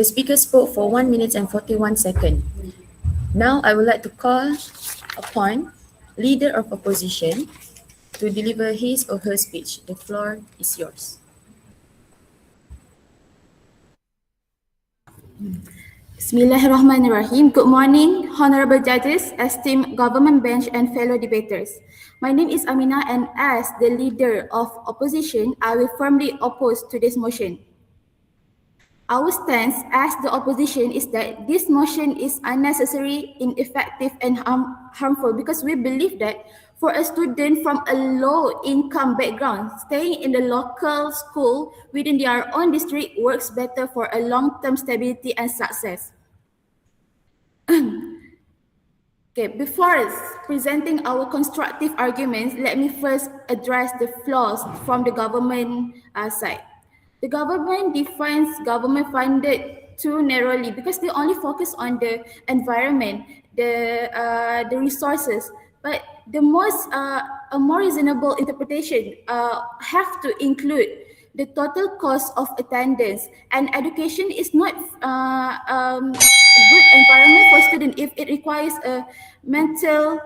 The speaker spoke for 1 minute and 41 seconds. Now I would like to call upon Leader of Opposition to deliver his or her speech. The floor is yours. Bismillahirrahmanirrahim. Good morning, honorable judges, esteemed government bench and fellow debaters. My name is Amina, and as the leader of opposition, I will firmly oppose to this motion. Our stance as the opposition is that this motion is unnecessary, ineffective and harmful because we believe that for a student from a low-income background, staying in the local school within their own district works better for a long-term stability and success. Okay, before presenting our constructive arguments, let me first address the flaws from the government side. The government defines government funded too narrowly because they only focus on the environment, the resources. But the a more reasonable interpretation have to include the total cost of attendance, and education is not a good environment for students if it requires a mental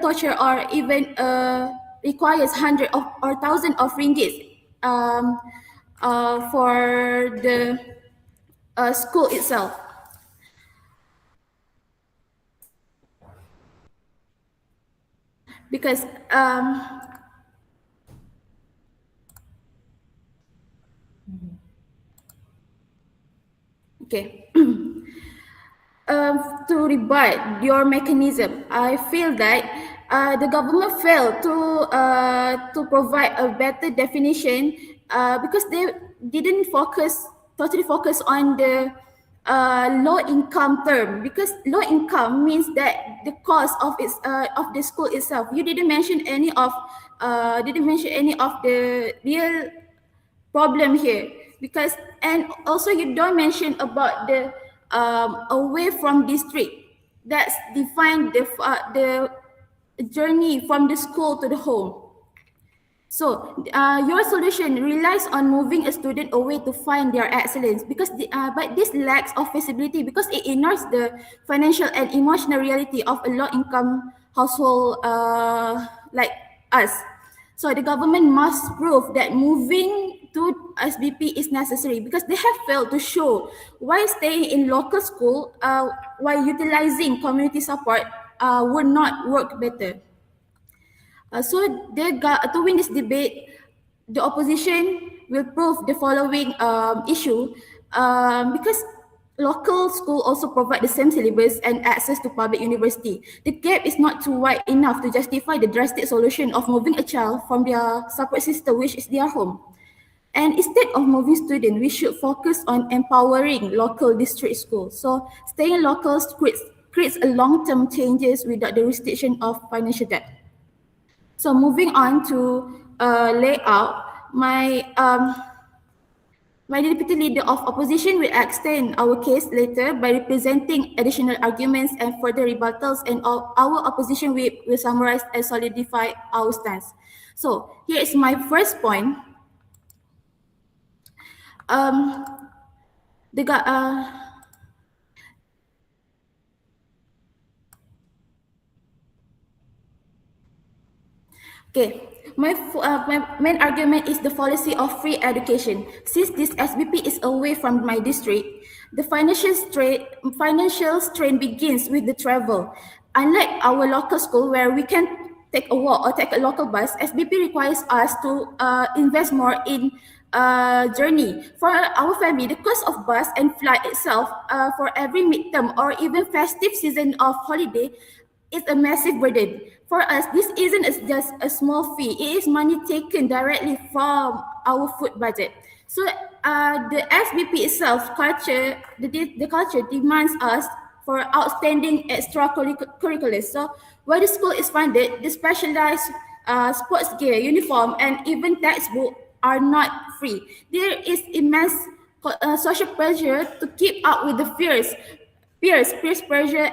torture or even requires hundred of or thousand of ringgit for the school itself. Because okay. To rebut your mechanism, I feel that the government failed to provide a better definition because they didn't totally focus on the low income term, because low income means that the cost of the school itself. You didn't mention any of the real problem here, because and also you don't mention about the away from district. That's define the journey from the school to the home. So your solution relies on moving a student away to find their excellence, because but this lacks of feasibility because it ignores the financial and emotional reality of a low-income household like us. So the government must prove that moving to SBP is necessary, because they have failed to show why staying in local school while utilizing community support would not work better. So to win this debate, the opposition will prove the following issue, because local school also provide the same syllabus and access to public university. The gap is not too wide enough to justify the drastic solution of moving a child from their support system, which is their home. And instead of moving students, we should focus on empowering local district schools. So staying local creates a long-term changes without the restriction of financial debt. So moving on to layout, my deputy leader of opposition will extend our case later by representing additional arguments and further rebuttals, and our opposition will summarize and solidify our stance. So here is my first point. Okay, my main argument is the policy of free education. Since this SBP is away from my district, the financial strain begins with the travel. Unlike our local school where we can take a walk or take a local bus, SBP requires us to invest more in journey. For our family, the cost of bus and flight itself for every midterm or even festive season of holiday is a massive burden. For us, this isn't just a small fee. It is money taken directly from our food budget. So the SBP itself, the culture demands us for outstanding extracurriculars. So where the school is funded, the specialized sports gear, uniform, and even textbook are not free. There is immense social pressure to keep up with the peer pressure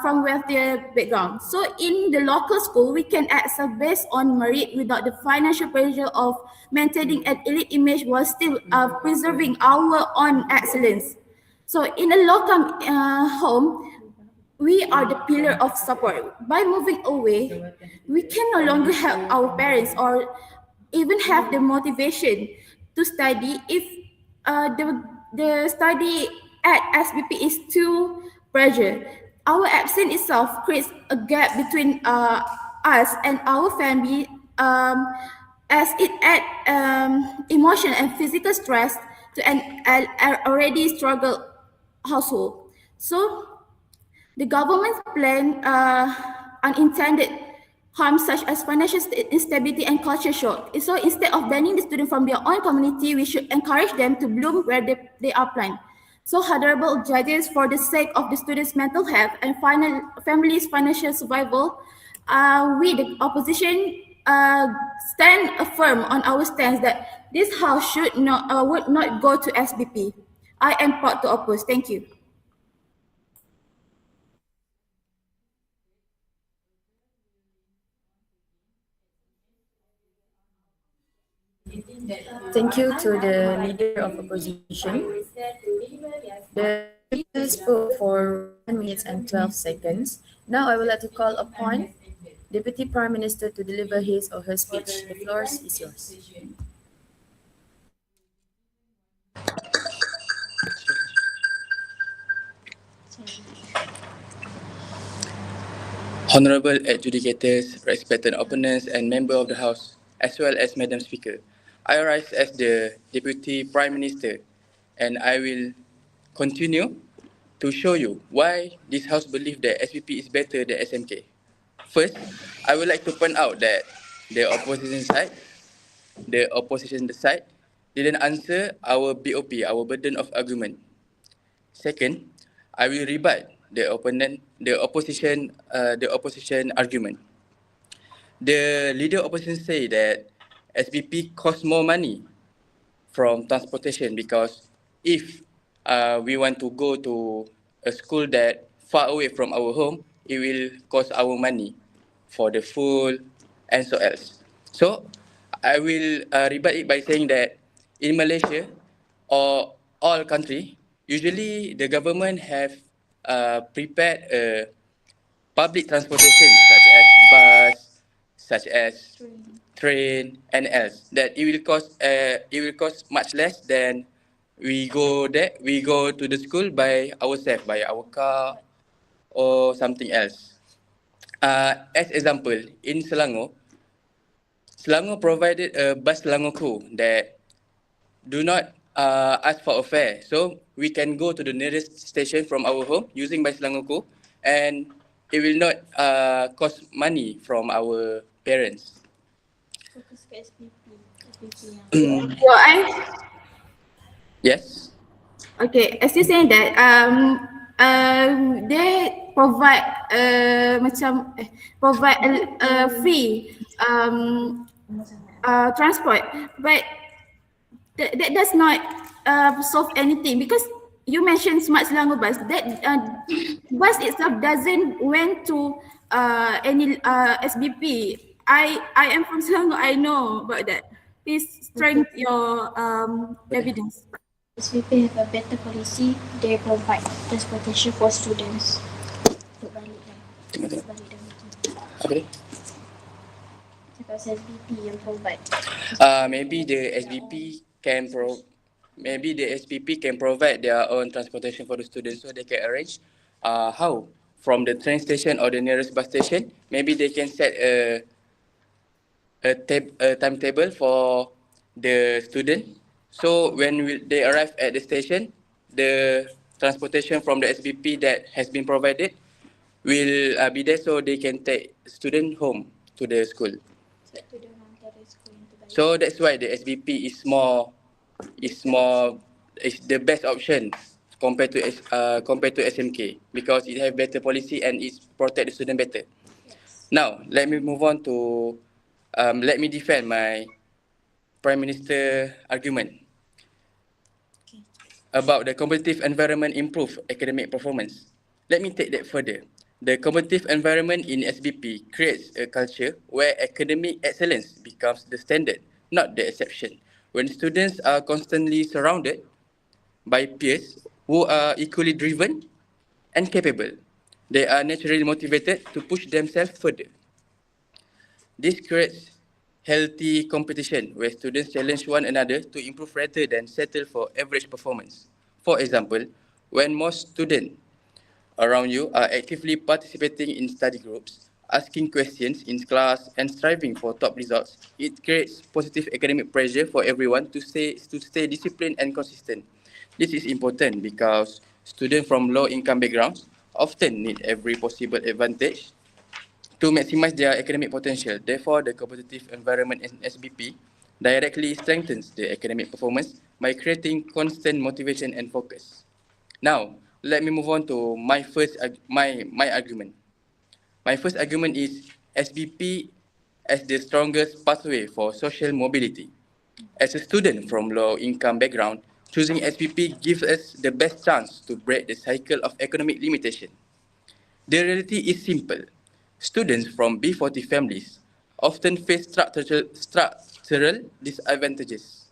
from wealthier background. So in the local school, we can excel based on merit without the financial pressure of maintaining an elite image while still preserving our own excellence. So in a local home, we are the pillar of support. By moving away, we can no longer help our parents or even have the motivation to study if the study at SBP is too pressure. Our absence itself creates a gap between us and our family, as it adds emotional and physical stress to an already struggled household. So the government's plan unintended harm such as financial instability and culture shock. So instead of banning the student from their own community, we should encourage them to bloom where they are planted. So honorable judges, for the sake of the students' mental health and families' financial survival, we, the opposition, stand firm on our stance that this house would not go to SBP. I am proud to oppose. Thank you. Thank you to the leader of opposition. The leader spoke for 1 minute and 12 seconds. Now I would like to call upon Deputy Prime Minister to deliver his or her speech. The floor is yours. Honorable adjudicators, respected opponents and member of the House, as well as Madam Speaker, I arise as the Deputy Prime Minister and I will continue to show you why this House believes that SPP is better than SMK. First, I would like to point out that the opposition side didn't answer our BOP, our burden of argument. Second, I will rebut the opposition argument. The leader opposition say that SPP costs more money from transportation because if we want to go to a school that far away from our home, it will cost our money for the food and so else. So I will rebut it by saying that in Malaysia or all country, usually the government have prepared a public transportation such as train and else that it will cost much less than we go to the school by ourselves by our car or something else. As example, in Selangor provided a bus Selangor crew that do not ask for a fare. So we can go to the nearest station from our home using by Selangor Co, and it will not cost money from our parents. Fokus ke SPP yang So I Yes. okay, as you saying that they provide provide a free transport, but that does not solve anything because you mentioned Smart Selangor bus. That bus itself doesn't went to any SBP. I am from Selangor. I know about that. Please strengthen your evidence. SPP have a better policy. They provide transportation for students. Untuk balik dah. Tengok. Balik dah macam. Apa dia? Cakap SPP yang provide. Maybe the SPP can provide their own transportation for the students so they can arrange how from the train station or the nearest bus station. Maybe they can set a timetable for the student. So when they arrive at the station, the transportation from the SPP that has been provided will be there so they can take student home to the school. Sebab tu dia orang antara sekolah yang terbaik. So that's why the SPP is the best option compared to SMK because it have better policy and it protect the student better. Yes. Now let me move on to let me defend my Prime Minister argument about the competitive environment improve academic performance. Let me take that further. The competitive environment in SBP creates a culture where academic excellence becomes the standard, not the exception. When students are constantly surrounded by peers who are equally driven and capable. They are naturally motivated to push themselves further. This creates healthy competition where students challenge one another to improve rather than settle for average performance. For example, when most students around you are actively participating in study groups, asking questions in class, and striving for top results, it creates positive academic pressure for everyone to stay disciplined and consistent. This is important because students from low-income backgrounds often need every possible advantage to maximize their academic potential. Therefore, the competitive environment in SBP directly strengthens the academic performance by creating constant motivation and focus. Now, let me move on to my argument. My first argument is SBP as the strongest pathway for social mobility. As a student from low income background, choosing SBP gives us the best chance to break the cycle of economic limitation. The reality is simple. Students from B40 families often face structural disadvantages.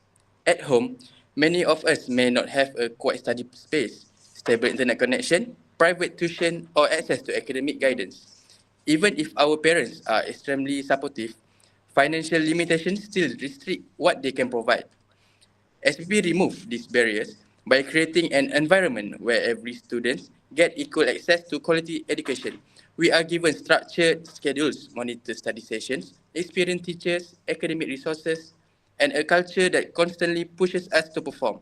At home, many of us may not have a quiet study space, stable internet connection, private tuition, or access to academic guidance. Even if our parents are extremely supportive, financial limitations still restrict what they can provide. As we remove these barriers by creating an environment where every student get equal access to quality education, we are given structured schedules, monitor study sessions, experienced teachers, academic resources, and a culture that constantly pushes us to perform.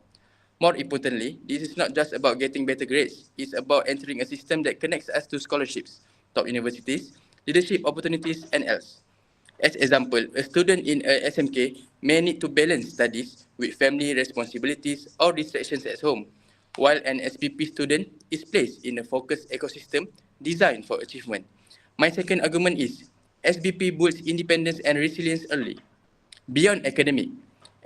More importantly, this is not just about getting better grades, it's about entering a system that connects us to scholarships, top universities, leadership opportunities, and else. As example, a student in a SMK may need to balance studies with family responsibilities or distractions at home, while an SPP student is placed in a focused ecosystem designed for achievement. My second argument is SBP builds independence and resilience early. Beyond academic,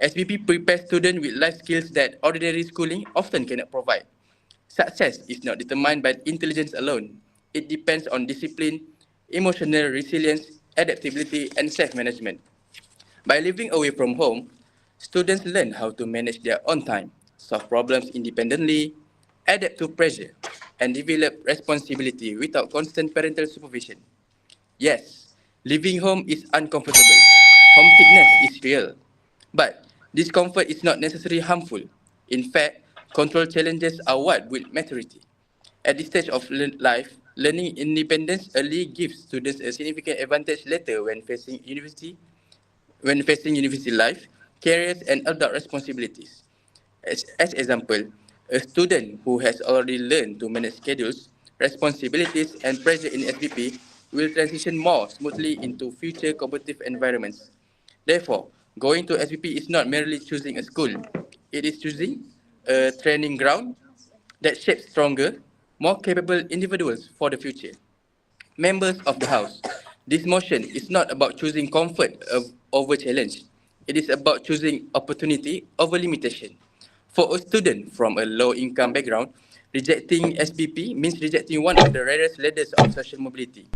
SBP prepares students with life skills that ordinary schooling often cannot provide. Success is not determined by intelligence alone. It depends on discipline, emotional resilience, adaptability, and self-management. By living away from home, students learn how to manage their own time, solve problems independently, adapt to pressure, and develop responsibility without constant parental supervision. Yes, living home is uncomfortable. Homesickness is real. But discomfort is not necessarily harmful. In fact, control challenges are what build maturity. At this stage of life, learning independence early gives students a significant advantage later when facing university life, careers, and adult responsibilities. As example, a student who has already learned to manage schedules, responsibilities, and pressure in SBP will transition more smoothly into future competitive environments. Therefore, going to SBP is not merely choosing a school, it is choosing a training ground that shapes stronger, more capable individuals for the future. Members of the House, this motion is not about choosing over challenge. It is about choosing opportunity over limitation. For a student from a low-income background, rejecting SBP means rejecting one of the rarest ladders of social mobility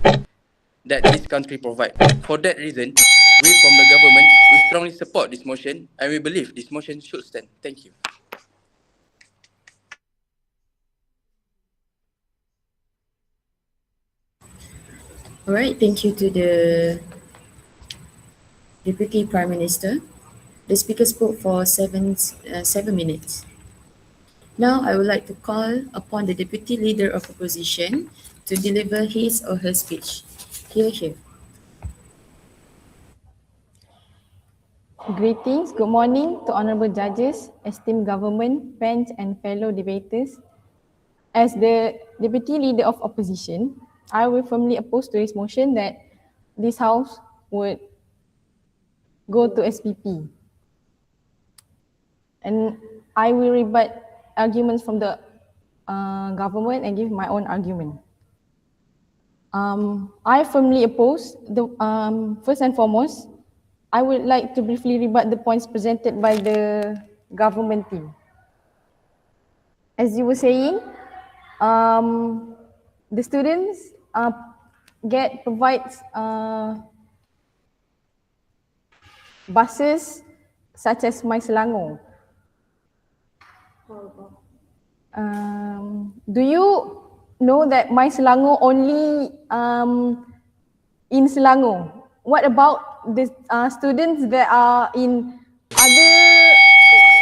that this country provides. For that reason, we from the government, we strongly support this motion and we believe this motion should stand. Thank you. All right, thank you to the Deputy Prime Minister. The speaker spoke for 7 minutes. Now, I would like to call upon the Deputy Leader of Opposition to deliver his or her speech. Here. Greetings, good morning to honourable judges, esteemed government, bench and fellow debaters. As the Deputy Leader of Opposition, I will firmly oppose to this motion that this House would go to SPP. And I will rebut arguments from the government and give my own argument. I firmly oppose first and foremost, I would like to briefly rebut the points presented by the government team. As you were saying, the students provides buses such as My Selangor. Do you know that My Selangor only in Selangor? What about the students that are in other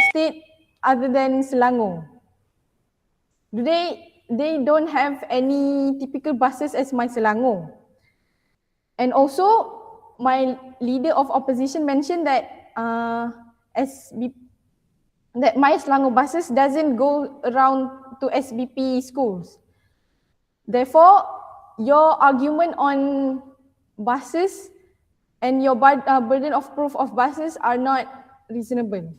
state other than Selangor? Do they don't have any typical buses as My Selangor? And also, my leader of opposition mentioned that that My Selangor buses doesn't go around to SBP schools. Therefore, your argument on buses and your burden of proof of buses are not reasonable.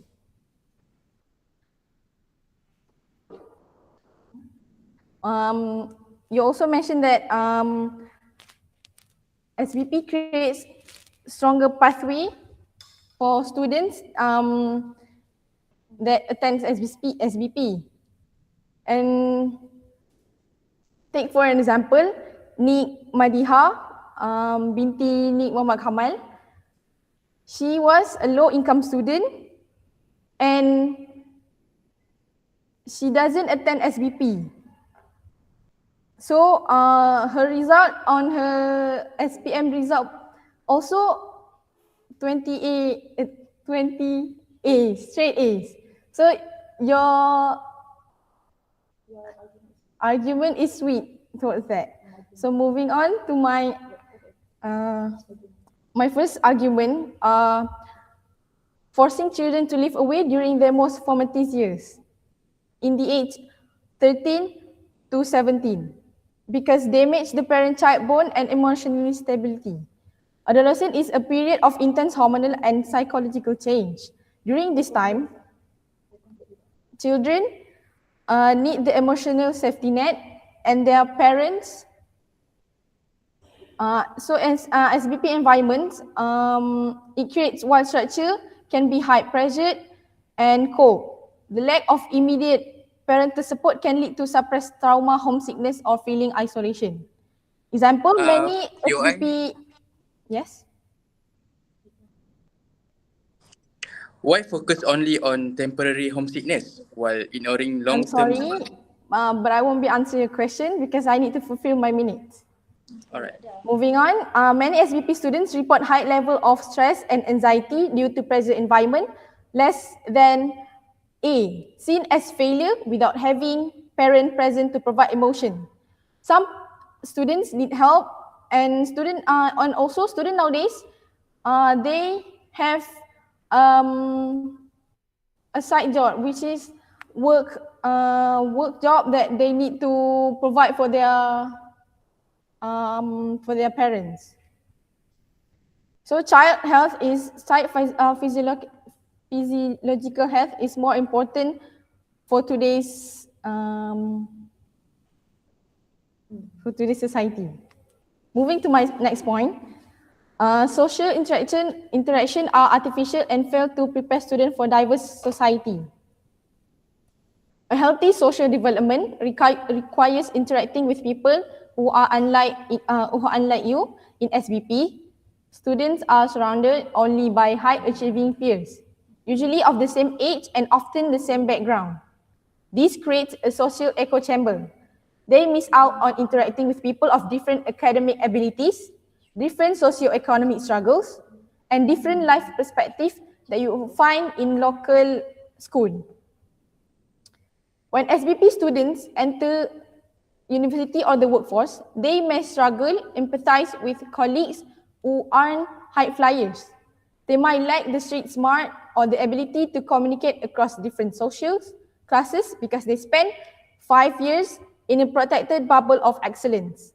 You also mentioned that SBP creates stronger pathway for students that attends SBP. And take for an example, Nik Madiha binti Nik Muhammad Kamal. She was a low income student and she doesn't attend SBP. So her result on her SPM result also 20 A's, straight A's. So your argument is sweet towards that. So moving on to my first argument, forcing children to live away during their most formative years in the age 13 to 17 because damage the parent-child bond and emotional stability. Adolescence is a period of intense hormonal and psychological change. During this time, children need the emotional safety net and their parents. So as SBP environments, it creates one structure, can be high pressured and cold. The lack of immediate parental support can lead to suppressed trauma, homesickness, or feeling isolation. Example, many POI? SBP, yes? Why focus only on temporary homesickness while ignoring I'm long-term? sorry, but I won't be answering your question because I need to fulfill my minutes. Alright. Moving on, many SBP students report high level of stress and anxiety due to pressure environment, less than A, seen as failure without having parent present to provide emotion. Some students need help, and student nowadays, they have a side job, which is work job that they need to provide for their parents. So child physiological health is more important for today's society. Moving to my next point, social interaction are artificial and fail to prepare students for diverse society. A healthy social development requires interacting with people who are unlike you. In SBP, students are surrounded only by high-achieving peers, usually of the same age and often the same background. This creates a social echo chamber. They miss out on interacting with people of different academic abilities, different socio-economic struggles, and different life perspectives that you will find in local school. When SBP students enter university or the workforce, they may struggle empathize with colleagues who aren't high flyers. They might lack the street smart or the ability to communicate across different social classes because they spend 5 years in a protected bubble of excellence.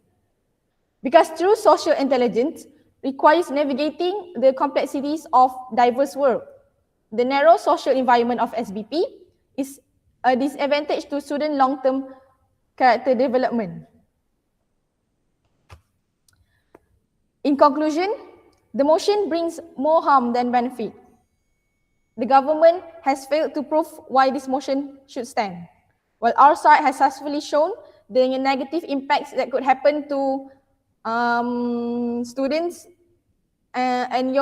Because true social intelligence requires navigating the complexities of diverse world. The narrow social environment of SBP is a disadvantage to student long-term character development. In conclusion, the motion brings more harm than benefit. The government has failed to prove why this motion should stand, while our side has successfully shown the negative impacts that could happen to students and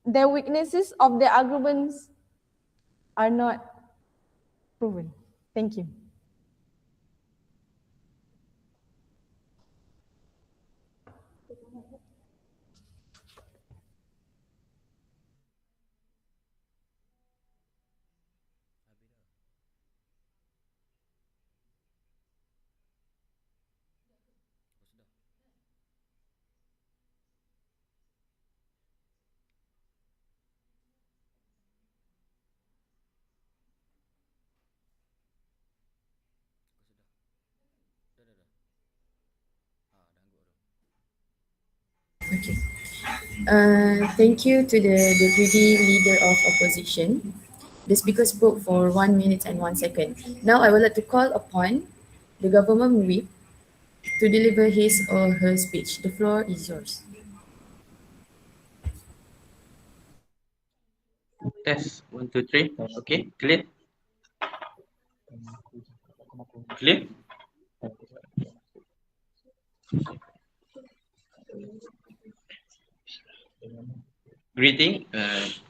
their weaknesses of their arguments are not proven. Thank you. Okay. Thank you to the Deputy Leader of Opposition. The speaker spoke for 1 minute and 1 second. Now I would like to call upon the government whip to deliver his or her speech. The floor is yours. Test 1, 2, 3. Okay, clear. Clear. Greeting.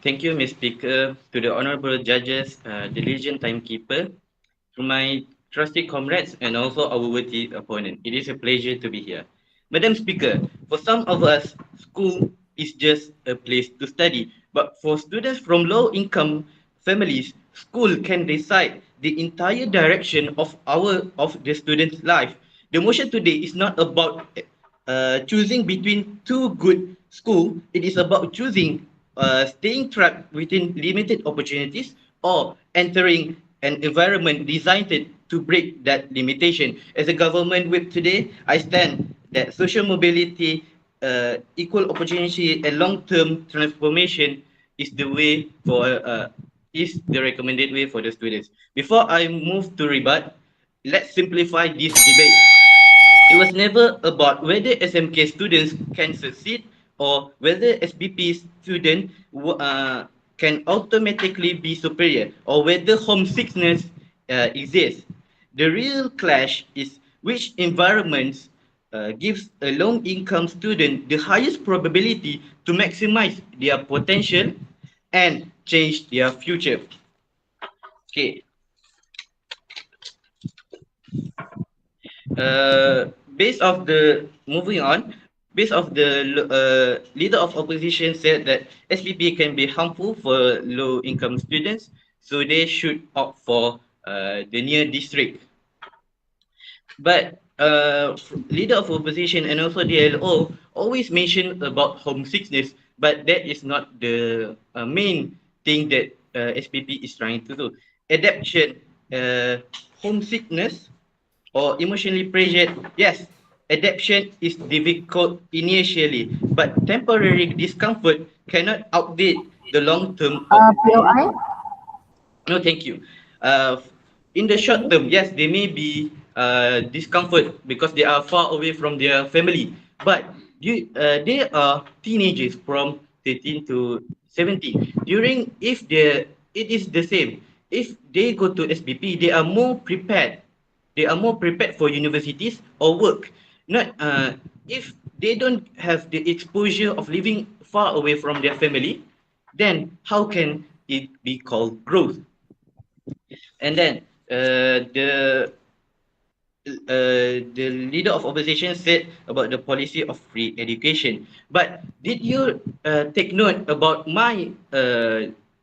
Thank you, Ms. Speaker, to the honorable judges, the Legion timekeeper, to my trusted comrades, and also our worthy opponent. It is a pleasure to be here. Madam Speaker, for some of us, school is just a place to study. But for students from low-income families, school can decide the entire direction of the student's life. The motion today is not about choosing between two good school. It is about choosing staying trapped within limited opportunities or entering an environment designed to break that limitation. As a government whip today, I stand that social mobility, equal opportunity, and long-term transformation is the way for is the recommended way for the students. Before I move to rebut, let's simplify this debate. It was never about whether SMK students can succeed or whether SPP students can automatically be superior or whether homesickness exists. The real clash is which environments gives a low-income student the highest probability to maximize their potential and change their future. Okay, based of the moving on, based of the leader of opposition said that SPP can be harmful for low income students, so they should opt for the near district. But leader of opposition and also the LO always mention about homesickness, but that is not the main thing that SPP is trying to do. Adaptation, homesickness or emotionally pressured, yes, adaptation is difficult initially, but temporary discomfort cannot outweigh the long-term opportunity. POI? No, thank you. Uh, in the short term, yes, they may be discomfort because they are far away from their family, but they are teenagers from 13 to 17. If it is the same. If they go to SPP, they are more prepared. They are more prepared for universities or work. Not if they don't have the exposure of living far away from their family, then how can it be called growth? And then the leader of opposition said about the policy of free education. But did you take note about my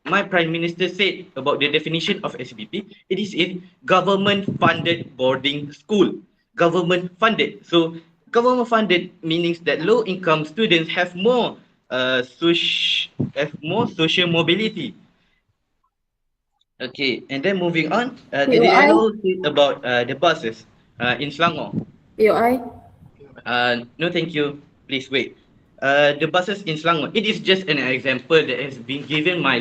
prime minister said about the definition of SBP? It is a government funded boarding school. Government funded. So government funded means that low income students have more social mobility. Okay, and then moving on, the POI, DLO said about the buses in Selangor. POI. No, thank you. Please wait. The buses in Selangor. It is just an example that has been given my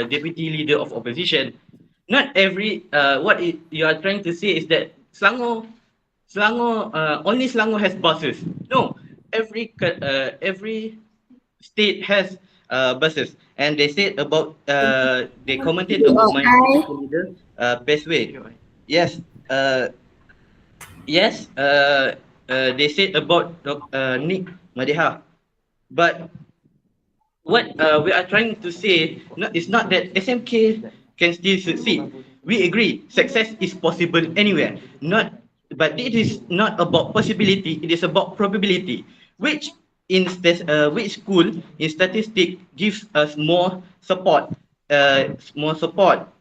deputy leader of opposition. Not every you are trying to say is that Selangor, only Selangor has buses. No, every state has buses, and they said about they commented about my POI. deputy leader, Bestway. Yes, yes, they said about Nick Madeha, but what we are trying to say is not that SMK can still succeed. We agree success is possible anywhere. But it is not about possibility. It is about probability, which which school in statistic gives us more support,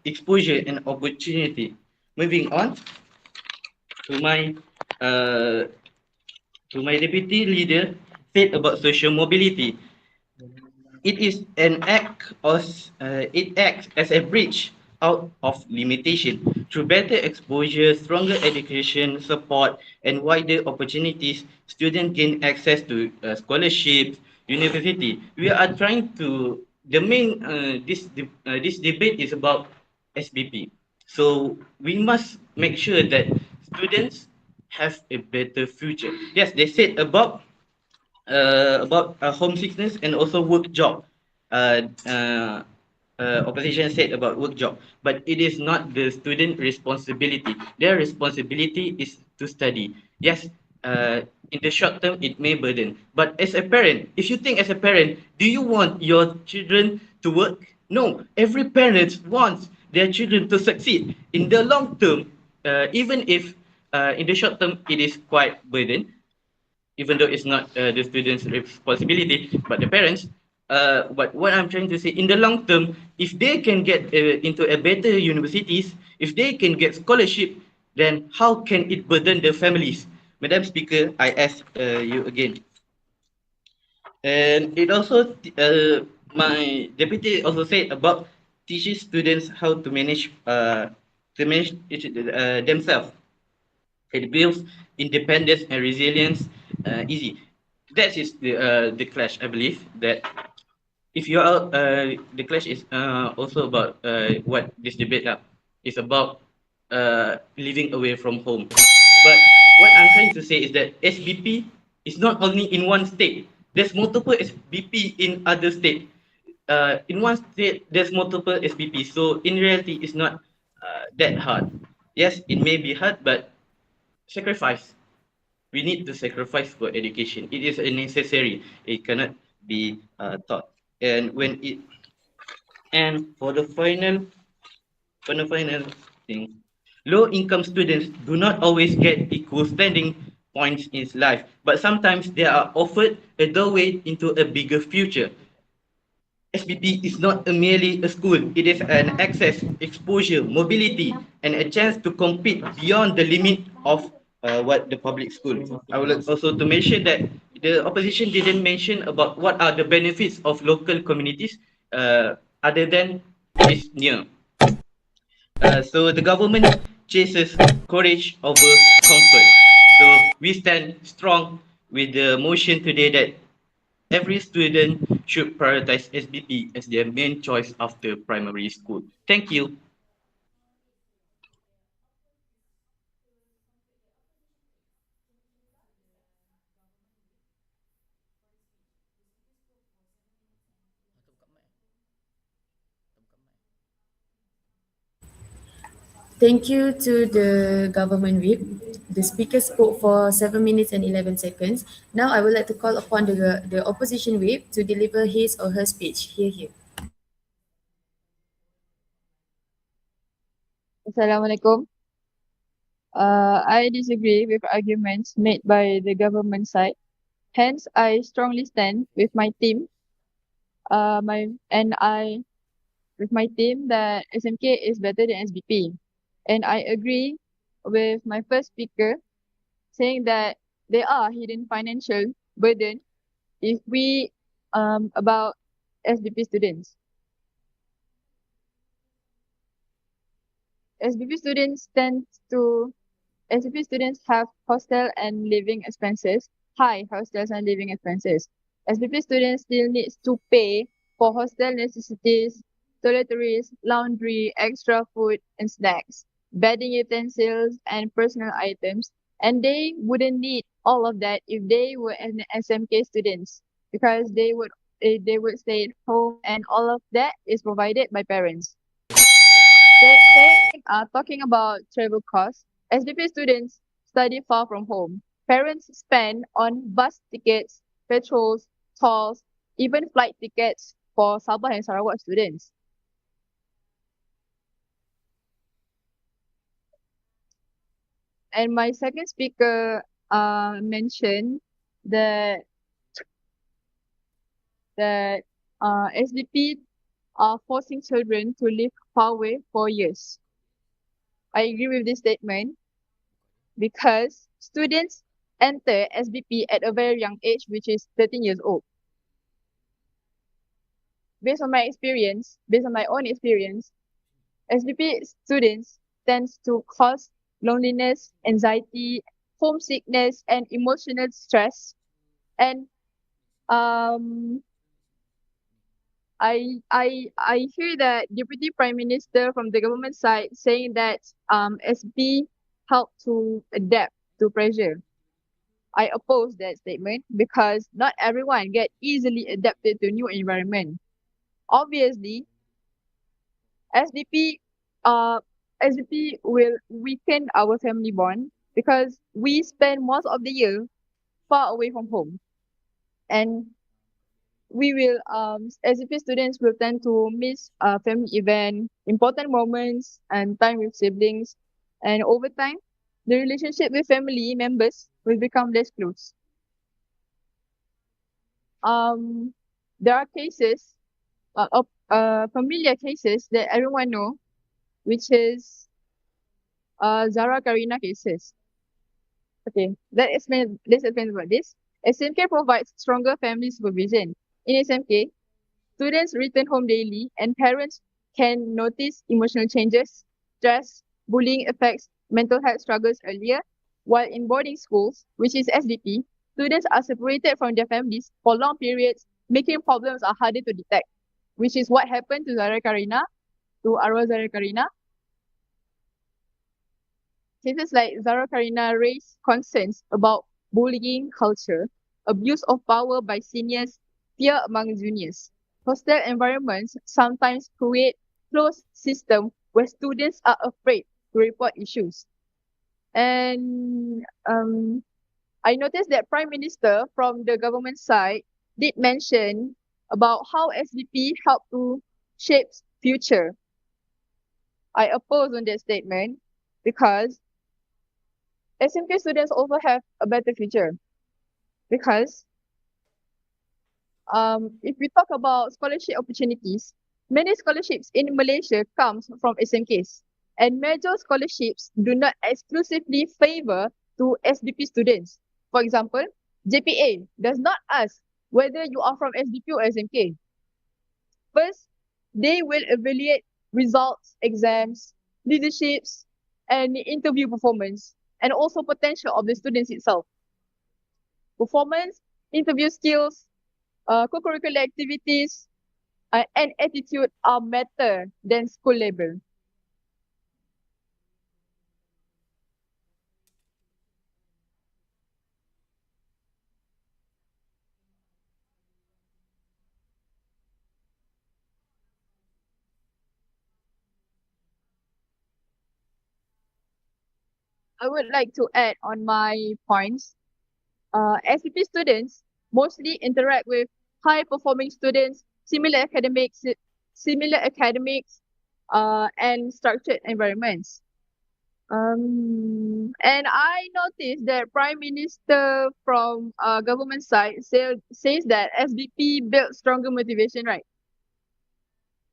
exposure, and opportunity. Moving on to my uh, deputy leader said about social mobility. It is an act of it acts as a bridge out of limitation through better exposure, stronger education support, and wider opportunities. Students gain access to scholarships, university. We are trying to the main this debate is about SBP. So we must make sure that students have a better future. Yes, they said about homesickness and also work job. Uh, uh, Opposition said about work job, but it is not the student responsibility. Their responsibility is to study. Yes, in the short term it may burden, but as a parent, if you think as a parent, do you want your children to work? No, every parent wants their children to succeed. In the long term, even if in the short term it is quite burden, even though it's not the student's responsibility, but the parents. But what I'm trying to say, in the long term, if they can get into a better universities, if they can get scholarship, then how can it burden the families? Madam Speaker, I ask you again. And it also, my deputy also said about teaching students how to manage themselves. It builds independence and resilience easy. That is the clash. I believe that if you are the clash is also about what this debate is about living away from home. But what I'm trying to say is that SBP is not only in one state. There's multiple SBP in other state. In one state, there's multiple SBP. So in reality, it's not that hard. Yes, it may be hard, but sacrifice. We need to sacrifice for education. It is a necessary. It cannot be taught. And when it and for the final thing, low income students do not always get equal standing points in life, but sometimes they are offered a doorway into a bigger future. SBP is not merely a school, it is an access, exposure, mobility, and a chance to compete beyond the limit of what the public school. I would like also to mention that the opposition didn't mention about what are the benefits of local communities other than it is near. So the government chases courage over comfort. So we stand strong with the motion today that every student should prioritize SBP as their main choice after primary school. Thank you. Thank you to the government whip. The speaker spoke for 7 minutes and 11 seconds. Now I would like to call upon the opposition whip to deliver his or her speech. Here. Assalamualaikum. I disagree with arguments made by the government side. Hence, I strongly stand with my team. I with my team that SMK is better than SBP, and I agree with my first speaker saying that there are hidden financial burden if we about SBP students. SBP students tend to SBP students have hostel and living expenses, high hostels and living expenses. SBP students still needs to pay for hostel necessities, toiletries, laundry, extra food and snacks, bedding utensils and personal items, and they wouldn't need all of that if they were an SMK students because they would stay at home and all of that is provided by parents. Talking about travel costs, SBP students study far from home. Parents spend on bus tickets, petrols, tolls, even flight tickets for Sabah and Sarawak students. And my second speaker mentioned that SDP are forcing children to live far away for years. I agree with this statement because students enter SBP at a very young age, which is 13 years old. Based on my own experience, SBP students tends to cause loneliness, anxiety, homesickness, and emotional stress. And I hear that Deputy Prime Minister from the government side saying that SB help to adapt to pressure. I oppose that statement because not everyone get easily adapted to new environment. Obviously, SDP uh SDP will weaken our family bond because we spend most of the year far away from home. And we will SDP students will tend to miss family event, important moments and time with siblings. And over time, the relationship with family members will become less close. There are cases of familiar cases that everyone know, which is Zara Karina cases. Okay, let's explain about this. SMK provides stronger family supervision. In SMK, students return home daily and parents can notice emotional changes, stress, bullying affects mental health struggles earlier, while in boarding schools, which is SDP, students are separated from their families for long periods, making problems are harder to detect, which is what happened to Arwah Zara Karina. Cases like Zara Karina raise concerns about bullying culture, abuse of power by seniors, fear among juniors. Hostile environments sometimes create closed system where students are afraid to report issues. And I noticed that Prime Minister from the government side did mention about how SDP help to shape future. I oppose on that statement because SMK students also have a better future because if we talk about scholarship opportunities, many scholarships in Malaysia comes from SMKs, and major scholarships do not exclusively favor to SDP students. For example, JPA does not ask whether you are from SDP or SMK. First, they will evaluate results, exams, leaderships, and interview performance, and also potential of the students itself. Performance, interview skills, co-curricular activities, and attitude are better than school label. I would like to add on my points. SCP students mostly interact with high-performing students, similar academics, and structured environments. And I noticed that Prime Minister from government side says that SBP builds stronger motivation, right?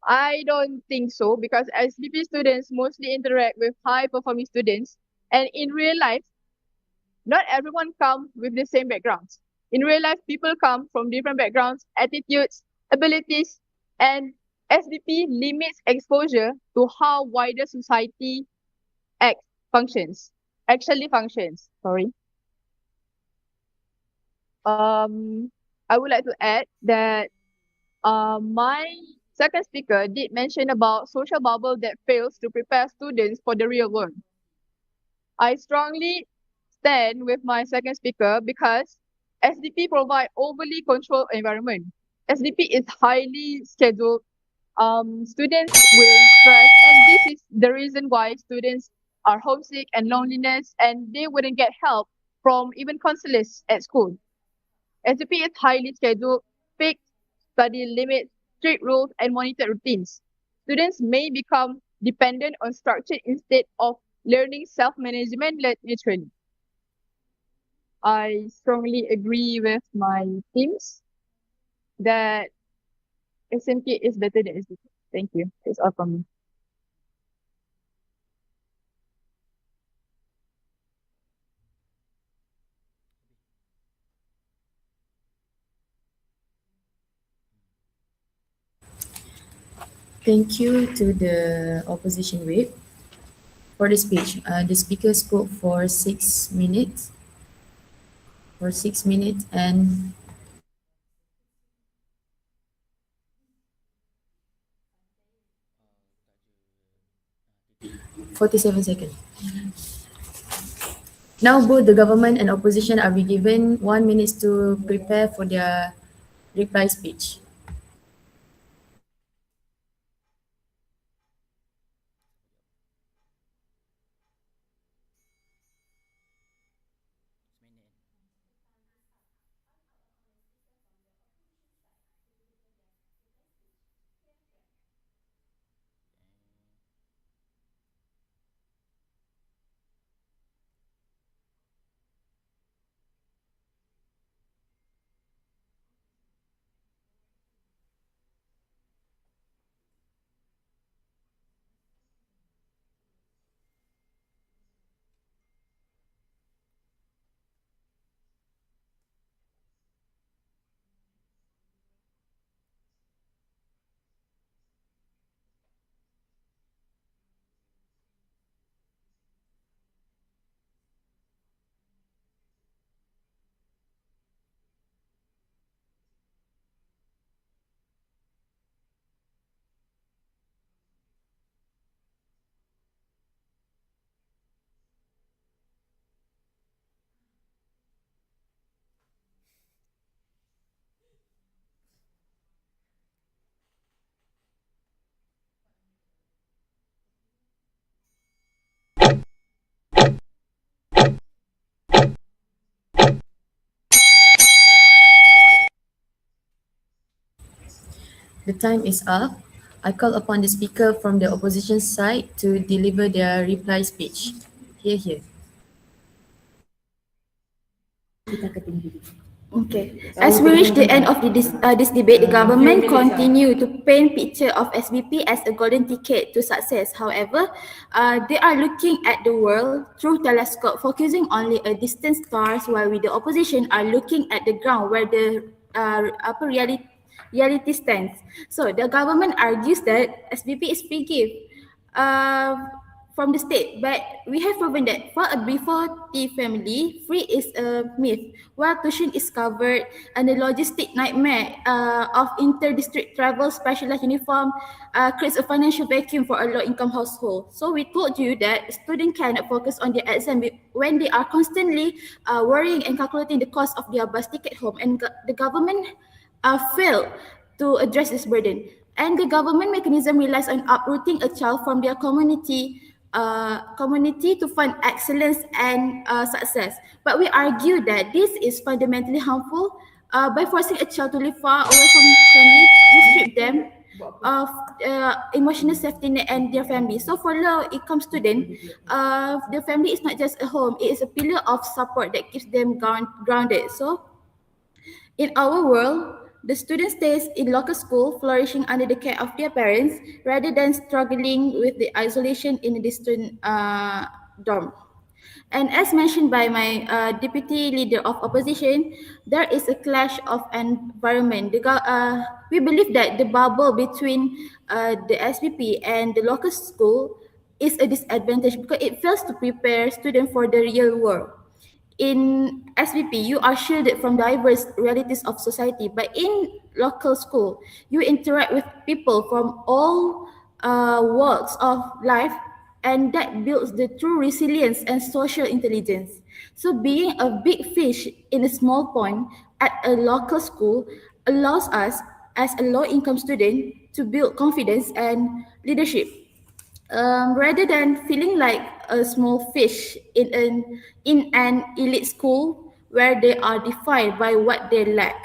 I don't think so because SBP students mostly interact with high-performing students, and in real life, not everyone come with the same backgrounds. In real life, people come from different backgrounds, attitudes, abilities, and SDP limits exposure to how wider society actually functions. Sorry. I would like to add that my second speaker did mention about social bubble that fails to prepare students for the real world. I strongly stand with my second speaker because SDP provide overly controlled environment. SDP is highly scheduled. Students will stress, and this is the reason why students are homesick and loneliness, and they wouldn't get help from even counselors at school. SDP is highly scheduled, fixed study limits, strict rules, and monitored routines. Students may become dependent on structure instead of learning self-management led naturally. I strongly agree with my teams that SMK is better than SBP. Thank you. That's all from me. Thank you to the opposition whip for the speech. The speaker spoke for 6 minutes. For 6 minutes and 47 seconds. Now both the government and opposition are be given 1 minute to prepare for their reply speech. The time is up. I call upon the speaker from the opposition side to deliver their reply speech. Here. Okay. As we reach the end of this debate, the government continue to paint picture of SBP as a golden ticket to success. However, they are looking at the world through telescope, focusing only at distant stars, while we the opposition are looking at the ground where the reality stands. So the government argues that SBP is free gift. From the state, but we have proven that for a B40 family, free is a myth, while tuition is covered and the logistic nightmare of inter-district travel, specialized uniform creates a financial vacuum for a low-income household. So we told you that students cannot focus on their exam when they are constantly worrying and calculating the cost of their bus ticket home, and the government failed to address this burden. And the government mechanism relies on uprooting a child from their community to fund excellence and success. But we argue that this is fundamentally harmful. By forcing a child to live far away from family, you strip them of emotional safety net and their family. So for low-income students, their family is not just a home; it is a pillar of support that keeps them grounded. So in our world, the student stays in local school, flourishing under the care of their parents, rather than struggling with the isolation in a distant dorm. And as mentioned by my deputy leader of opposition, there is a clash of environment. We believe that the bubble between the SPP and the local school is a disadvantage because it fails to prepare students for the real world. In SBP, you are shielded from diverse realities of society, but in local school, you interact with people from all walks of life, and that builds the true resilience and social intelligence. So being a big fish in a small pond at a local school allows us as a low-income student to build confidence and leadership rather than feeling like a small fish in an elite school where they are defined by what they lack.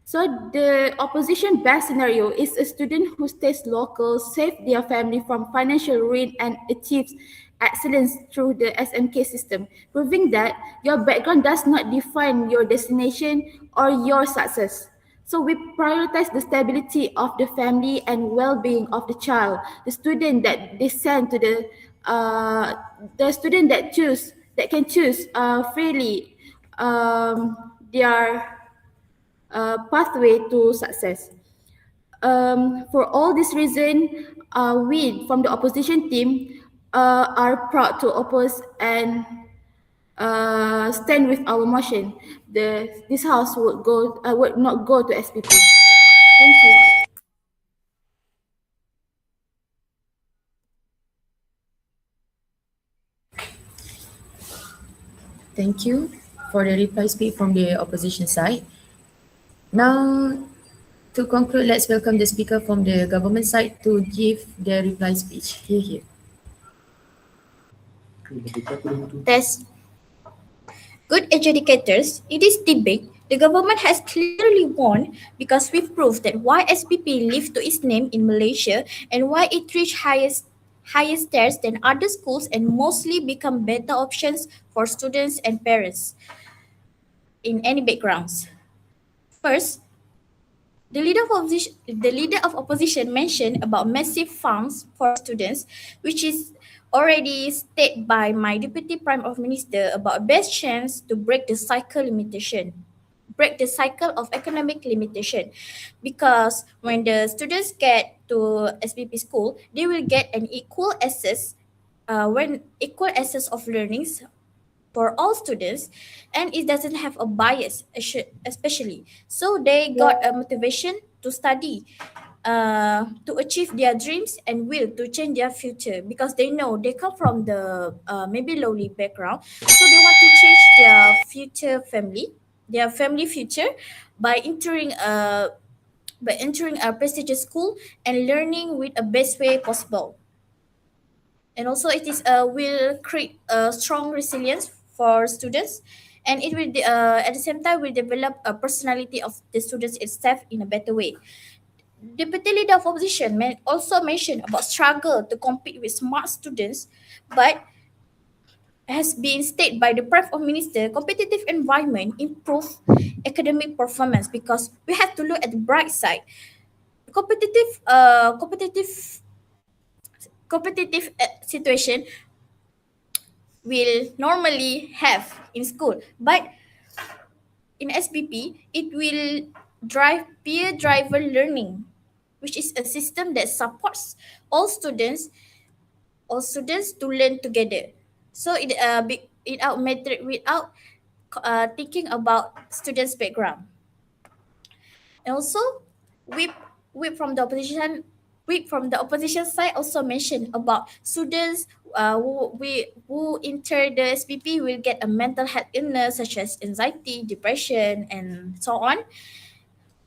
So the opposition best scenario is a student who stays local, save their family from financial ruin, and achieves excellence through the SMK system, proving that your background does not define your destination or your success. So we prioritize the stability of the family and well-being of the child, the student that they send to the student that can choose freely their pathway to success. For all this reason, we from the opposition team are proud to oppose and stand with our motion. This house would not go to SPP. Thank you. Thank you for the reply speak from the opposition side. Now, to conclude, let's welcome the speaker from the government side to give the reply speech. Here. Test. Good educators, in this debate, the government has clearly won because we proved that why SPP lived to its name in Malaysia and why it reached higher stairs than other schools and mostly become better options for students and parents in any backgrounds. First, the leader of opposition mentioned about massive funds for students, which is already stated by my deputy prime minister about best chance to break the cycle of economic limitation, because when the students get to SPP school, they will get an equal access of learnings for all students, and it doesn't have a bias especially, so they got a motivation to study, to achieve their dreams and will to change their future, because they know they come from the maybe lowly background, so they want to change their family future by entering a prestigious school and learning with a best way possible. And also it is will create a strong resilience for students, and it will at the same time will develop a personality of the students itself in a better way. Deputy leader of opposition also mentioned about struggle to compete with smart students, but has been stated by the Prime Minister, competitive environment improve academic performance, because we have to look at the bright side. Competitive situation will normally have in school, but in SPP it will drive peer driver learning, which is a system that supports all students to learn together. So without thinking about students' background. And also, we we from the opposition side also mentioned about students who enter the SPP will get a mental health illness such as anxiety, depression, and so on.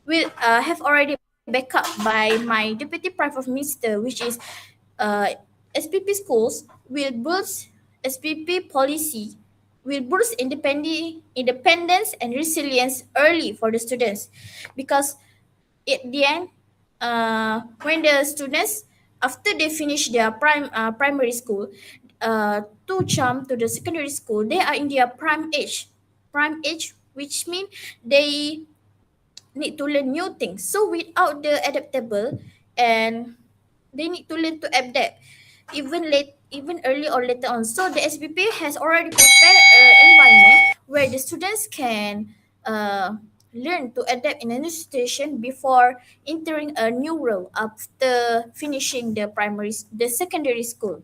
Will have already backed up by my deputy prime minister, which is uh, SPP schools will boost SPP policy will boost independence and resilience early for the students, because at the end, when the students after they finish their primary school, to jump to the secondary school, they are in their prime age, which means they need to learn new things. So without the adaptable, and they need to learn to adapt even early or later on. So the SPP has already prepared an environment where the students can learn to adapt in a new situation before entering a new role after finishing the secondary school.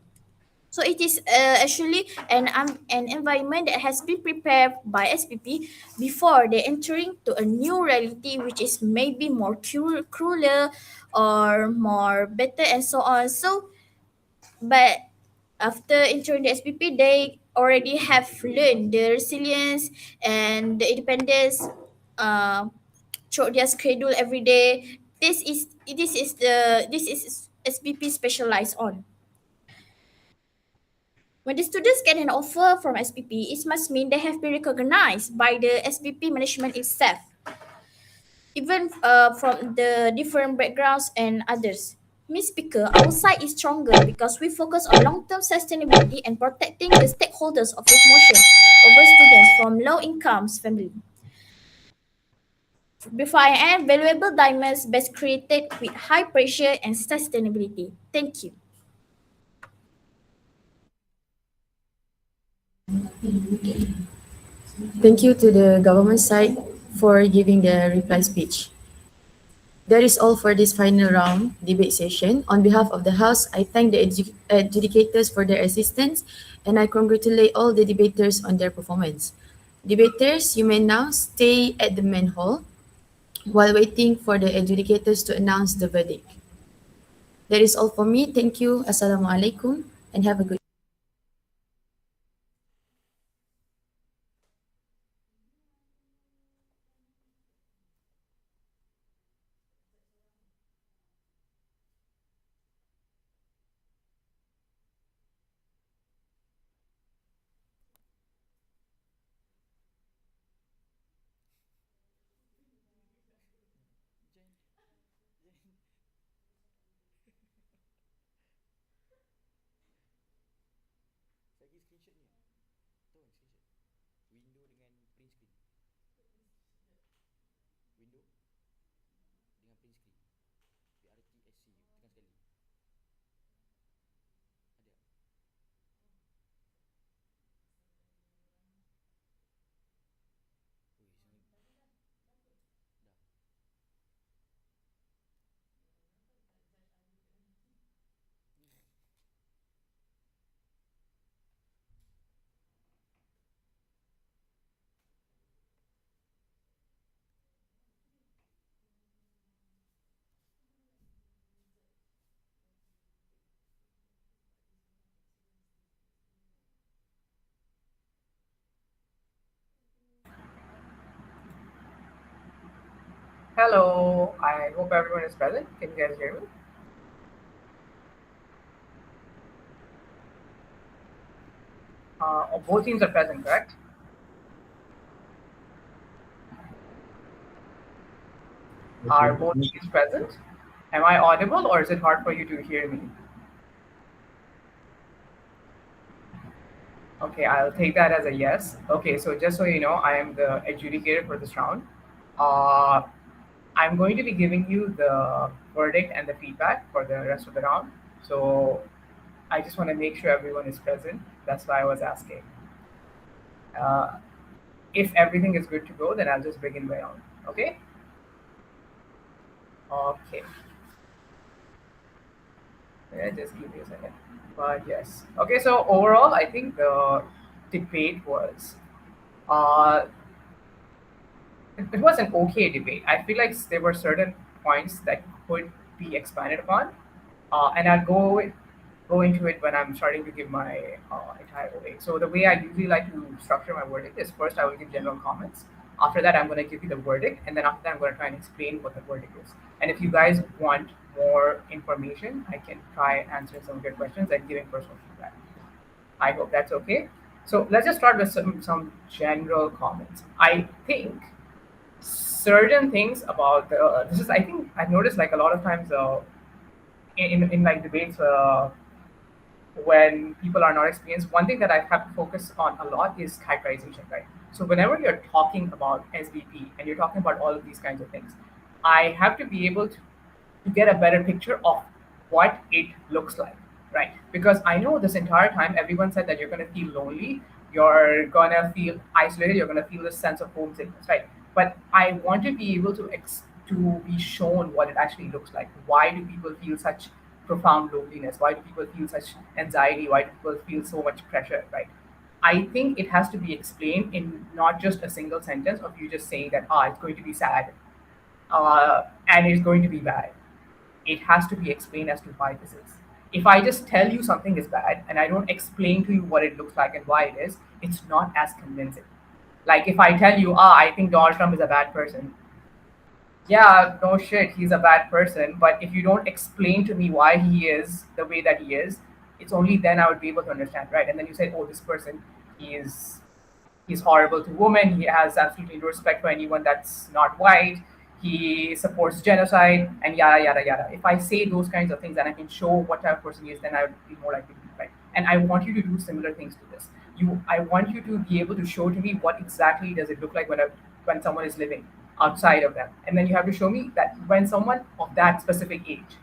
So it is actually an environment that has been prepared by SPP before they entering to a new reality, which is maybe more crueler or more better and so on. So, but after entering the SPP, they already have learned the resilience and the independence uh, through their schedule every day. This is SPP specialized on. When the students get an offer from SPP, it must mean they have been recognized by the SPP management itself, even from the different backgrounds and others. Miss Speaker, our side is stronger because we focus on long-term sustainability and protecting the stakeholders of this motion over students from low-income families. Before I end, valuable diamonds best created with high pressure and sustainability. Thank you. Thank you to the government side for giving the reply speech. That is all for this final round debate session. On behalf of the House, I thank the adjudicators for their assistance and I congratulate all the debaters on their performance. Debaters, you may now stay at the main hall while waiting for the adjudicators to announce the verdict. That is all for me. Thank you. Assalamualaikum and have a good Hello, I hope everyone is present. Can you guys hear me? Both teams are present, correct? Are both teams present? Am I audible or is it hard for you to hear me? Okay, I'll take that as a yes. Okay, so just so you know, I am the adjudicator for this round. Uh, I'm going to be giving you the verdict and the feedback for the rest of the round. So I just want to make sure everyone is present. That's why I was asking. Uh, if everything is good to go, then I'll just begin my round. Okay? Okay. Yeah, just give me a second. But yes. Okay, so overall, I think the debate was uh, it was an okay debate. I feel like there were certain points that could be expanded upon, and I'll go into it when I'm starting to give my entire verdict. So the way I usually like to structure my verdict is first I will give general comments. After that, I'm going to give you the verdict, and then after that, I'm going to try and explain what the verdict is. And if you guys want more information, I can try answering some of your questions and giving personal feedback. I hope that's okay. So let's just start with some general comments. I think certain things about this is I think I've noticed like a lot of times in like debates when people are not experienced, one thing that I have to focus on a lot is characterization, right? So whenever you're talking about SBP and you're talking about all of these kinds of things, I have to be able to get a better picture of what it looks like, right? Because I know this entire time everyone said that you're going to feel lonely, you're going to feel isolated, you're going to feel this sense of homesickness, right? But I want to be able to to be shown what it actually looks like. Why do people feel such profound loneliness? Why do people feel such anxiety? Why do people feel so much pressure, right? I think it has to be explained in not just a single sentence of you just saying that, it's going to be sad and it's going to be bad. It has to be explained as to why this is. If I just tell you something is bad and I don't explain to you what it looks like and why it is, it's not as convincing. Like if I tell you, I think Donald Trump is a bad person, yeah, no shit, he's a bad person. But if you don't explain to me why he is the way that he is, it's only then I would be able to understand, right? And then you say, oh, this person, he is he's horrible to women. He has absolutely no respect for anyone that's not white. he supports genocide, and yada yada yada. If I say those kinds of things and I can show what type of person he is, then I would be more likely to be right. And I want you to do similar things to this. I want you to be able to show to me what exactly does it look like when someone is living outside of them, and then you have to show me that when someone of that specific age,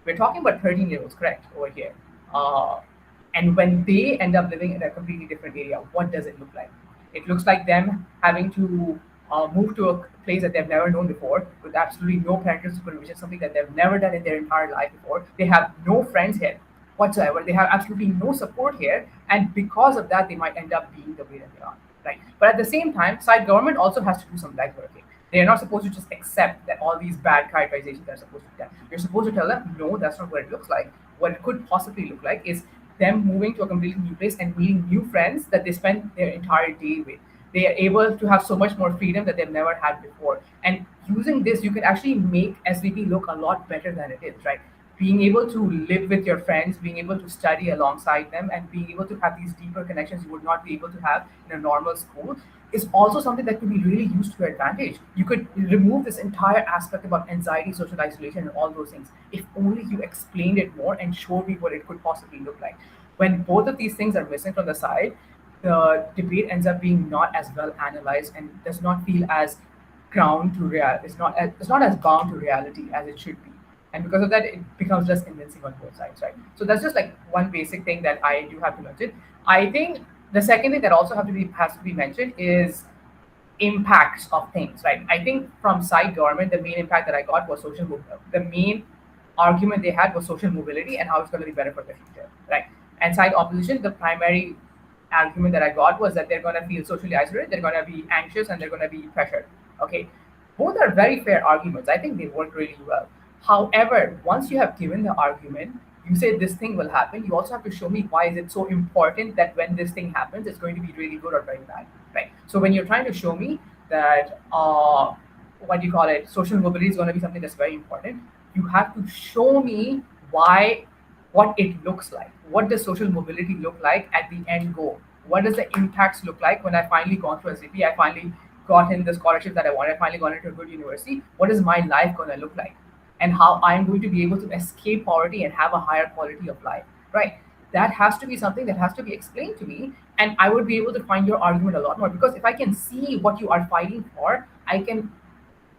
we're talking about 13-year-olds, correct, over here, and when they end up living in a completely different area, what does it look like? It looks like them having to move to a place that they've never known before with absolutely no parental supervision, something that they've never done in their entire life before. They have no friends here whatsoever. They have absolutely no support here, and because of that, they might end up being the way that they are. Right. But at the same time, side government also has to do some legwork. They are not supposed to just accept that all these bad characterizations are supposed to be done. You're supposed to tell them, no, that's not what it looks like. What it could possibly look like is them moving to a completely new place and meeting new friends that they spend their entire day with. They are able to have so much more freedom that they've never had before. And using this, you can actually make SVP look a lot better than it is, right? Being able to live with your friends, being able to study alongside them, and being able to have these deeper connections you would not be able to have in a normal school is also something that could be really used to your advantage. You could remove this entire aspect about anxiety, social isolation, and all those things if only you explained it more and showed me what it could possibly look like. When both of these things are missing from the side, the debate ends up being not as well analyzed and does not feel as ground to real. It's not as bound to reality as it should be, and because of that, it becomes just convincing on both sides, right? So that's just like one basic thing that I do have to mention. I think the second thing that also has to be mentioned is impacts of things, right? I think from side government, the main impact that I got was the main argument they had was social mobility and how it's going to be better for the future, right? And side opposition, the primary argument that I got was that they're going to feel socially isolated, they're going to be anxious, and they're going to be pressured. Okay, both are very fair arguments. I think they work really well. However, once you have given the argument, you say this thing will happen. You also have to show me why is it so important that when this thing happens, it's going to be really good or very bad, right? So when you're trying to show me that what do you call it, social mobility is going to be something that's very important, you have to show me what it looks like. What does social mobility look like at the end goal? What does the impacts look like when I finally gone through SVP? I finally got in the scholarship that I wanted. I finally got into a good university. What is my life going to look like? And how I'm going to be able to escape poverty and have a higher quality of life, right? That has to be something that has to be explained to me, and I would be able to find your argument a lot more, because if I can see what you are fighting for, I can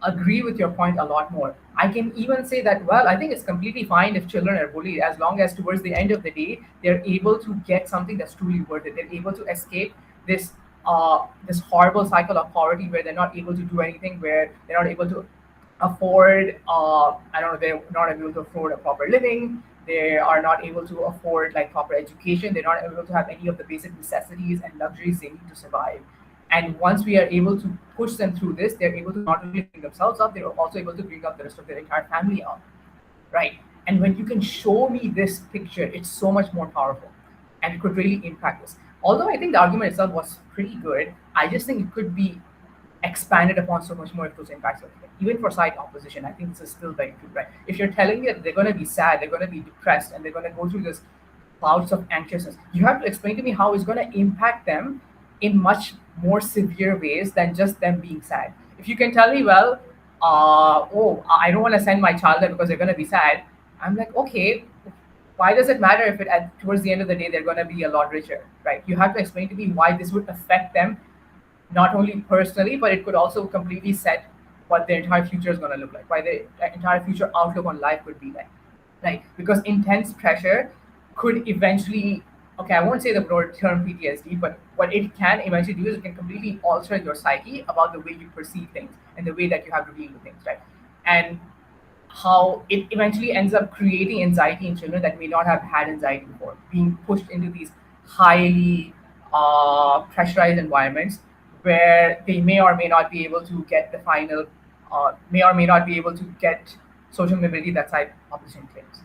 agree with your point a lot more. I can even say that, well, I think it's completely fine if children are bullied, as long as towards the end of the day, they're able to get something that's truly worth it. They're able to escape this horrible cycle of poverty where they're not able to do anything, where they're not able to afford they're not able to afford a proper living, they are not able to afford like proper education, they're not able to have any of the basic necessities and luxuries they need to survive. And once we are able to push them through this, they're able to not only bring themselves up, they're also able to bring up the rest of their entire family up, right? And when you can show me this picture, it's so much more powerful, and it could really impact this. Although I think the argument itself was pretty good, I just think it could be expanded upon so much more if those impacts are there. Even for side opposition, I think this is still very true, right? If you're telling me that they're going to be sad, they're going to be depressed, and they're going to go through this bouts of anxiousness, you have to explain to me how it's going to impact them in much more severe ways than just them being sad. If you can tell me, well, I don't want to send my child there because they're going to be sad, I'm like, okay, why does it matter if towards the end of the day they're going to be a lot richer, right? You have to explain to me why this would affect them, not only personally, but it could also completely set what their entire future is going to look like, why their entire future outlook on life could be like, right? Because intense pressure could eventually, okay, I won't say the broad term PTSD, but what it can eventually do is it can completely alter your psyche about the way you perceive things and the way that you have to deal with things, right? And how it eventually ends up creating anxiety in children that may not have had anxiety before, being pushed into these highly pressurized environments where they may or may not be able to get the final, may or may not be able to get social mobility that side opposition claims.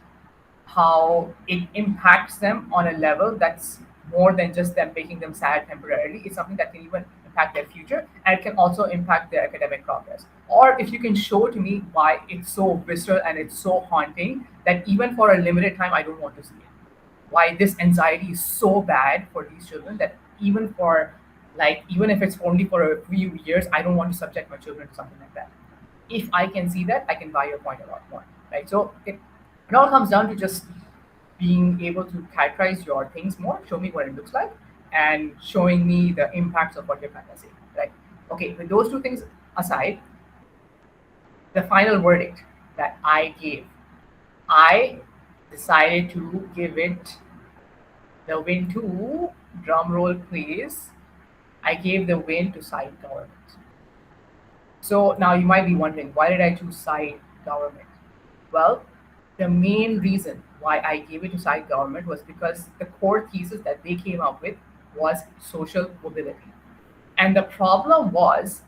How it impacts them on a level that's more than just them making them sad temporarily. It's something that can even impact their future, and it can also impact their academic progress. Or if you can show to me why it's so visceral and it's so haunting that even for a limited time, I don't want to see it. Why this anxiety is so bad for these children that even if it's only for a few years, I don't want to subject my children to something like that. if I can see that, I can buy your point a lot more, right? So it all comes down to just being able to characterize your things more, show me what it looks like, and showing me the impacts of what you're trying to say, right? Okay, with those two things aside, the final verdict that I gave, I decided to give it the win to, drum roll please, I gave the win to side government. So now you might be wondering, why did I choose side government? Well, the main reason why I gave it to side government was because the core thesis that they came up with was social mobility. And the problem was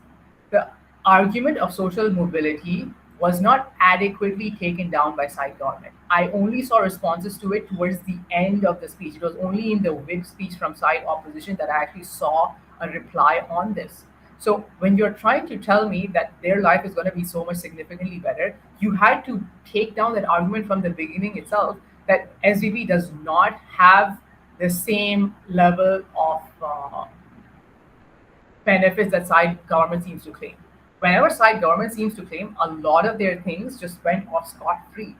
the argument of social mobility was not adequately taken down by side government. I only saw responses to it towards the end of the speech. It was only in the whip speech from side opposition that I actually saw a reply on this. So when you're trying to tell me that their life is going to be so much significantly better, you had to take down that argument from the beginning itself that SVP does not have the same level of benefits that side government seems to claim. Whenever side government seems to claim, a lot of their things just went off scot-free.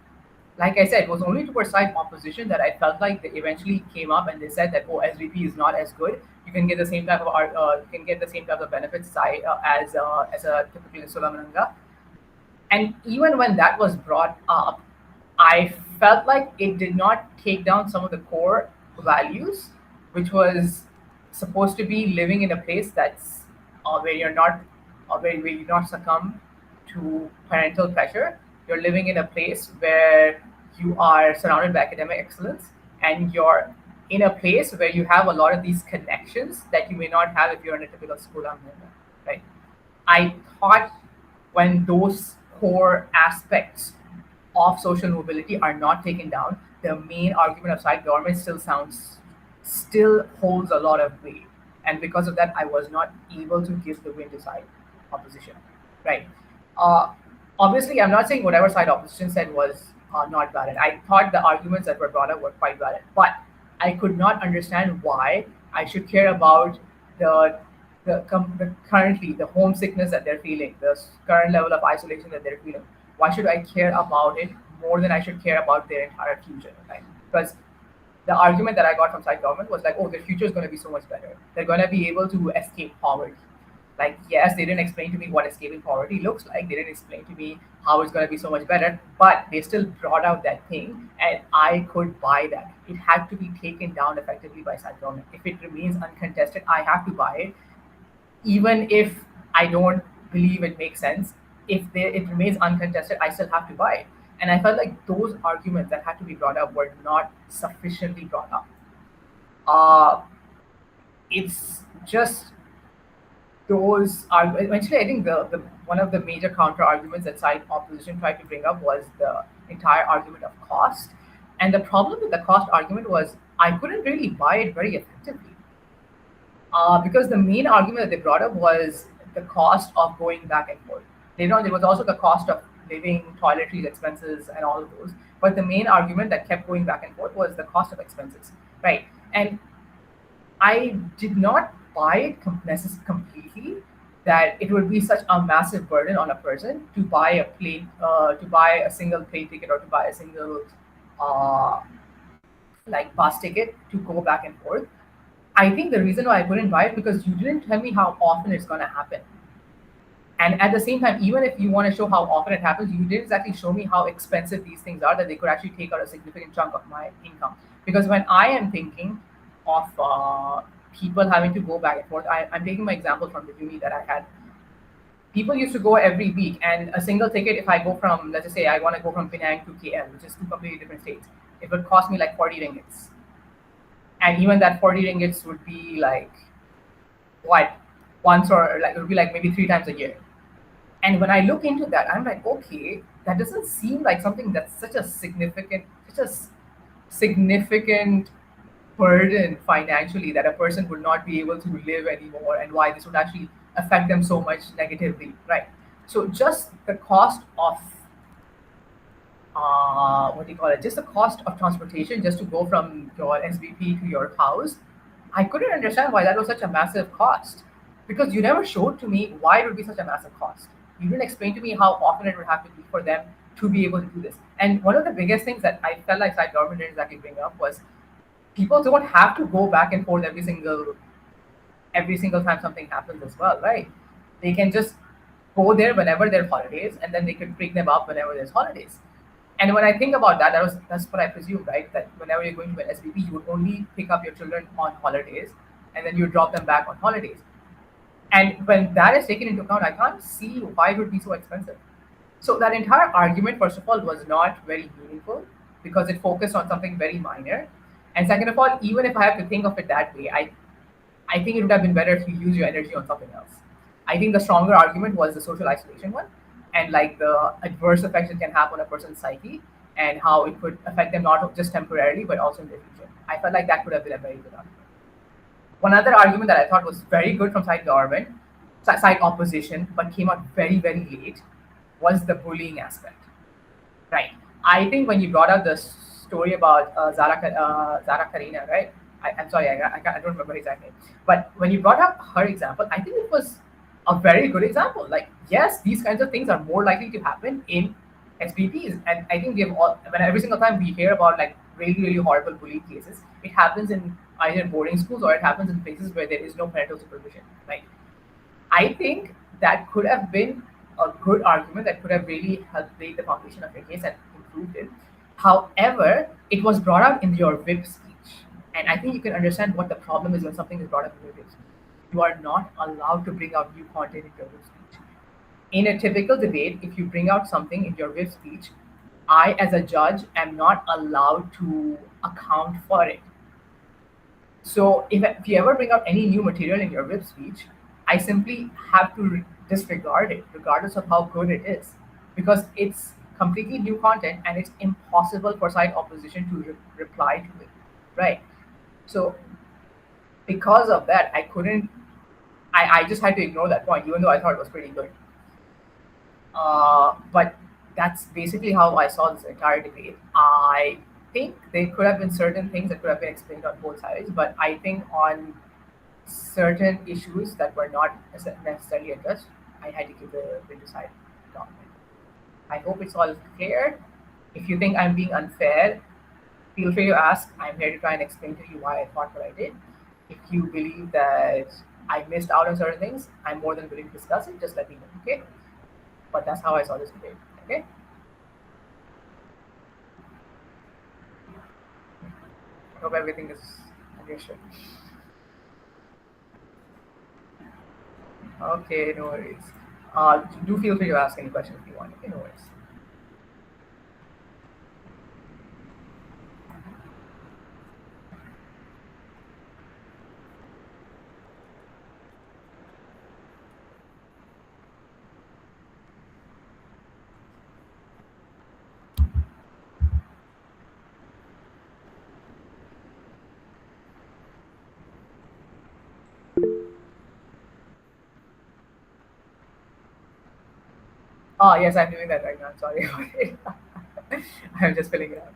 Like I said, it was only towards side opposition that I felt like they eventually came up and they said that, oh, SVP is not as good. You can get the same type of benefits as a typical Sulamananga. And even when that was brought up, I felt like it did not take down some of the core values, which was supposed to be living in a place that's where you're not, where you not succumb to parental pressure. You're living in a place where you are surrounded by academic excellence, and you're in a place where you have a lot of these connections that you may not have if you're in a typical school, right? I thought when those core aspects of social mobility are not taken down, the main argument of side government still holds a lot of weight. And because of that, I was not able to give the win to side opposition, right? Obviously, I'm not saying whatever side opposition said was not valid. I thought the arguments that were brought up were quite valid, but I could not understand why I should care about currently the homesickness that they're feeling, the current level of isolation that they're feeling. Why should I care about it more than I should care about their entire future, right? Because the argument that I got from side government was like, oh, their future is going to be so much better. They're going to be able to escape poverty. Like, yes, they didn't explain to me what escaping poverty looks like. They didn't explain to me how it's going to be so much better, but they still brought out that thing, and I could buy that. It had to be taken down effectively by side government. If it remains uncontested, I have to buy it, even if I don't believe it makes sense. If it remains uncontested, I still have to buy it. And I felt like those arguments that had to be brought up were not sufficiently brought up. It's just those are eventually. I think the one of the major counter arguments that side opposition tried to bring up was the entire argument of cost. And the problem with the cost argument was I couldn't really buy it very effectively, because the main argument that they brought up was the cost of going back and forth. There was also the cost of living, toiletries, expenses, and all of those. But the main argument that kept going back and forth was the cost of expenses, right? And I did not buy it completely that it would be such a massive burden on a person to buy a single plane ticket, or to buy a single like bus ticket to go back and forth. I think the reason why I couldn't buy it because you didn't tell me how often it's going to happen. And at the same time, even if you want to show how often it happens, you didn't exactly show me how expensive these things are, that they could actually take out a significant chunk of my income. Because when I am thinking of people having to go back and forth, I'm taking my example from the uni that I had. People used to go every week, and a single ticket, if I go from, let's just say I want to go from Penang to KL, which is two completely different states, it would cost me like 40 ringgits. And even that 40 ringgits would be like, what, once, or like it would be like maybe 3 times a year. And when I look into that, I'm like, okay, that doesn't seem like something that's such a significant burden financially that a person would not be able to live anymore, and why this would actually affect them so much negatively, right? So just the cost of just the cost of transportation, just to go from your SVP to your house, I couldn't understand why that was such a massive cost, because you never showed to me why it would be such a massive cost. You didn't explain to me how often it would have to be for them to be able to do this. And one of the biggest things that I felt like side government didn't exactly bring up was people don't have to go back and forth every single time something happens as well, right? They can just go there whenever there are holidays, and then they can pick them up whenever there's holidays. And when I think about that, that's what I presume, right? That whenever you're going to an SBP, you would only pick up your children on holidays, and then you drop them back on holidays. And when that is taken into account, I can't see why it would be so expensive. So that entire argument, first of all, was not very meaningful because it focused on something very minor. And second of all, even if I have to think of it that way, I think it would have been better if you use your energy on something else. I think the stronger argument was the social isolation one, and like the adverse effects it can have on a person's psyche, and how it could affect them not just temporarily but also in the future. I felt like that could have been a very good argument. One other argument that I thought was very good from side government, side opposition, but came out very, very late, was the bullying aspect. Right. I think when you brought up the story about Zara Karina, right? I'm sorry, I don't remember his exact name. But when you brought up her example, I think it was a very good example. Like, yes, these kinds of things are more likely to happen in SBPs. And I think when every single time we hear about like really, really horrible bullying cases, it happens in either boarding schools or it happens in places where there is no parental supervision. Right. I think that could have been a good argument that could have really helped lay the foundation of your case and improved it. However, it was brought up in your whip speech. And I think you can understand what the problem is when something is brought up in your whip speech. You are not allowed to bring out new content in your whip speech. In a typical debate, if you bring out something in your whip speech, I, as a judge, am not allowed to account for it. So if you ever bring out any new material in your whip speech, I simply have to disregard it, regardless of how good it is, because it's completely new content and it's impossible for side opposition to reply to it, right? So because of that, I couldn't. I just had to ignore that point, even though I thought it was pretty good. But that's basically how I saw this entire debate. I think there could have been certain things that could have been explained on both sides, but I think on certain issues that were not necessarily addressed, I had to give the win to side dominant. I hope it's all clear. If you think I'm being unfair, feel free to ask. I'm here to try and explain to you why I thought what I did. If you believe that I missed out on certain things, I'm more than willing to discuss it. Just let me know, okay? But that's how I saw this debate, okay? I hope everything is understood. Okay, no worries. Do feel free to ask any questions if you want. Okay, no worries. Oh, yes, I'm doing that right now. Sorry about it. I'm just filling it out.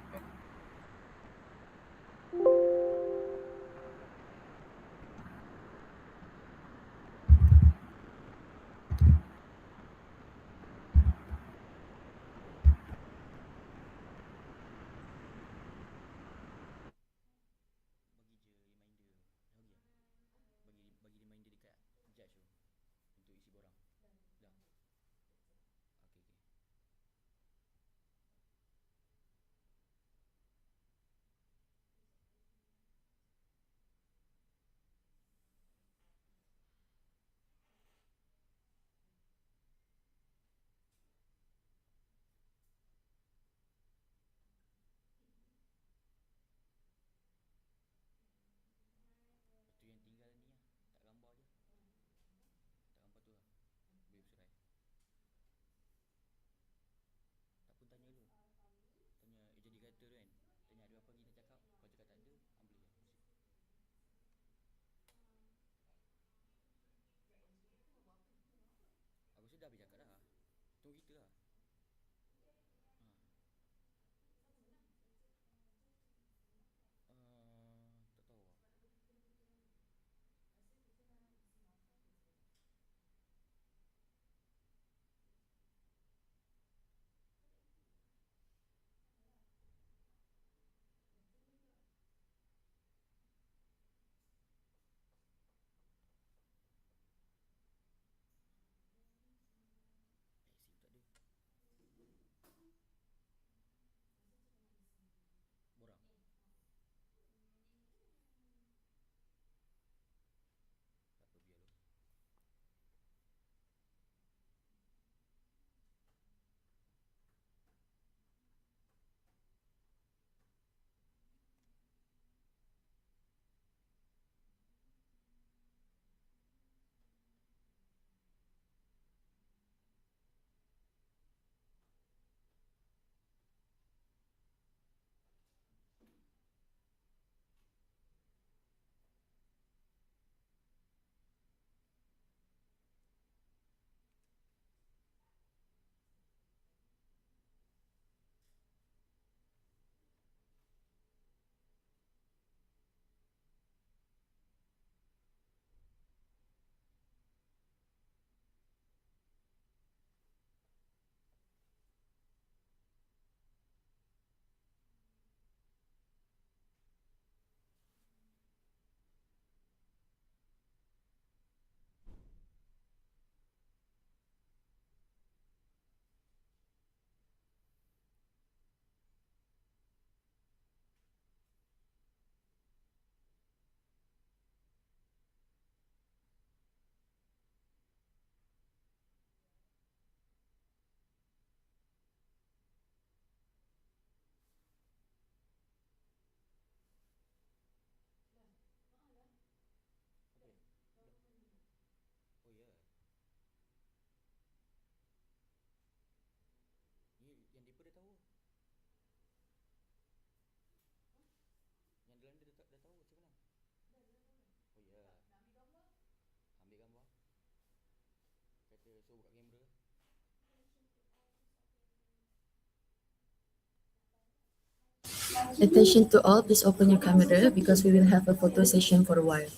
Attention to all, please open your camera because we will have a photo session for a while.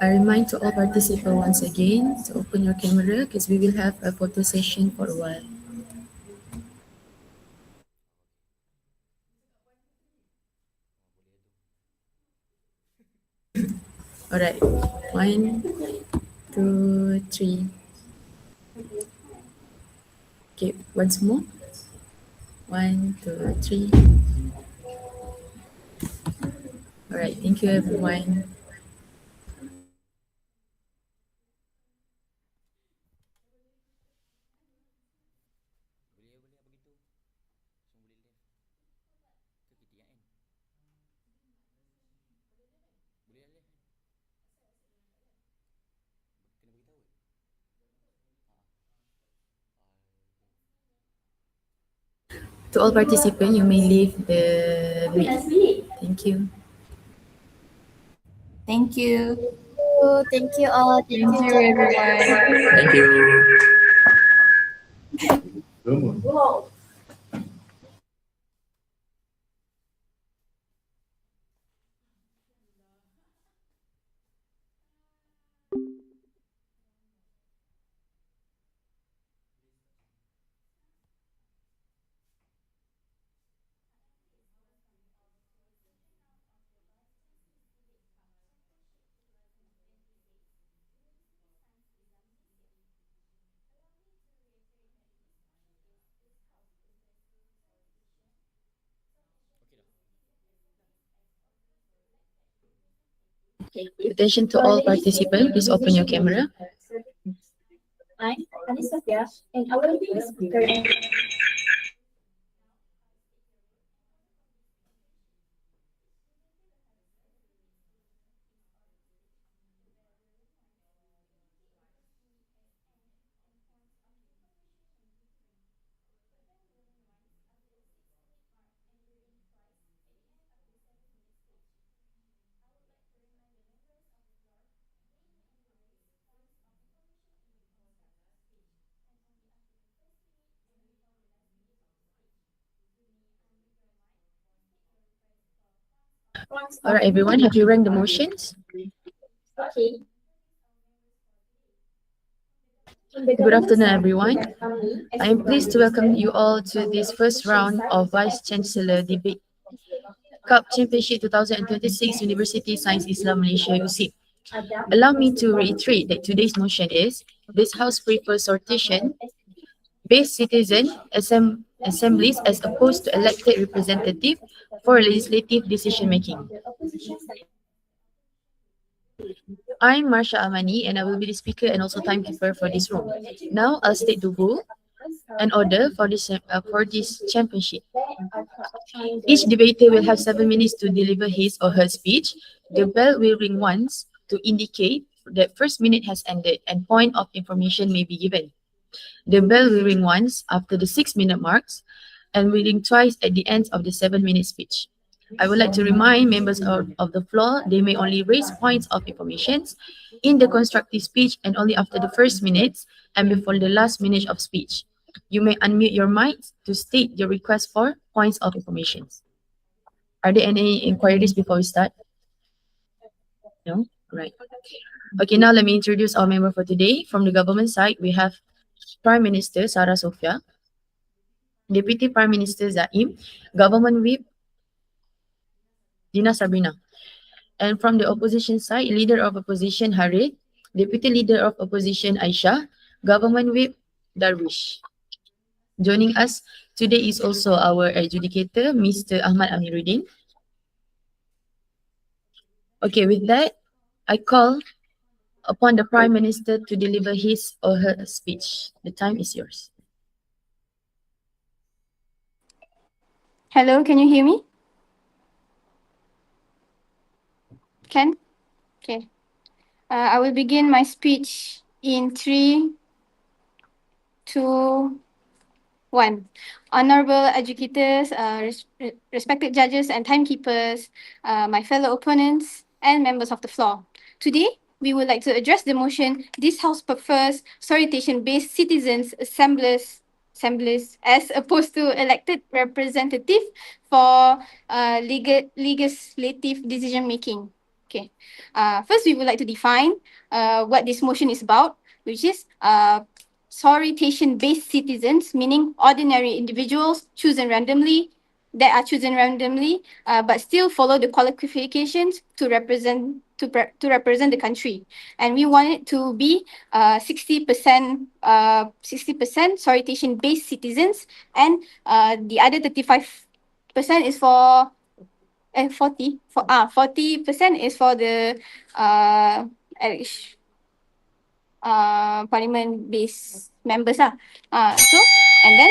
I remind to all participants once again to open your camera because we will have a photo session for a while. Alright, 1, 2, 3. Okay, once more. 1, 2, 3. Alright, thank you everyone. To all participants, you may leave the meet. Thank you. Thank you. Thank you all. Thank Thank you, you, everyone. Thank you. Attention to all participants, please open your camera. Alright everyone, have you ranked the motions? Good afternoon everyone. I am pleased to welcome you all to this first round of Vice Chancellor Debate Cup Championship 2026 University Science Islam Malaysia Usim. Allow me to reiterate that today's motion is this House prefers sortition based citizen assemblies as opposed to elected representative for legislative decision making. I'm Marsha Amani and I will be the speaker and also timekeeper for this room. Now I'll state the rule and order for this championship. Each debater will have 7 minutes to deliver his or her speech. The bell will ring once to indicate that first minute has ended and point of information may be given. The bell will ring once after the 6-minute marks and will ring twice at the end of the 7-minute speech. I would like to remind members of the floor they may only raise points of information in the constructive speech and only after the first minutes and before the last minute of speech. You may unmute your mic to state your request for points of information. Are there any inquiries before we start? No? Right. Okay, now let me introduce our member for today. From the government side, we have Prime Minister Sarah Sofia, Deputy Prime Minister Zaim, Government Whip Dina Sabrina. And from the opposition side, Leader of Opposition Harid, Deputy Leader of Opposition Aisha, Government Whip Darwish. Joining us today is also our adjudicator, Mr. Ahmad Amiruddin. Okay, with that, I call upon the Prime Minister to deliver his or her speech. The time is yours. Hello, can you hear me? Can? Okay. I will begin my speech in 3, 2, 1. Honorable educators, respected judges and timekeepers, my fellow opponents, and members of the floor. Today, we would like to address the motion, this House prefers solicitation-based citizens' assemblies as opposed to elected representative for legislative decision-making. Okay. First, we would like to define what this motion is about, which is solicitation-based citizens, meaning ordinary individuals chosen randomly, but still follow the qualifications to represent the country. And we want it to be 60% solicitation-based citizens, and the other 35% is for 40% is for the parliament-based members lah. And then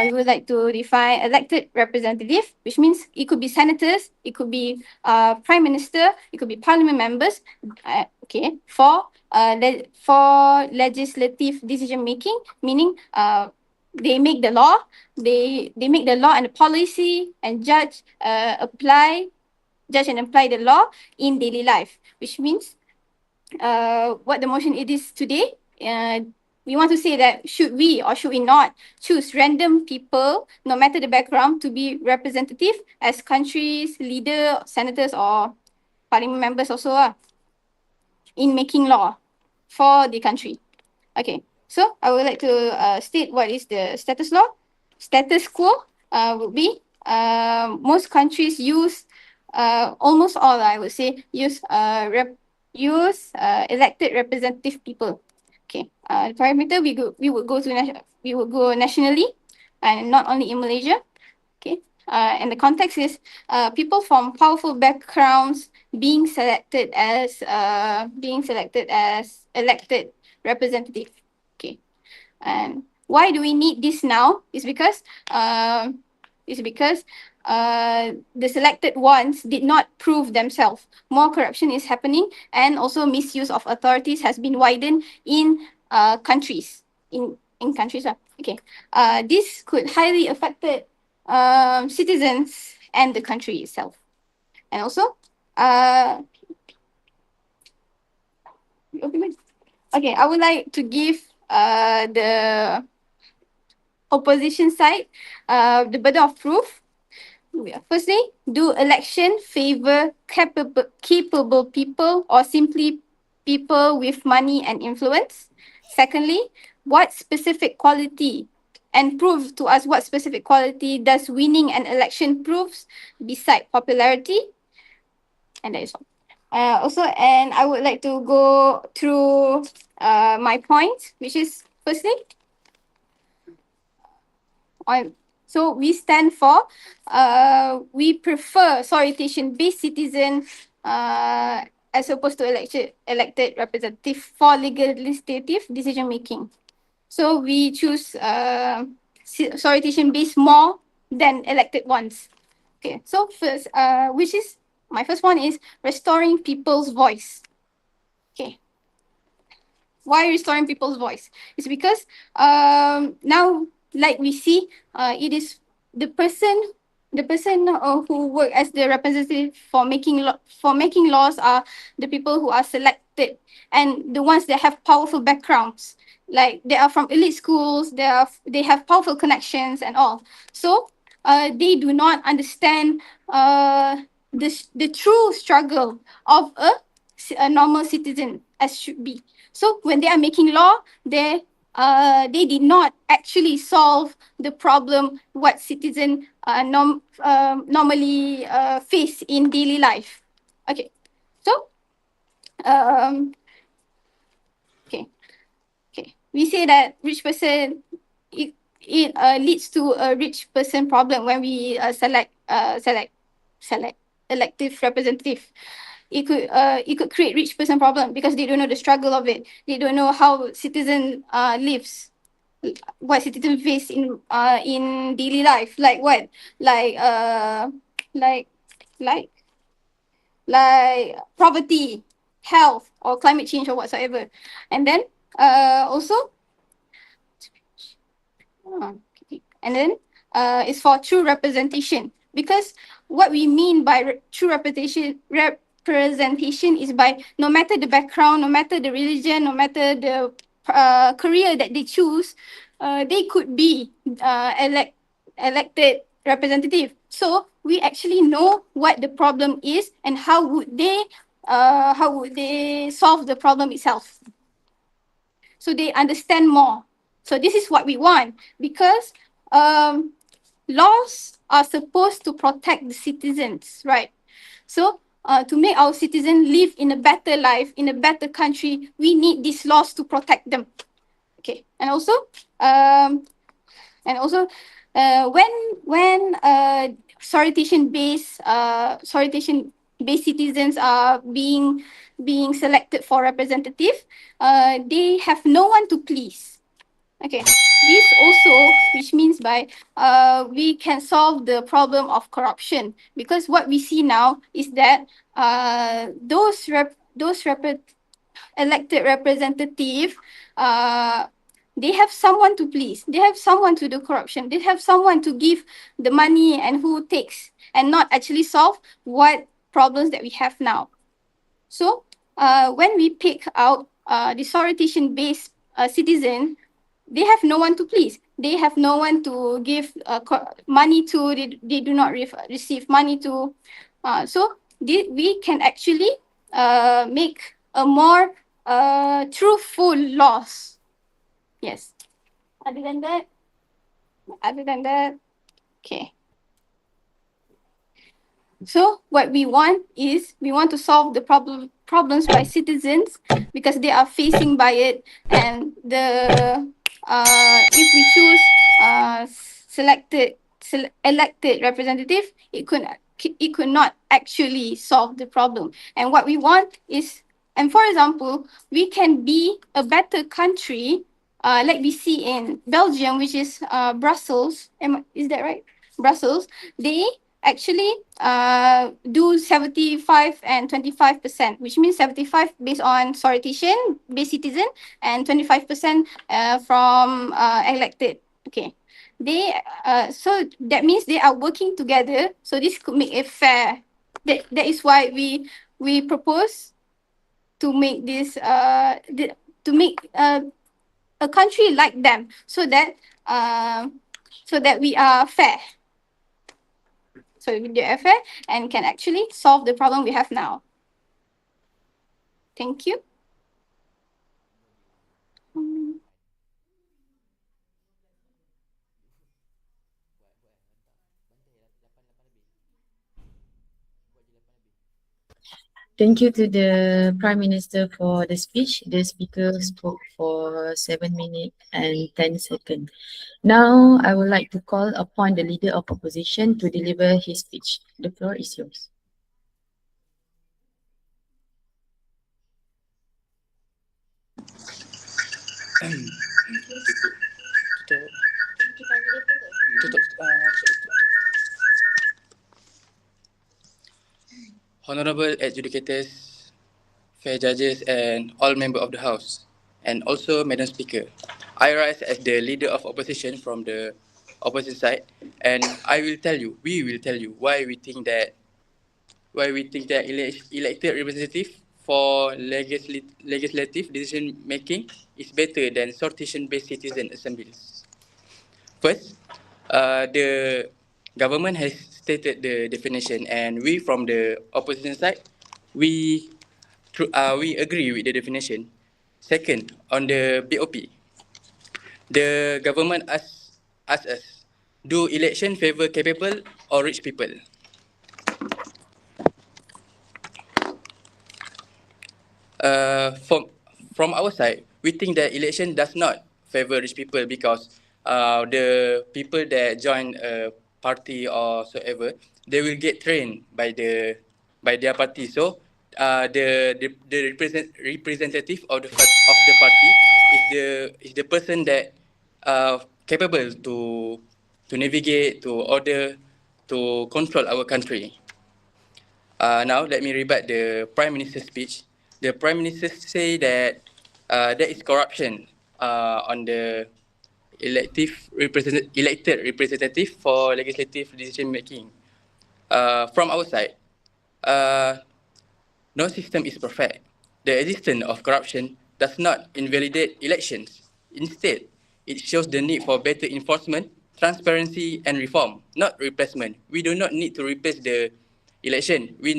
we would like to define elected representative, which means it could be senators, it could be prime minister, it could be parliament members. For legislative decision making, meaning they make the law, they make the law and the policy, and judge and apply the law in daily life, which means what the motion it is today. We want to say that should we or should we not choose random people, no matter the background, to be representative as countries, leader, senators, or parliament members also in making law for the country. Okay, so I would like to state what is the status law. Status quo would be most countries use, almost all I would say, use elected representative people. Okay, the parameter we would go nationally, and not only in Malaysia. Okay, and the context is people from powerful backgrounds being selected as elected representative. Okay, and why do we need this now? Is because the selected ones did not prove themselves. More corruption is happening, and also misuse of authorities has been widened in countries. In countries. Okay. This could highly affect citizens and the country itself. And also, okay, I would like to give the opposition side the burden of proof. Firstly, do election favor capable people or simply people with money and influence? Secondly, what specific quality, and prove to us what specific quality does winning an election proves beside popularity? And that is all. Also, and I would like to go through my points, which is firstly, so we stand for, we prefer solicitation-based citizen as opposed to elected representative for legislative decision making. So we choose solicitation-based more than elected ones. Okay, so first, which is my first one is restoring people's voice. Okay. Why restoring people's voice? It's because now, like we see, it is the person who work as the representative for making laws are the people who are selected, and the ones that have powerful backgrounds, like they are from elite schools, they have powerful connections and all. So they do not understand the true struggle of a normal citizen as should be. So when they are making law, they did not actually solve the problem what citizen normally face in daily life. Okay, so we say that rich person, it leads to a rich person problem when we select elective representative. it could create rich person problem because they don't know the struggle of it. They don't know how citizen lives, what citizen face in daily life, like what, like like like poverty, health, or climate change or whatsoever. And then also and then it's for true representation, because what we mean by true representation is by no matter the background, no matter the religion, no matter the career that they choose, they could be elected representative. So we actually know what the problem is and how would they solve the problem itself. So they understand more. So this is what we want, because laws are supposed to protect the citizens, right? So to make our citizens live in a better life, in a better country, we need these laws to protect them. Okay, and also um, when sortation based citizens are being selected for representative, they have no one to please. Okay, this also, which means by we can solve the problem of corruption, because what we see now is that elected representative, uh, they have someone to please, they have someone to do corruption, they have someone to give the money and who takes, and not actually solve what problems that we have now. So when we pick out the sortation based citizen, they have no one to please. They have no one to give money to. They do not receive money to. So we can actually make a more truthful laws. Yes. Other than that, okay. So what we want is we want to solve the problems by citizens, because they are facing by it, and the if we choose elected representative, it could not actually solve the problem. And what we want is, and for example, we can be a better country, like we see in Belgium, which is Brussels. Is that right? Brussels. They actually do 75 and 25%, which means 75 based on sortation based citizen, and 25% from elected. Okay, they so that means they are working together, so this could make it fair. That is why we propose to make this to make a country like them, so that we are fair. So we do fair and can actually solve the problem we have now. Thank you. Thank you to the Prime Minister for the speech. The speaker spoke for 7 minutes and 10 seconds. Now, I would like to call upon the Leader of Opposition to deliver his speech. The floor is yours. Honorable adjudicators, fair judges, and all members of the House, and also Madam Speaker, I rise as the Leader of Opposition from the opposition side, and we will tell you why we think that elected representative for legislative decision making is better than sortation-based citizen assemblies. First, the government has stated the definition, and we from the opposition side, we agree with the definition. Second, on the BOP, the government asks us, do election favour capable or rich people? From our side, we think that election does not favour rich people, because the people that join a party or so ever, they will get trained by their party. So representative of the party is the person that capable to navigate, to order, to control our country. Now let me rebut the Prime Minister's speech. The Prime Minister say that there is corruption on the elected representative for legislative decision making. From our side, uh, no system is perfect. The existence of corruption does not invalidate elections. Instead, it shows the need for better enforcement, transparency, and reform, not replacement. We do not need to replace the election. We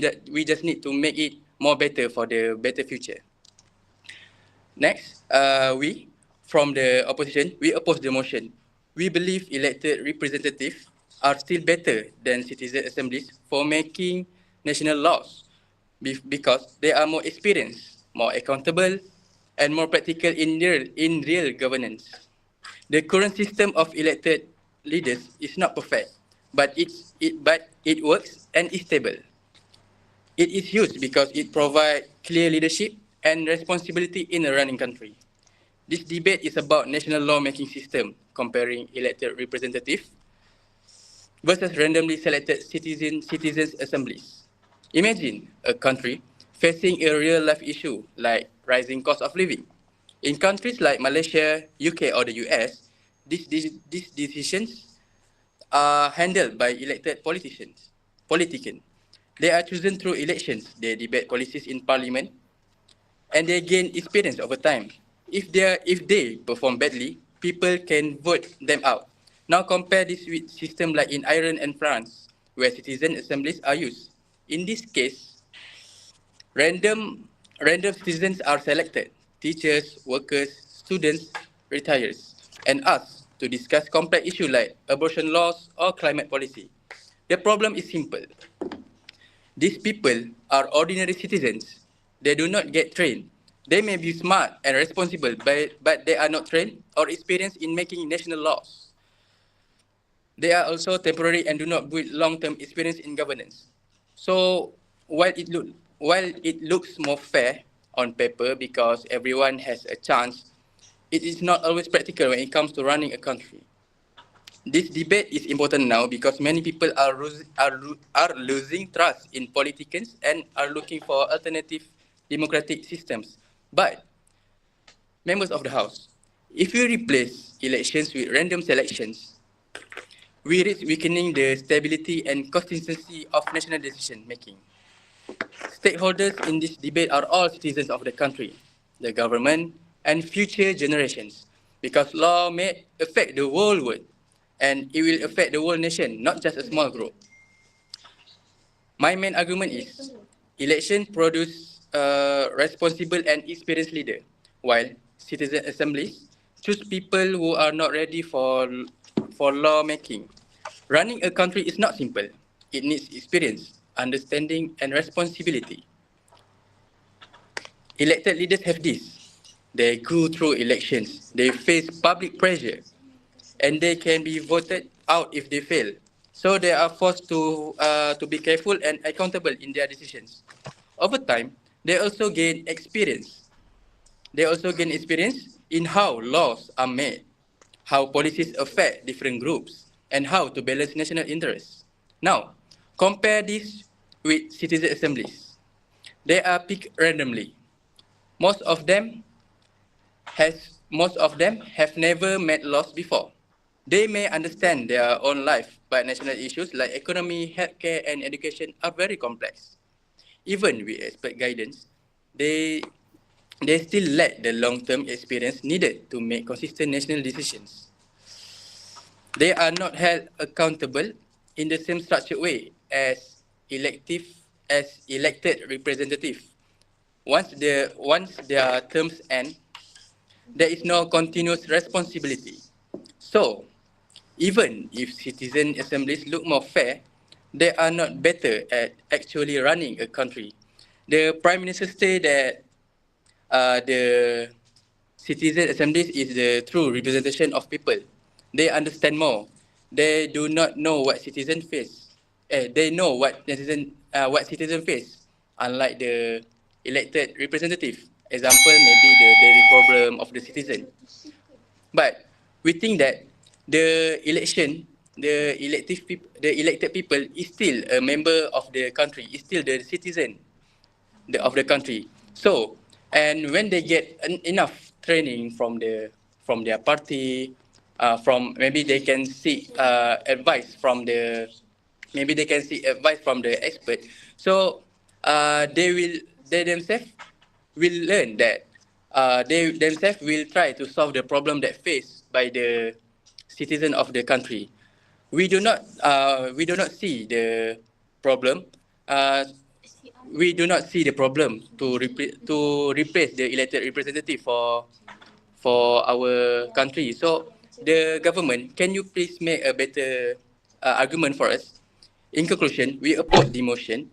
just need to make it more better for the better future. Next, we, from the opposition, we oppose the motion. We believe elected representatives are still better than citizen assemblies for making national laws because they are more experienced, more accountable, and more practical in real governance. The current system of elected leaders is not perfect, but it works and is stable. It is used because it provides clear leadership and responsibility in a running country. This debate is about national lawmaking system, comparing elected representatives versus randomly selected citizens assemblies. Imagine a country facing a real-life issue like rising cost of living. In countries like Malaysia, UK, or the US, these decisions are handled by elected politicians. They are chosen through elections. They debate policies in parliament, and they gain experience over time. If they perform badly, people can vote them out. Now compare this with system like in Ireland and France, where citizen assemblies are used. In this case, random citizens are selected, teachers, workers, students, retirees, and asked to discuss complex issues like abortion laws or climate policy. The problem is simple. These people are ordinary citizens. They do not get trained. They may be smart and responsible, but they are not trained or experienced in making national laws. They are also temporary and do not build long-term experience in governance. So while it looks more fair on paper because everyone has a chance, it is not always practical when it comes to running a country. This debate is important now because many people are losing trust in politicians and are looking for alternative democratic systems. But, members of the House, if we replace elections with random selections, we risk weakening the stability and consistency of national decision making. Stakeholders in this debate are all citizens of the country, the government, and future generations, because law may affect the whole world, and it will affect the whole nation, not just a small group. My main argument is, election produce a responsible and experienced leader, while citizen assemblies choose people who are not ready for lawmaking. Running a country is not simple. It needs experience, understanding, and responsibility. Elected leaders have this. They go through elections. They face public pressure, and they can be voted out if they fail. So they are forced to be careful and accountable in their decisions. Over time, they also gain experience. They also gain experience in how laws are made, how policies affect different groups, and how to balance national interests. Now, compare this with citizen assemblies. They are picked randomly. Most of them have never made laws before. They may understand their own life, but national issues like economy, healthcare, and education are very complex. Even with expert guidance, they still lack the long-term experience needed to make consistent national decisions. They are not held accountable in the same structured way as elected representatives. Once their terms end, there is no continuous responsibility. So, even if citizen assemblies look more fair, they are not better at actually running a country. The Prime Minister said that the citizen assemblies is the true representation of people. They understand more. They do not know what citizens face. They know what citizen face. unlike the elected representative. Example, maybe the daily problem of the citizen. But we think that the election, the elected people is still a member of the country, is still the citizen of the country. So, and when they get enough training from their party, from maybe they can seek advice from the maybe they can seek advice from the expert. So they themselves will learn that they themselves will try to solve the problem that faced by the citizen of the country. We do not see the problem. Uh, we do not see the problem to replace the elected representative for our country. So the government, can you please make a better argument for us? In conclusion, we oppose the motion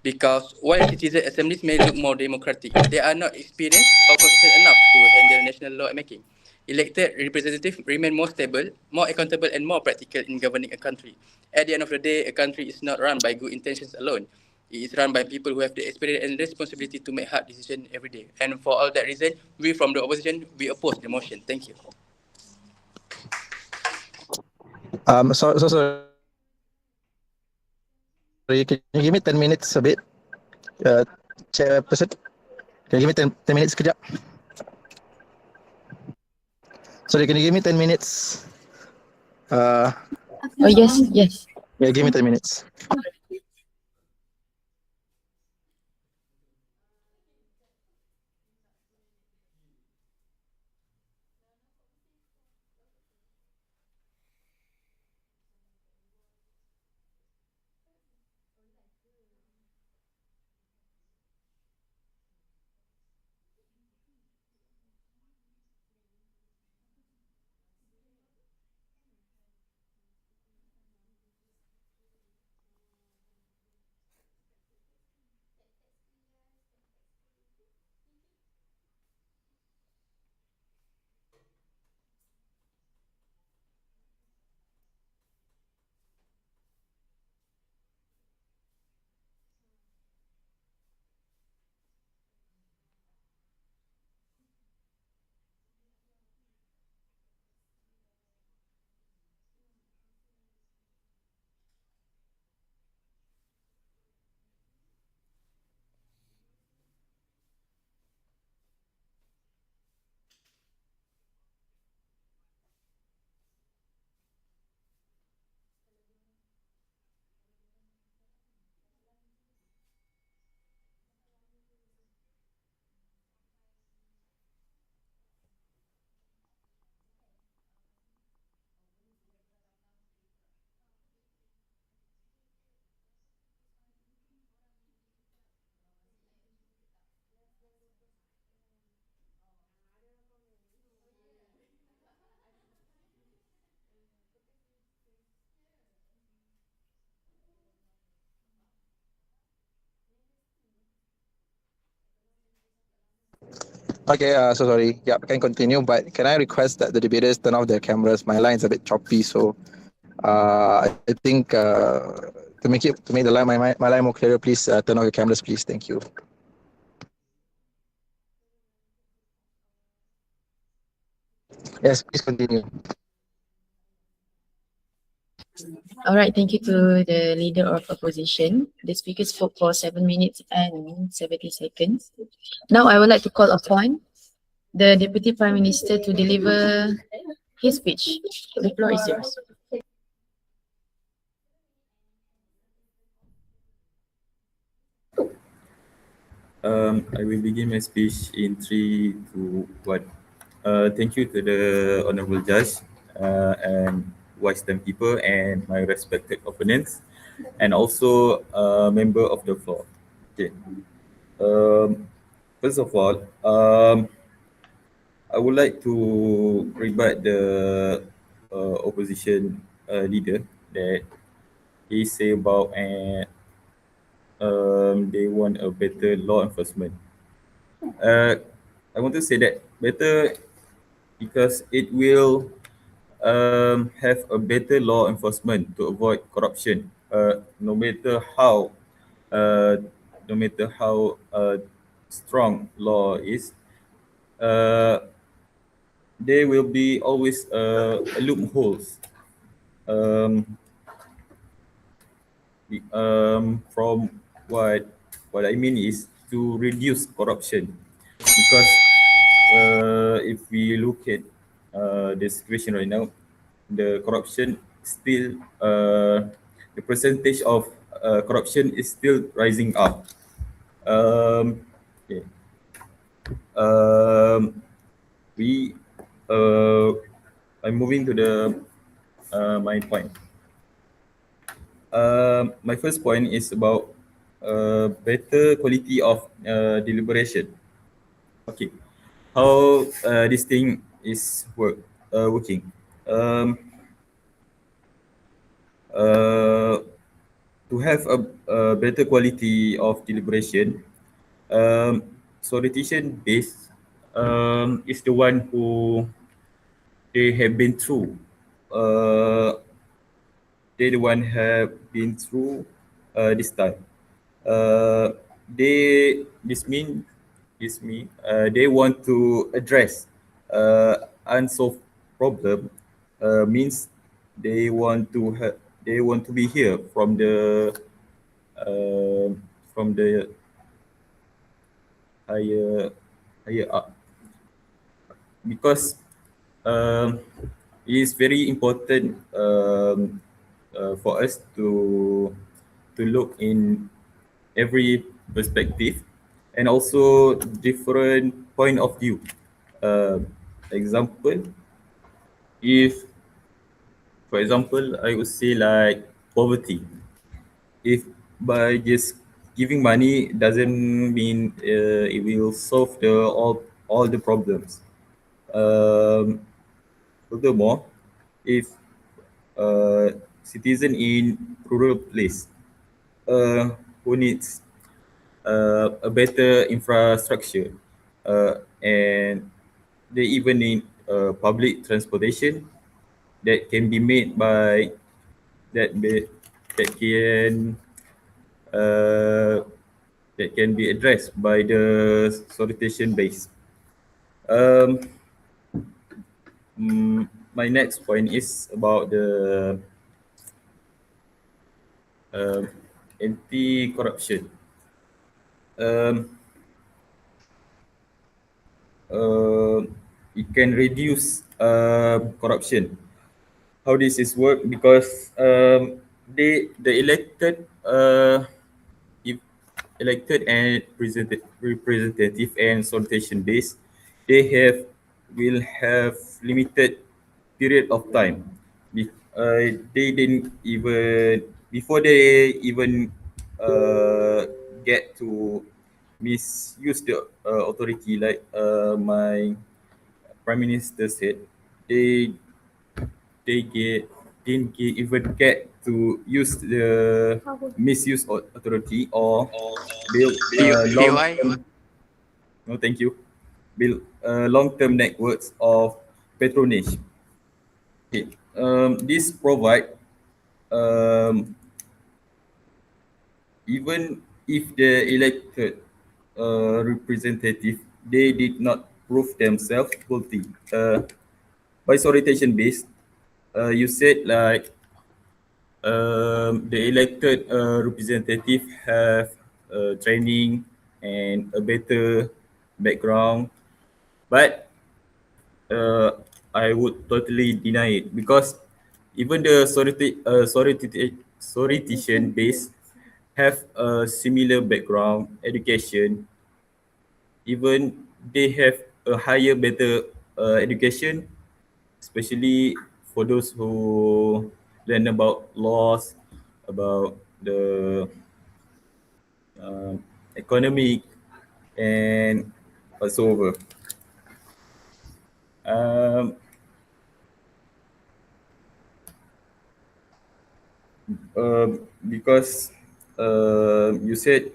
because while citizen assemblies may look more democratic, they are not experienced or consistent enough to handle national law making. Elected representatives remain more stable, more accountable, and more practical in governing a country. At the end of the day, a country is not run by good intentions alone. It is run by people who have the experience and responsibility to make hard decisions every day. And for all that reason, we from the opposition, we oppose the motion. Thank you. Sorry, can you give me 10 minutes a bit? Chairperson, can you give me 10 minutes sekejap? Sorry, can you give me 10 minutes? Oh, yes, yes. Yeah, give me 10 minutes. Okay, so sorry. Yeah, I can continue, but can I request that the debaters turn off their cameras? My line's a bit choppy, so I think to make the line my line more clearer, please turn off your cameras, please. Thank you. Yes, please continue. All right, thank you to the leader of opposition. The speaker spoke for 7 minutes and 70 seconds. Now I would like to call upon the Deputy Prime Minister to deliver his speech. The floor is yours. I will begin my speech in 3, 2, 1. Thank you to the Honorable Judge and wise people and my respected opponents, and also a member of the floor. Okay. First of all, I would like to rebut the opposition leader that he say about they want a better law enforcement. I want to say that better because it will have a better law enforcement to avoid corruption. No matter how no matter how strong law is, uh, there will be always loopholes. Um, from what I mean is to reduce corruption, because if we look at the situation right now, the corruption still the percentage of corruption is still rising up. Okay. We I'm moving to the my point. My first point is about better quality of deliberation. Okay, how this thing is working. Um, uh, to have a better quality of deliberation, solicitation base is the one who they have been through. They the one have been through this time. Uh, this mean they want to address unsolved problem. Means they want to be here uh, from the higher up, because it is very important for us to look in every perspective and also different point of view. Example, if for example I would say like poverty, if by just giving money doesn't mean it will solve all the problems. Furthermore, if citizen in rural place who needs a better infrastructure, and they even need public transportation that can be made by that can uh, that can be addressed by the solicitation base. Um, my next point is about the um, anti-corruption. Um, it can reduce corruption. How this is work, because the elected if elected and representative and solicitation base, will have limited period of time. They didn't even before they even get to misuse the authority, like my prime minister said, they even get to use the misuse of authority or build long POI. term. No, thank you. Build long term networks of patronage. Okay. This provide even if the elected representative, they did not prove themselves guilty. By solicitation base, you said like the elected representative have training and a better background, but I would totally deny it, because even the solicitation base have a similar background, education, even they have a higher, better education, especially for those who learn about laws, about the economic and whatsoever. Um, because you said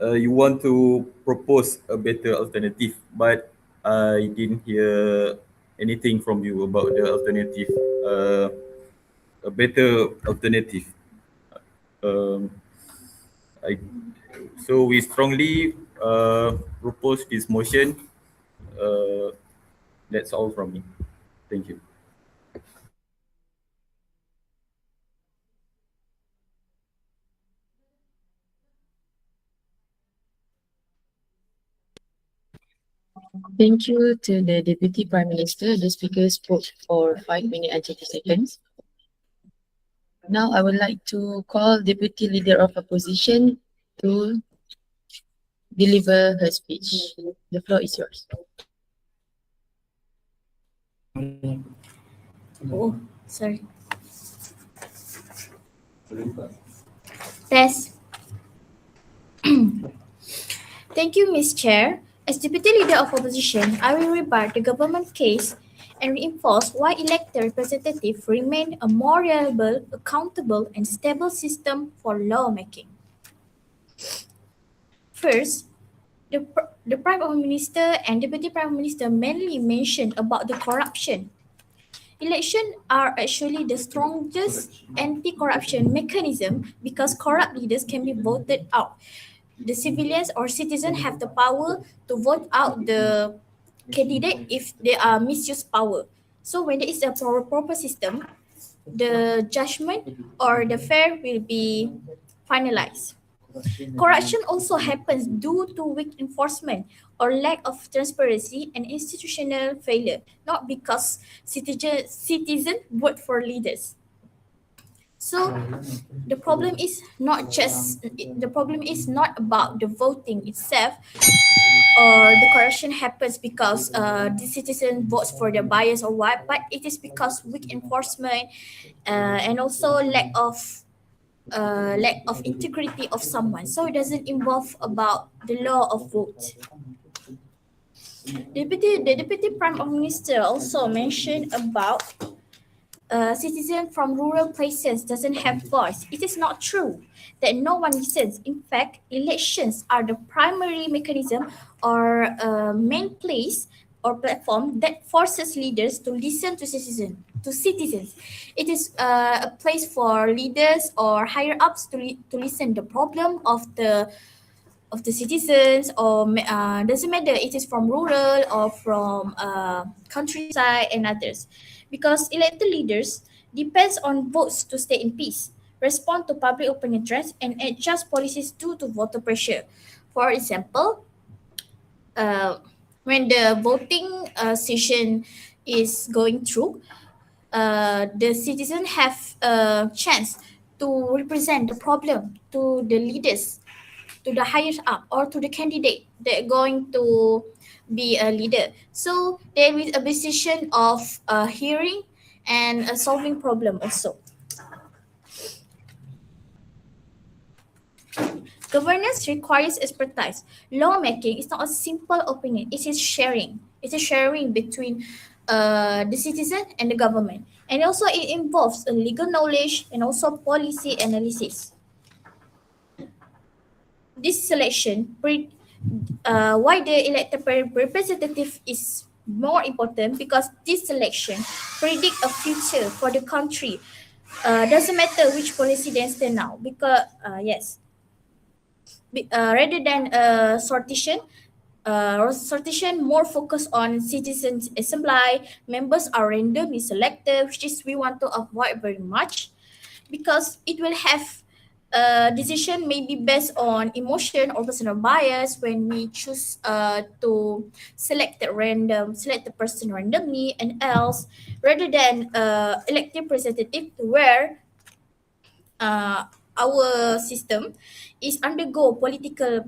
you want to propose a better alternative, but I didn't hear anything from you about the alternative, a better alternative. Um, I So we strongly propose this motion. That's all from me. Thank you. Thank you to the Deputy Prime Minister. The speaker spoke for 5 minutes and 30 seconds. Now I would like to call Deputy Leader of Opposition to deliver her speech. The floor is yours. Oh, sorry. Test. Thank you, Ms. Chair. As Deputy Leader of Opposition, I will rebut the government case and reinforce why elected representatives remain a more reliable, accountable, and stable system for lawmaking. First, the Prime Minister and Deputy Prime Minister mainly mentioned about the corruption. Elections are actually the strongest anti-corruption mechanism because corrupt leaders can be voted out. The civilians or citizens have the power to vote out the candidate if they are misuse power. So when there is a proper system, the judgment or the fair will be finalized. Corruption also happens due to weak enforcement or lack of transparency and institutional failure, not because citizens vote for leaders. So the problem is not about the voting itself or the corruption happens because the citizen votes for the bias or what, but it is because weak enforcement and also lack of integrity of someone. So it doesn't involve about the law of vote. The Deputy Prime Minister also mentioned about citizen from rural places doesn't have voice. It is not true that no one listens. In fact, elections are the primary mechanism or main place or platform that forces leaders to listen to citizens. It is a place for leaders or higher ups to listen the problem of the citizens or doesn't matter it is from rural or from countryside and others, because elected leaders depends on votes to stay in peace, respond to public opinion trends, and adjust policies due to voter pressure. For example, when the voting session is going through, the citizen have a chance to represent the problem to the leaders, to the highest up, or to the candidate that going to be a leader. So there is a decision of hearing and a solving problem also. Governance requires expertise. Lawmaking is not a simple opinion. It is sharing. It is sharing between the citizen and the government. And also it involves a legal knowledge and also policy analysis. This selection, why the elected representative is more important, because this selection predict a future for the country. Doesn't matter which policy they stand now, because rather than sortition more focused on citizens assembly, members are randomly selected, which is we want to avoid very much, because it will have decision may be based on emotion or personal bias when we choose to select the person randomly, and else rather than elected representative where our system is undergo political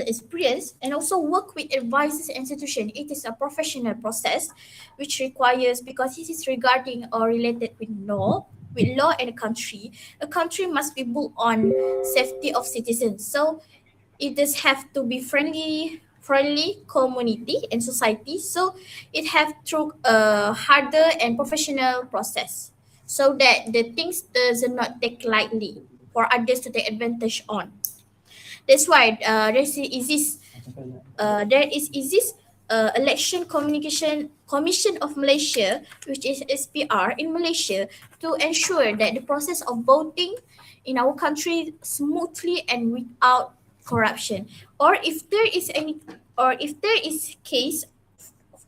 experience and also work with advisors and institution. It is a professional process which requires, because this is regarding or related with law and a country must be built on safety of citizens. So it does have to be friendly community and society. So it have through a harder and professional process, so that the things does not take lightly for others to take advantage on. That's why there is this Election Communication Commission of Malaysia, which is SPR in Malaysia, to ensure that the process of voting in our country smoothly and without corruption, or if there is case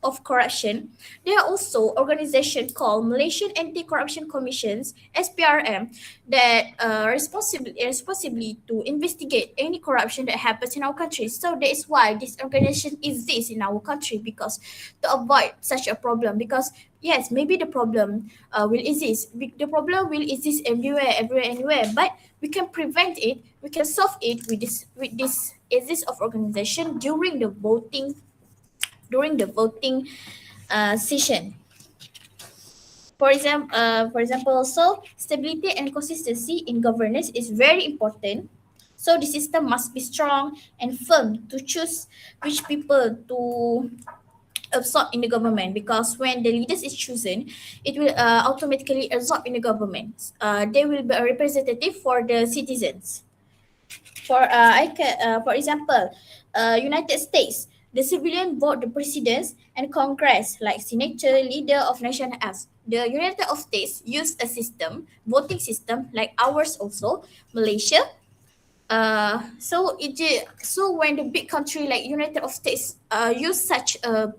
of corruption, there are also organizations called Malaysian Anti-Corruption Commissions (SPRM) that responsibly to investigate any corruption that happens in our country. So that is why this organization exists in our country, because to avoid such a problem. Because yes, maybe the problem will exist. The problem will exist everywhere, anywhere. But we can prevent it. We can solve it with this exist of organization during the voting session. For example, also stability and consistency in governance is very important. So the system must be strong and firm to choose which people to absorb in the government, because when the leaders is chosen, it will automatically absorb in the government. They will be a representative for the citizens. For example, United States, the civilian vote the presidents and Congress, like senator, leader of national acts. The United States use a voting system like ours also, Malaysia. So when the big country like United States use such a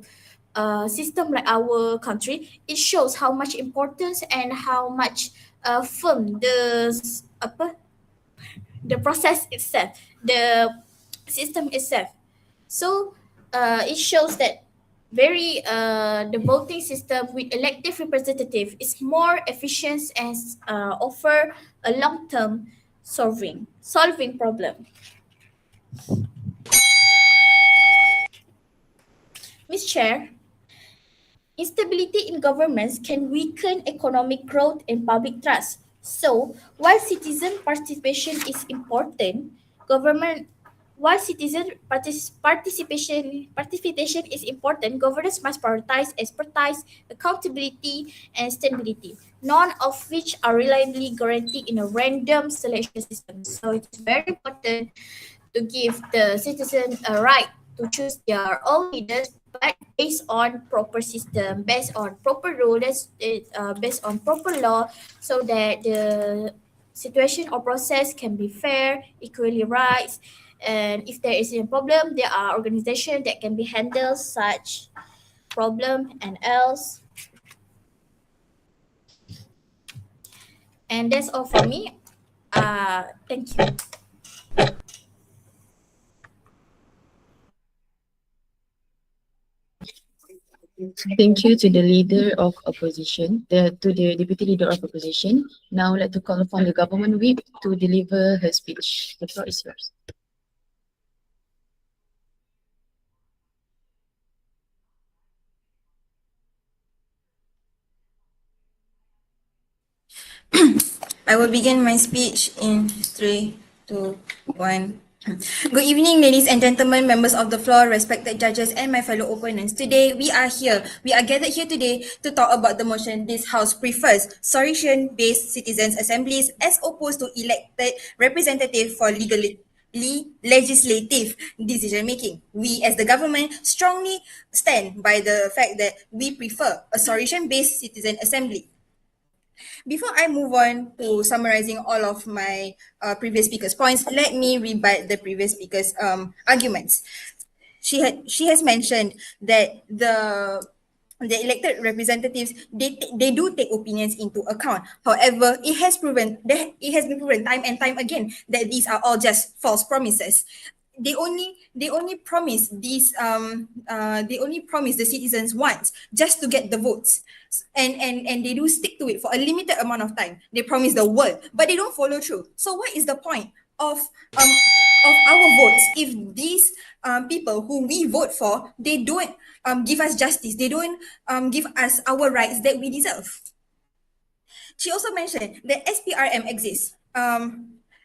system like our country, it shows how much importance and how much firm the process itself, the system itself. So it shows that the voting system with elective representative is more efficient and offer a long-term solving problem. Ms. Chair, instability in governments can weaken economic growth and public trust. So, while citizen participation is important, government while citizen participation is important, governance must prioritize expertise, accountability, and stability, none of which are reliably guaranteed in a random selection system. So it's very important to give the citizen a right to choose their own leaders, but based on proper system, based on proper rules, based on proper law, so that the situation or process can be fair, equally rights. And if there is a problem, there are organizations that can be handle such problem and else. And that's all for me. Thank you. Thank you to the leader of opposition, to the deputy leader of opposition. Now I'd like to call upon the government whip to deliver her speech. The floor is yours. I will begin my speech in 3, 2, 1. Good evening, ladies and gentlemen, members of the floor, respected judges, and my fellow opponents. Today, we are gathered here today to talk about the motion this House prefers solution-based citizens' assemblies as opposed to elected representative for legislative decision making. We, as the government, strongly stand by the fact that we prefer a solution-based citizen assembly. Before I move on to summarizing all of my previous speakers' points, let me rebut the previous speakers' arguments. She has mentioned that the elected representatives, they do take opinions into account. However, it has been proven time and time again that these are all just false promises. They only promise the citizens once just to get the votes, and they do stick to it for a limited amount of time. They promise the world, but they don't follow through. So what is the point of our votes if these people who we vote for, they don't give us justice, they don't give us our rights that we deserve? She also mentioned that SPRM exists.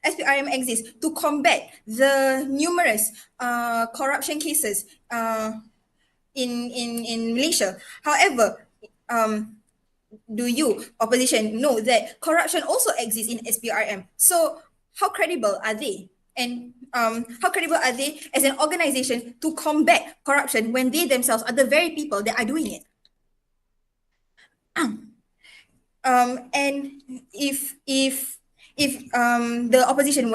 SPRM exists to combat the numerous corruption cases in Malaysia. However, do you, opposition, know that corruption also exists in SPRM? So how credible are they? And how credible are they as an organization to combat corruption when they themselves are the very people that are doing it? And if if the opposition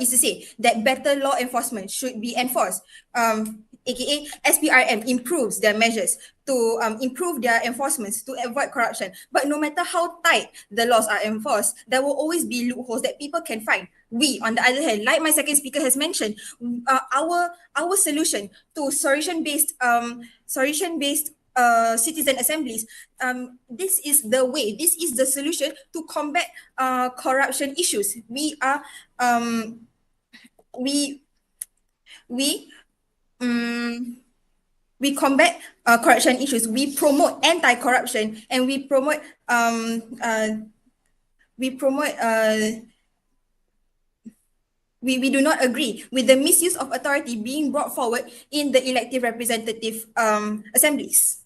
is to say that better law enforcement should be enforced, aka SPRM improves their measures to improve their enforcements to avoid corruption. But no matter how tight the laws are enforced, there will always be loopholes that people can find. We, on the other hand, like my second speaker has mentioned, our solution to solution-based citizen assemblies, this is the way, this is the solution to combat corruption issues. We are we combat corruption issues. We promote anti-corruption, and we promote we do not agree with the misuse of authority being brought forward in the elective representative assemblies.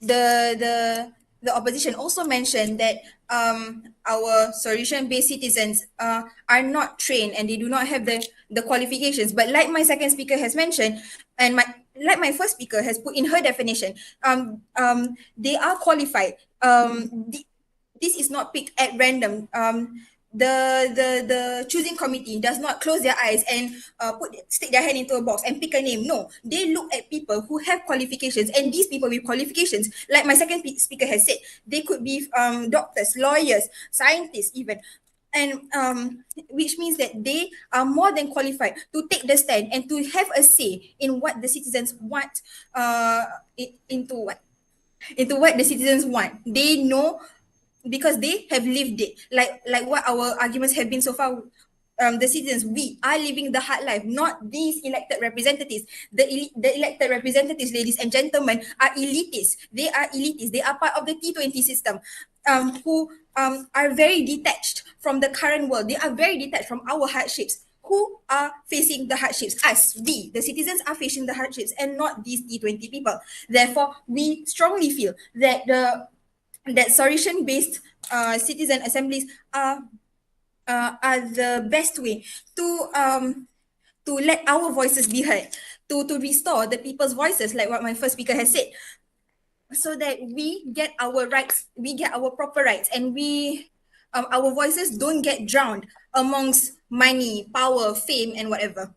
The opposition also mentioned that our solution-based citizens are not trained and they do not have the qualifications. But like my second speaker has mentioned, and like my first speaker has put in her definition, they are qualified. This is not picked at random. The choosing committee does not close their eyes and stick their hand into a box and pick a name. No, they look at people who have qualifications, and these people with qualifications, like my second speaker has said, they could be doctors, lawyers, scientists even, and which means that they are more than qualified to take the stand and to have a say in what the citizens want, into what the citizens want. They know because they have lived it, like what our arguments have been so far. The citizens, we are living the hard life, not these elected representatives. The elected representatives, ladies and gentlemen, are elitists. They are elitists. They are part of the T20 system, who are very detached from the current world. They are very detached from our hardships. Who are facing the hardships? Us, we, the citizens, are facing the hardships, and not these T20 people. Therefore, we strongly feel that that solution-based citizen assemblies are the best way to let our voices be heard, to restore the people's voices, like what my first speaker has said, so that we get our rights, we get our proper rights, and we our voices don't get drowned amongst money, power, fame, and whatever.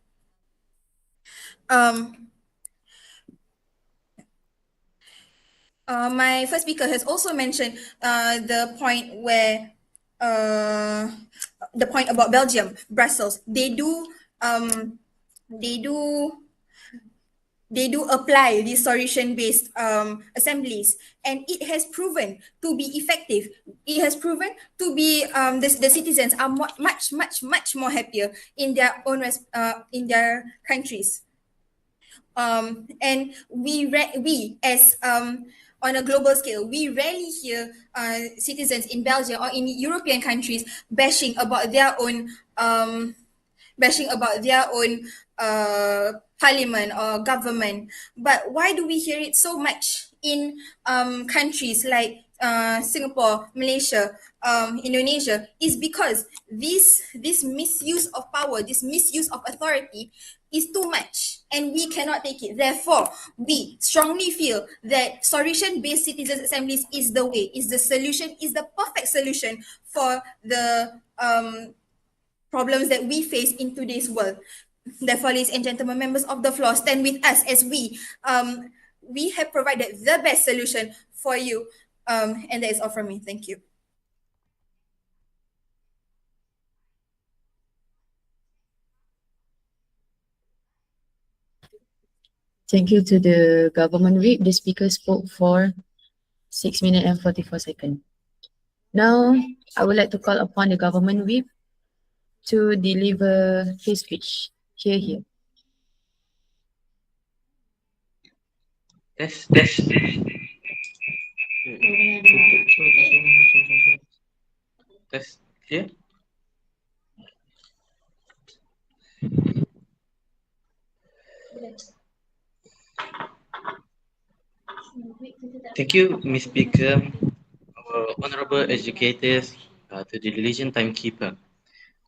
My first speaker has also mentioned the point where the point about Belgium, Brussels. They do apply these solution-based assemblies, and it has proven to be effective. It has proven to be the citizens are much more happier in their own in their countries. And we as on a global scale, we rarely hear citizens in Belgium or in European countries bashing about their own parliament or government. But why do we hear it so much in countries like Singapore, Malaysia, Indonesia? Is because this misuse of power, this misuse of authority is too much, and we cannot take it. Therefore, we strongly feel that solution-based citizens assemblies is the way, is the solution, is the perfect solution for the problems that we face in today's world. Therefore, ladies and gentlemen, members of the floor, stand with us as we have provided the best solution for you. And that is all from me. Thank you. Thank you to the government whip. The speaker spoke for 6 minutes and 44 seconds. Now, I would like to call upon the government whip to deliver his speech. Here. Test. Test. Clear? Thank you, Ms. Speaker, our honorable educators, to the diligent timekeeper.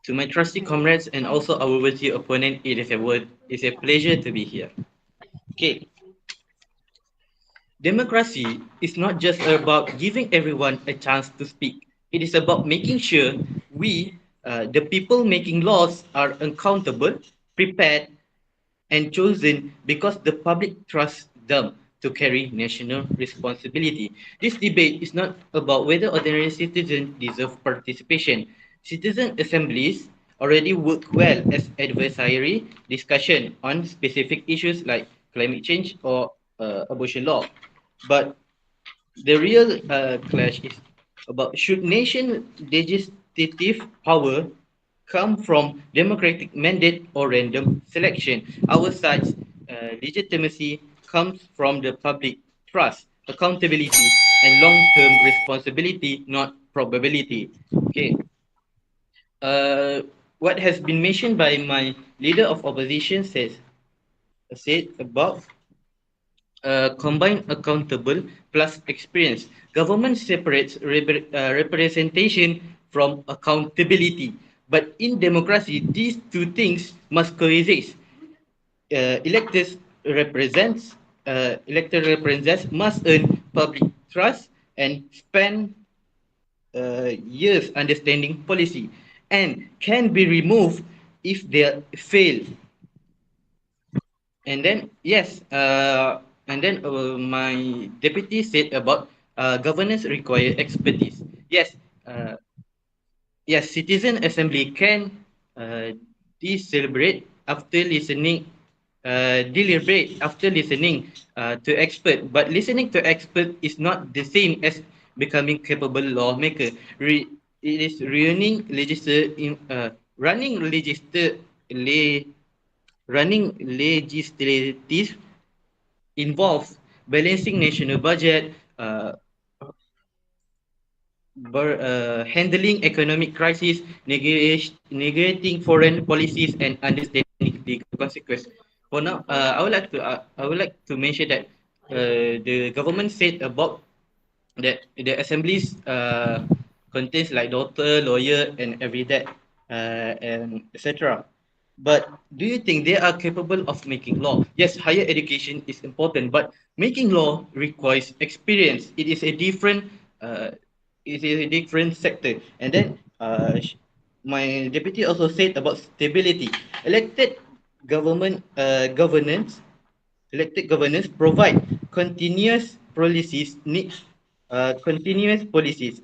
To my trusty comrades and also our worthy opponent, it's a pleasure to be here. Okay. Democracy is not just about giving everyone a chance to speak. It is about making sure we, the people making laws, are accountable, prepared, and chosen because the public trusts them to carry national responsibility. This debate is not about whether ordinary citizens deserve participation. Citizen assemblies already work well as adversary discussion on specific issues like climate change or abortion law. But the real clash is about should nation legislative power come from democratic mandate or random selection. Our side's legitimacy comes from the public trust, accountability, and long-term responsibility, not probability. Okay. Uh, what has been mentioned by my leader of opposition said about combine accountable plus experience. Government separates representation from accountability. But in democracy, these two things must coexist. Electors elected representatives must earn public trust and spend years understanding policy and can be removed if they fail. And then yes, my deputy said about governance require expertise. Yes, uh, yes, citizen assembly can uh, deliberate after listening, deliberate after listening to expert. But listening to expert is not the same as becoming capable lawmaker. It is le, running legislative involves balancing national budget, handling economic crisis, negating foreign policies, and understanding legal consequences. For now, I would like to mention that the government said about that the assemblies contains like doctor, lawyer, and every that and etc. But do you think they are capable of making law? Yes, higher education is important, but making law requires experience. Uh, it is a different sector. And then my deputy also said about stability. Elected government governance Elected governors provide continuous policies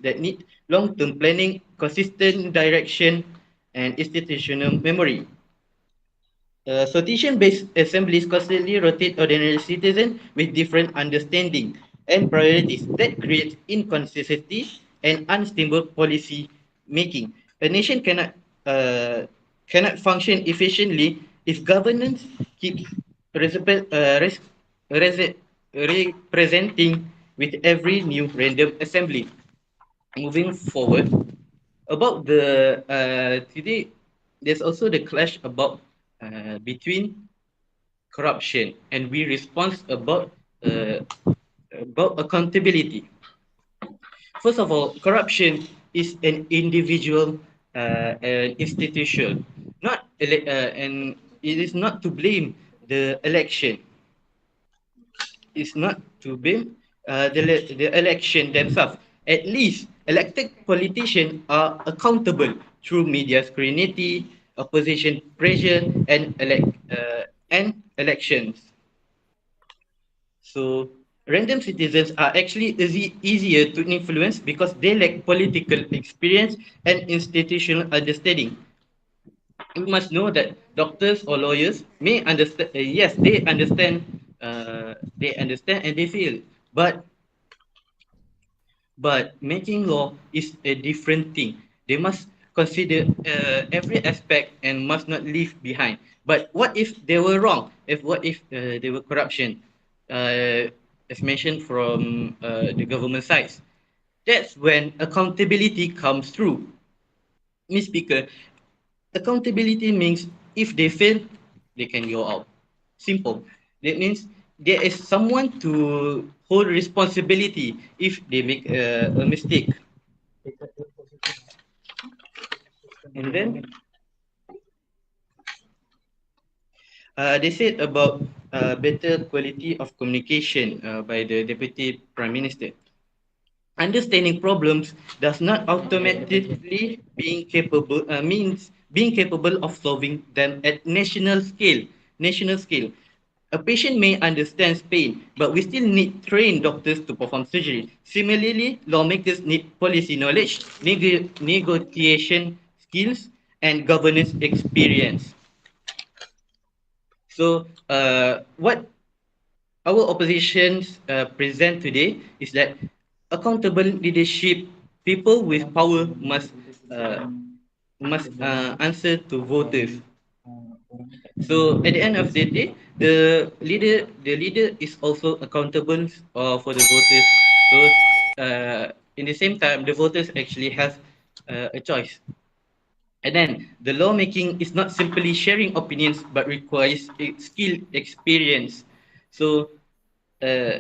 that need long-term planning, consistent direction, and institutional memory. Sortition-based assemblies constantly rotate ordinary citizens with different understanding and priorities that creates inconsistency and unstable policy making. A nation cannot function efficiently if governance keeps respe- uh, res- res- representing with every new random assembly. Moving forward, about the today, there's also the clash between corruption, and we respond about accountability. First of all, corruption is an individual institution, and it is not to blame the election. It's not to blame the election themselves. At least elected politicians are accountable through media scrutiny, opposition pressure, and elections. So random citizens are actually easier to influence because they lack political experience and institutional understanding. We must know that doctors or lawyers may understand. Yes, they understand and they feel, but making law is a different thing. They must consider every aspect and must not leave behind. But what if they were wrong? If what if they were corruption, as mentioned from the government sides? That's when accountability comes through. Miss Speaker, accountability means if they fail, they can go out. Simple. That means there is someone to hold responsibility if they make a mistake. And then They said about better quality of communication by the Deputy Prime Minister. Understanding problems does not automatically being capable means being capable of solving them at national scale. National scale. A patient may understand pain, but we still need trained doctors to perform surgery. Similarly, lawmakers need policy knowledge, negotiation skills, and governance experience. So, what our oppositions present today is that accountable leadership, people with power must answer to voters. So at the end of the day, the leader is also accountable for the voters. So in the same time, the voters actually have a choice. And then the lawmaking is not simply sharing opinions, but requires skill, experience. So uh,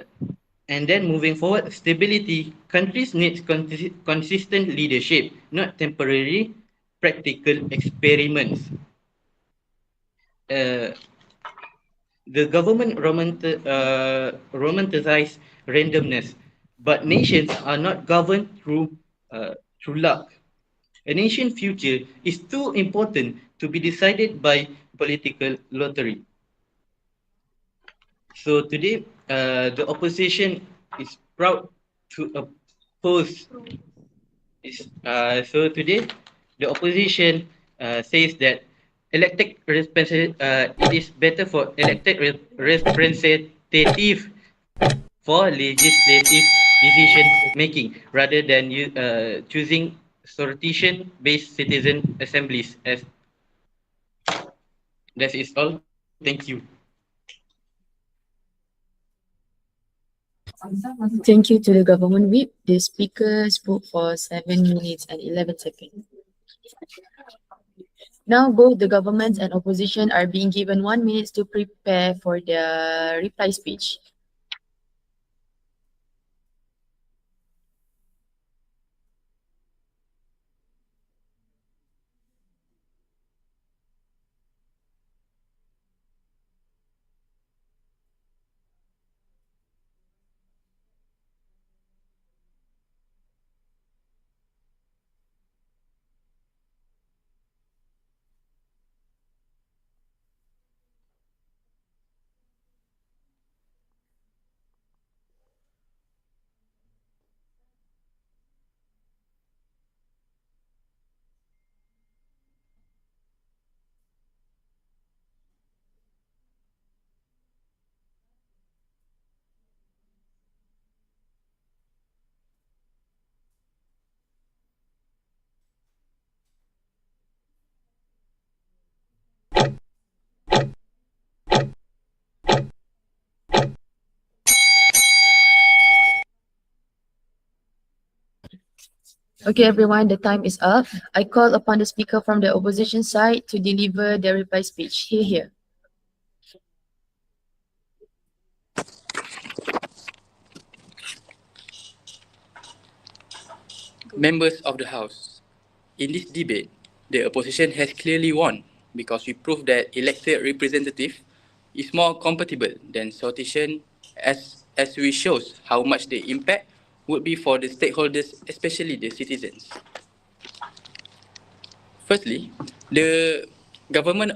and then moving forward, stability. Countries need consistent leadership, not temporary practical experiments. Uh, the government romanticize randomness, but nations are not governed through luck. A nation's future is too important to be decided by political lottery. So today, the opposition is proud to oppose. So today, the opposition says that it is better for elected representative for legislative decision making rather than choosing sortition-based citizen assemblies. As that is all. Thank you. Thank you to the government whip. The speaker spoke for 7 minutes and 11 seconds. Now both the government and opposition are being given 1 minute to prepare for their reply speech. Okay, everyone, the time is up. I call upon the speaker from the opposition side to deliver their reply speech. Here. Members of the House, in this debate, the opposition has clearly won because we proved that elected representative is more compatible than sortition as we shows how much the impact would be for the stakeholders, especially the citizens. Firstly, the government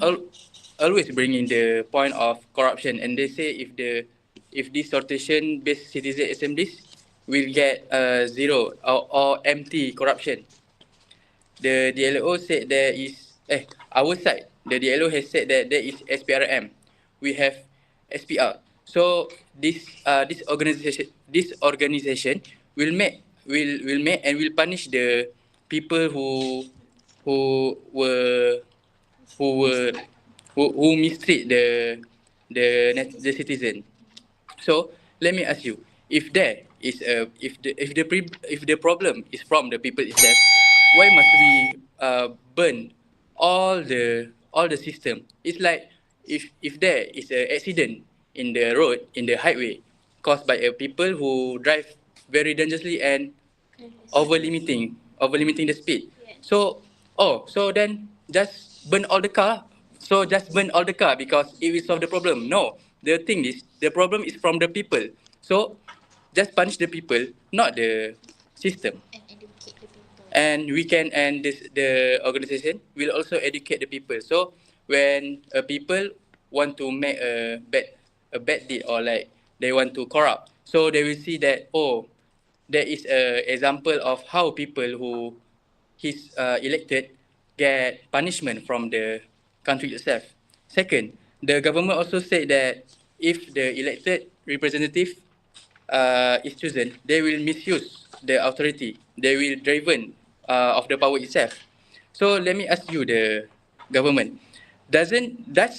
always bring in the point of corruption, and they say if these sortition-based citizen assemblies will get zero or empty corruption. The DLO said there is our side. The DLO has said that there is SPRM. We have SPR. So this organization will make and will punish the people who were who were who mistreat the citizen. So let me ask you, if there is a if the problem is from the people itself, why must we burn all the system? It's like if there is an accident in the road, in the highway, caused by a people who drive very dangerously and over limiting the speed. So then just burn all the car So just burn all the car because it will solve the problem. No, the thing is, the problem is from the people. So just punish the people, not the system. And we can, and this, the organization will also educate the people. So when people want to make a bad deed, or like they want to corrupt, so they will see that, oh, there is a example of how people who is elected get punishment from the country itself. Second, the government also said that if the elected representative is chosen, they will misuse the authority. They will driven of the power itself. So let me ask you, the government, does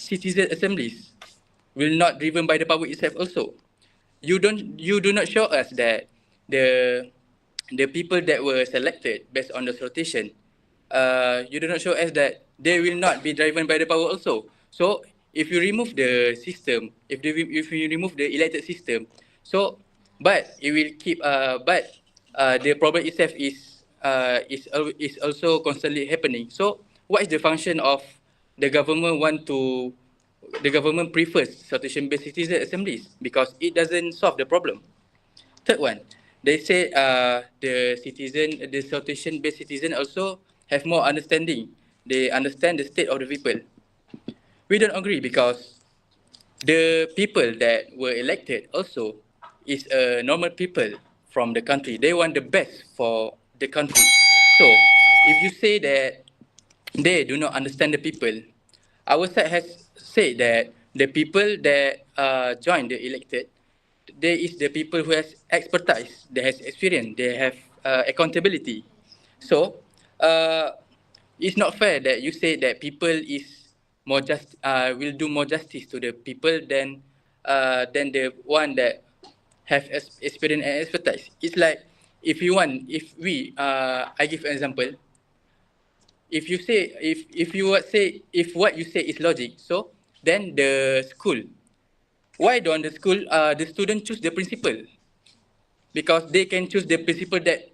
citizen assemblies will not driven by the power itself also? You do not show us that the the people that were selected based on the rotation, you do not show us that they will not be driven by the power also. So if you remove the system, if you remove the elected system, so but it will keep the problem itself is also constantly happening. So what is the function of the government want to the government prefers sortation-based citizen assemblies because it doesn't solve the problem. Third one, they say the sortation-based citizen also have more understanding. They understand the state of the people. We don't agree because the people that were elected also is normal people from the country. They want the best for the country. So if you say that they do not understand the people, our side has said that the people that join the elected, there is the people who has expertise, they has experience, they have accountability. So it's not fair that you say that people is more just will do more justice to the people than the one that have experience and expertise. It's like if you want, if we I give an example. If you say if you say if what you say is logic, so then the school, why don't the school the student choose the principal? Because they can choose the principal that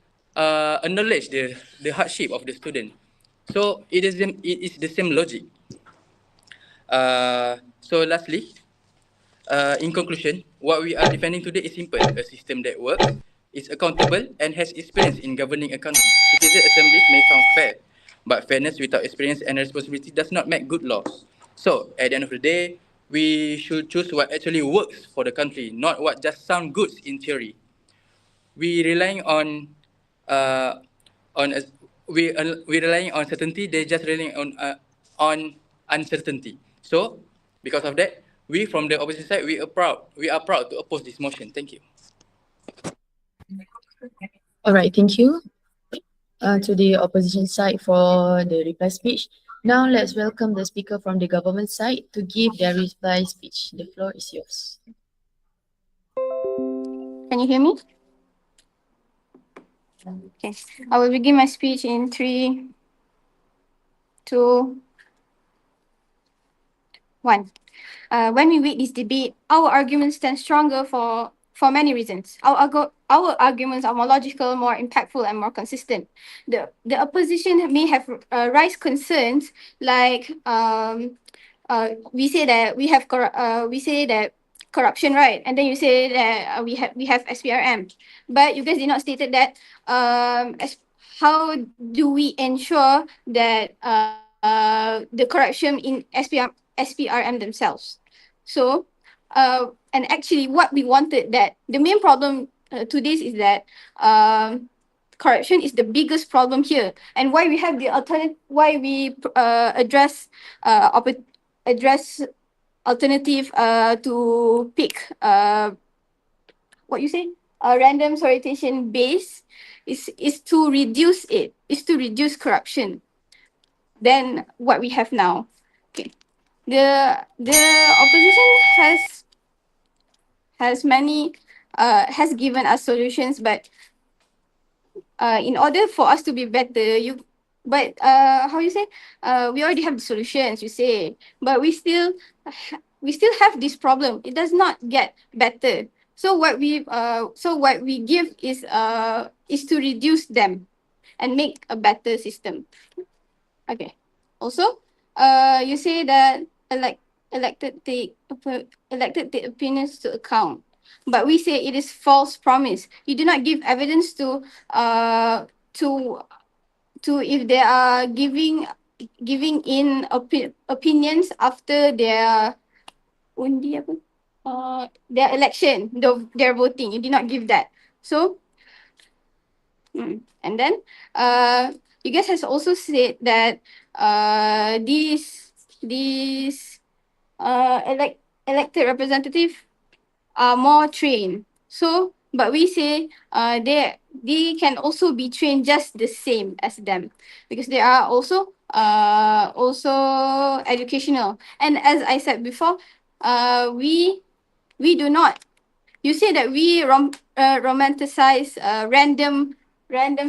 acknowledge the hardship of the student. So it is the same logic. So lastly, in conclusion, what we are defending today is simple: a system that works, is accountable, and has experience in governing a country. Citizen assemblies may sound fair, but fairness without experience and responsibility does not make good laws. So at the end of the day, we should choose what actually works for the country, not what just sounds good in theory. We relying uh, on we relying on certainty. They just relying on uncertainty. So because of that, we from the opposition side we are proud to oppose this motion. Thank you. All right, thank you to the opposition side for the reply speech. Now let's welcome the speaker from the government side to give their reply speech. The floor is yours. Can you hear me? Okay. I will begin my speech in 3, 2, 1. When we read this debate, our arguments stand stronger for many reasons. Our arguments are more logical, more impactful, and more consistent. The opposition may have raised concerns like we say that we say that corruption, right? And then you say that we have SPRM, but you guys did not stated that how do we ensure that the corruption in SPRM themselves. So, and actually what we wanted, that the main problem to this is that corruption is the biggest problem here. And why we have the why we address alternative to pick what you say, a random sortation base is to reduce corruption than what we have now. Okay. The opposition has given us solutions, but in order for us to be better, how you say, we already have the solutions, you say, but we still have this problem. It does not get better. So what we give is to reduce them and make a better system. Okay. Also, you say that elected elected the opinions to account, but we say it is false promise. You do not give evidence to if they are giving in opinions after their undi apa their election, their voting. You did not give that. So and then you guys has also said that these elected representative are more trained. So, but we say they can also be trained just the same as them, because they are also educational. And as I said before, we do not. You say that we romanticize random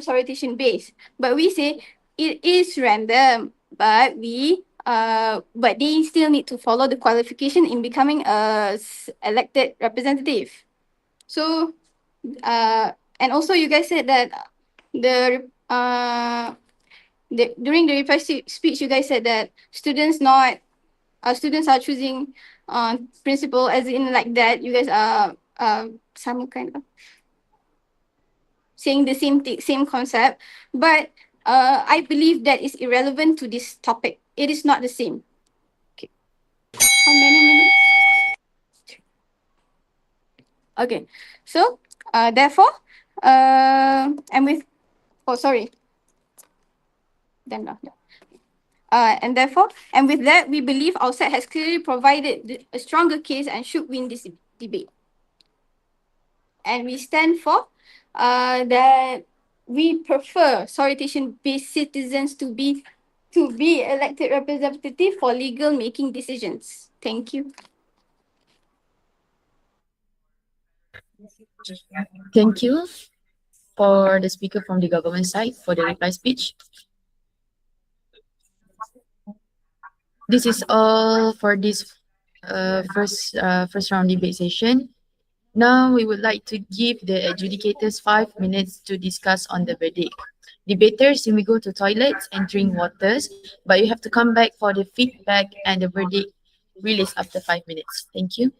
sortation base, but we say it is random, but they still need to follow the qualification in becoming a elected representative. So and also you guys said that during the reply speech, you guys said that students are choosing principal, as in like that you guys are some kind of saying the same concept, but I believe that is irrelevant to this topic. It is not the same. Okay. How many minutes? Okay. So therefore, and with oh sorry. Then no. And therefore, and with that, we believe our side has clearly provided a stronger case and should win this debate. And we stand for that we prefer sortation-based citizens to be elected representative for legal making decisions. Thank you. Thank you for the speaker from the government side for the reply speech. This is all for this first round debate session. Now we would like to give the adjudicators 5 minutes to discuss on the verdict. Debaters, you may go to toilets and drink waters, but you have to come back for the feedback and the verdict released after 5 minutes. Thank you.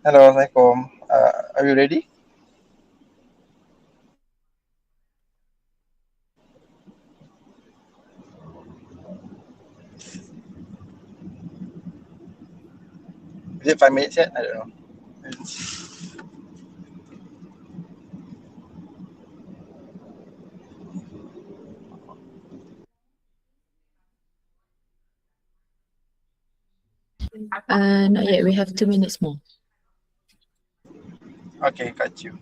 Hello, Assalamualaikum. Are you ready? Is it 5 minutes yet? I don't know. Not yet. We have 2 minutes more. Okay, got you.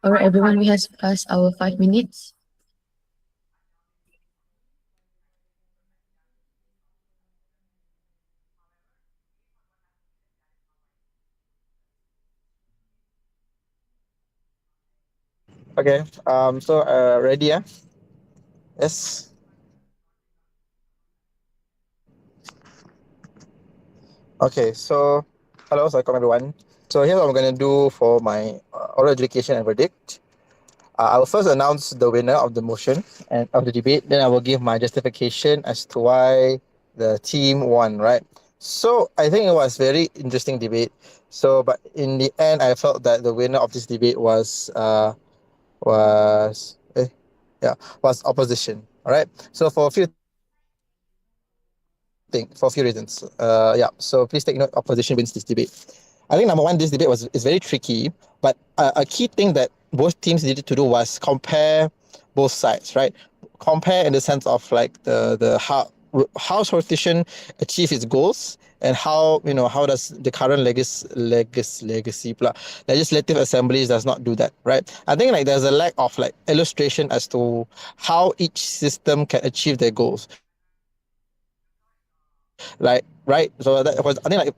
All right, everyone, we have passed our 5 minutes. Okay. So ready? Yeah. Yes. Okay. So hello, welcome everyone. So here's what I'm gonna do for my oral education and verdict. I will first announce the winner of the motion and of the debate. Then I will give my justification as to why the team won. Right. So I think it was very interesting debate. So, but in the end, I felt that the winner of this debate was yeah, was opposition. All right. So for a few for a few reasons. Yeah. So please take note. Opposition wins this debate. I think number one, this debate is very tricky. But a key thing that both teams needed to do was compare both sides, right? Compare in the sense of like the how sortition achieve its goals and how does the current legacy legislative assemblies does not do that, right? I think like there's a lack of like illustration as to how each system can achieve their goals, like, right? So that was, I think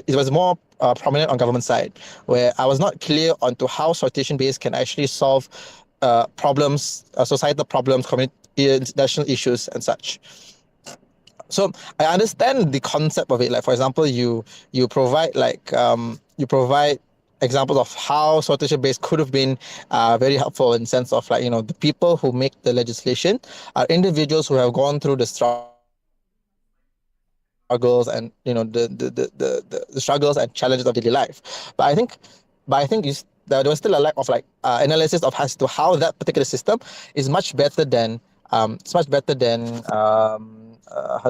it was more prominent on government side, where I was not clear onto how sortation base can actually solve problems, societal problems, community national issues and such. So I understand the concept of it. Like, for example, you provide you provide examples of how sortation base could have been very helpful in sense of like, the people who make the legislation are individuals who have gone through the struggles and the struggles and challenges of daily life. There was still a lack of like analysis of as to how that particular system is much better than how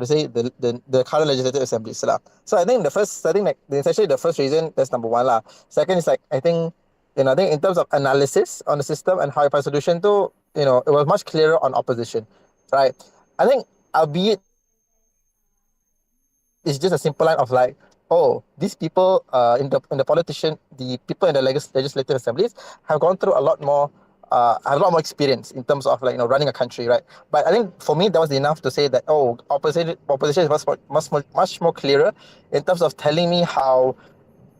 to say the current legislative assembly lah. So I think like essentially the first reason, that's number one lah. Second is like I think in terms of analysis on the system and how you find solution to, it was much clearer on opposition, right? I think albeit it's just a simple line of like, oh, these people in the politician, the people in the legislative assemblies have gone through a lot more, have a lot more experience in terms of like running a country, right? But I think for me that was enough to say that, oh, opposition is much more clearer in terms of telling me how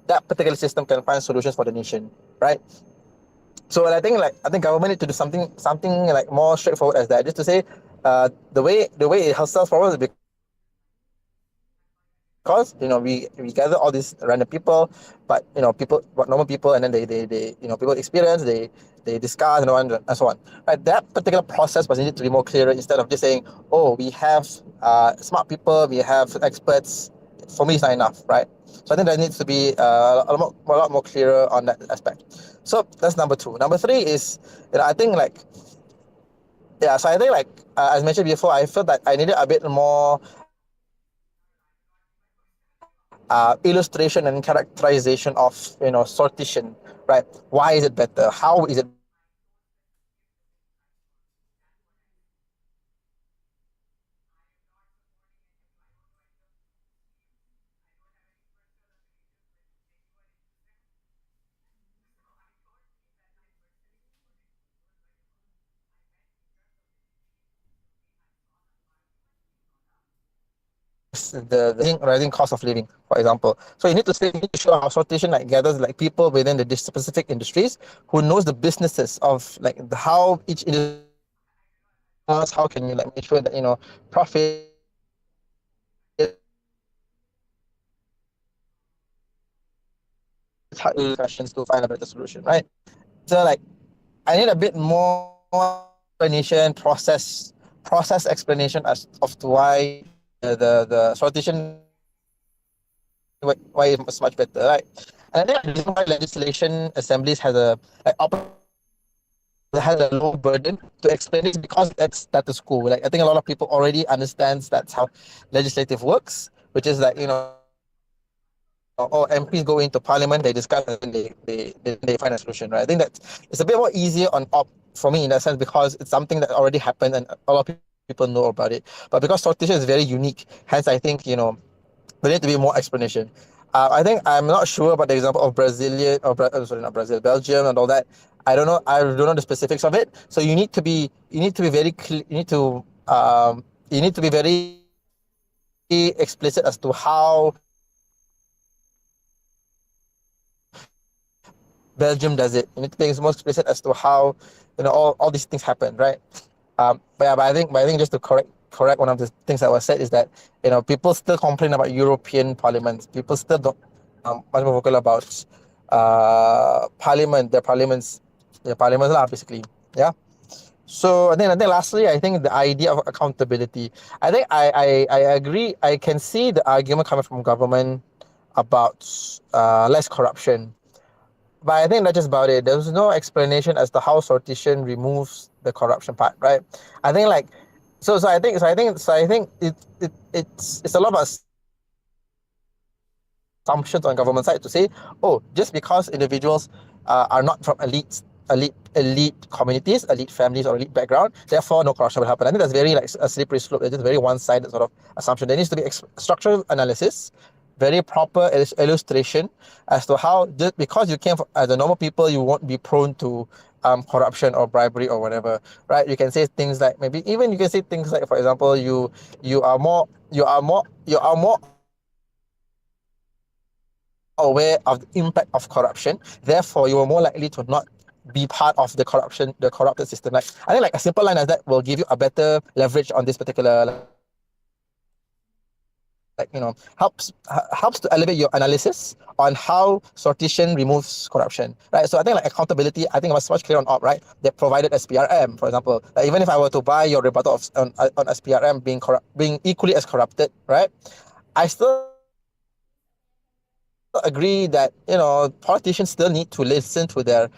that particular system can find solutions for the nation, right? So I think government need to do something like more straightforward as that, just to say the way it solves problems is because we gather all these random people, but normal people, and then they people experience, they discuss and so on. Right, that particular process was needed to be more clearer instead of just saying, oh, we have smart people, we have experts. For me, it's not enough, right? So I think there needs to be a lot more clearer on that aspect. So that's number two. Number three is, I think yeah. So I think as mentioned before, I felt that I needed a bit more illustration and characterization of sortition, right? Why is it better? How is it the rising cost of living, for example? So you need to show how sortition gathers people within the specific industries who knows the businesses of how each industry works. How can you make sure that profit questions to find a better solution, right? So I need a bit more explanation, process explanation as of to why the sortition, why it's much better, right? And I think the reason why legislation assemblies has a low burden to explain it because that's status quo. I think a lot of people already understands that's how legislative works, which is MPs go into parliament, they discuss, and they find a solution, right? I think that it's a bit more easier on for me in that sense because it's something that already happened and a lot of people know about it. But because sortition is very unique, hence I think there need to be more explanation. I think I'm not sure about the example of sorry, not Brazil, Belgium, and all that. I don't know the specifics of it. So you need to be very clear. You need to be very explicit as to how Belgium does it. You need to be more explicit as to how all these things happen, right? But I think just to correct one of the things that was said is that people still complain about European parliaments. People still don't much more vocal about their parliaments lah, basically. Yeah. So I think lastly, I think the idea of accountability. I think I agree. I can see the argument coming from government about less corruption. But I think that's just about it. There's no explanation as to how sortition removes the corruption part, right? I think it's a lot of assumptions on government side to say, oh, just because individuals are not from elite communities, elite families, or elite background, therefore no corruption will happen. I think that's very a slippery slope. It's just a very one-sided sort of assumption. There needs to be structural analysis, very proper illustration as to how just because you came as a normal people, you won't be prone to corruption or bribery or whatever, right? You can say things like maybe even you can say things like, for example, you are more aware of the impact of corruption, therefore you are more likely to not be part of the corrupted system. I think a simple line as that will give you a better leverage on this particular helps to elevate your analysis on how sortition removes corruption, right? So I think accountability, I think was much clearer on right? They provided SPRM, for example. Even if I were to buy your rebuttal on SPRM being equally as corrupted, right? I still agree that politicians still need to listen to their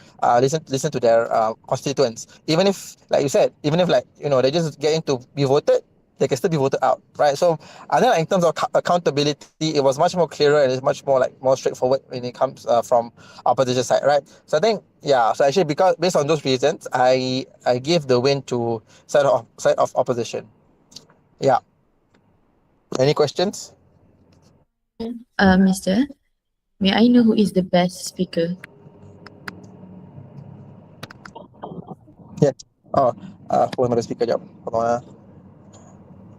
constituents, even if, like you said, even if they're just getting to be voted, they can still be voted out, right? So I think in terms of accountability, it was much more clearer and it's much more more straightforward when it comes from opposition side, right? So I think so actually because based on those reasons, I give the win to side of opposition. Yeah. Any questions? Mister, may I know who is the best speaker? Yeah. Who am I the speaker? Jap. Hold on.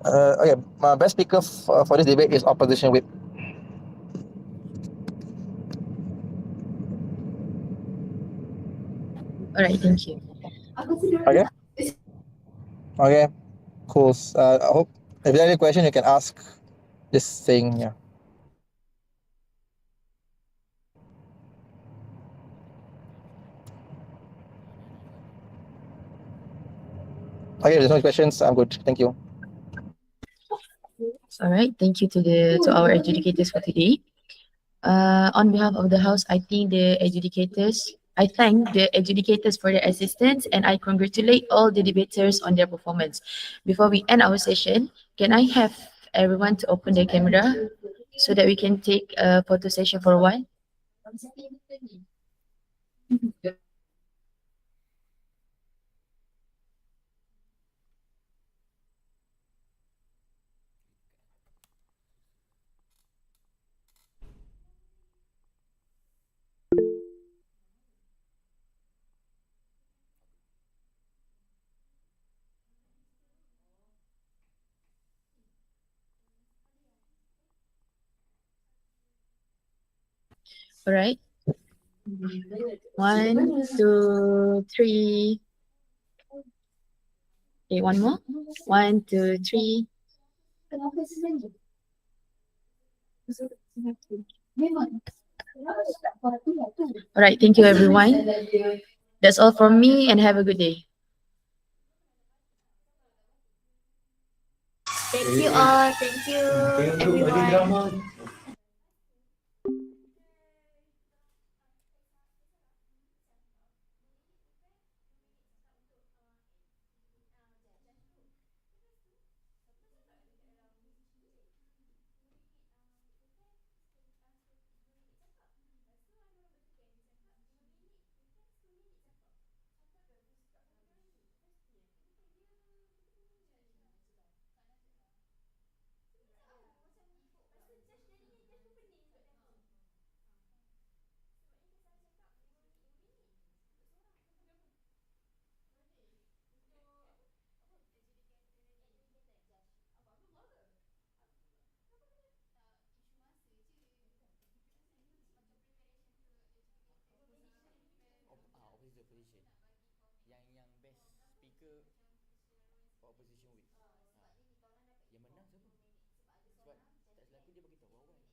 Okay, my best speaker for this debate is opposition whip. All right, thank you. Okay. Okay. Cool. I hope if there are any question you can ask. Just saying, yeah. Okay, there's no questions. I'm good. Thank you. All right, thank you to our adjudicators for today. On behalf of the house, I thank the adjudicators for their assistance, and I congratulate all the debaters on their performance. Before we end our session, can I have everyone to open their camera so that we can take a photo session for a while? All right. 1, 2, 3. Okay, one more. 1, 2, 3. All right, thank you everyone. That's all from me, and have a good day. Thank you all. Thank you everyone. Opposite position. Yang best speaker opposition week. Yang menang siapa? Sebab tak silap aku dia bagi tahu awal. Okay.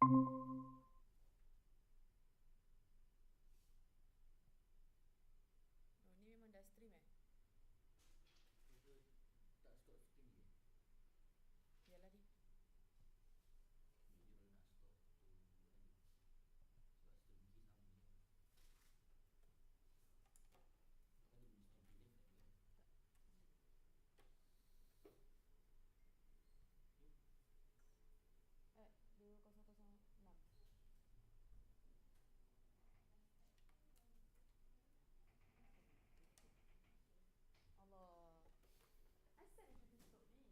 Oh, ni memang dah stream Kita tak stop stream lagi. Yalah di. Dia baru nak stop tu buat lagi. Sebab stream key sama je. Kan dia bunyi stream key dia flat ke? Tak. 2006. Allah. Asal dia tutup ni?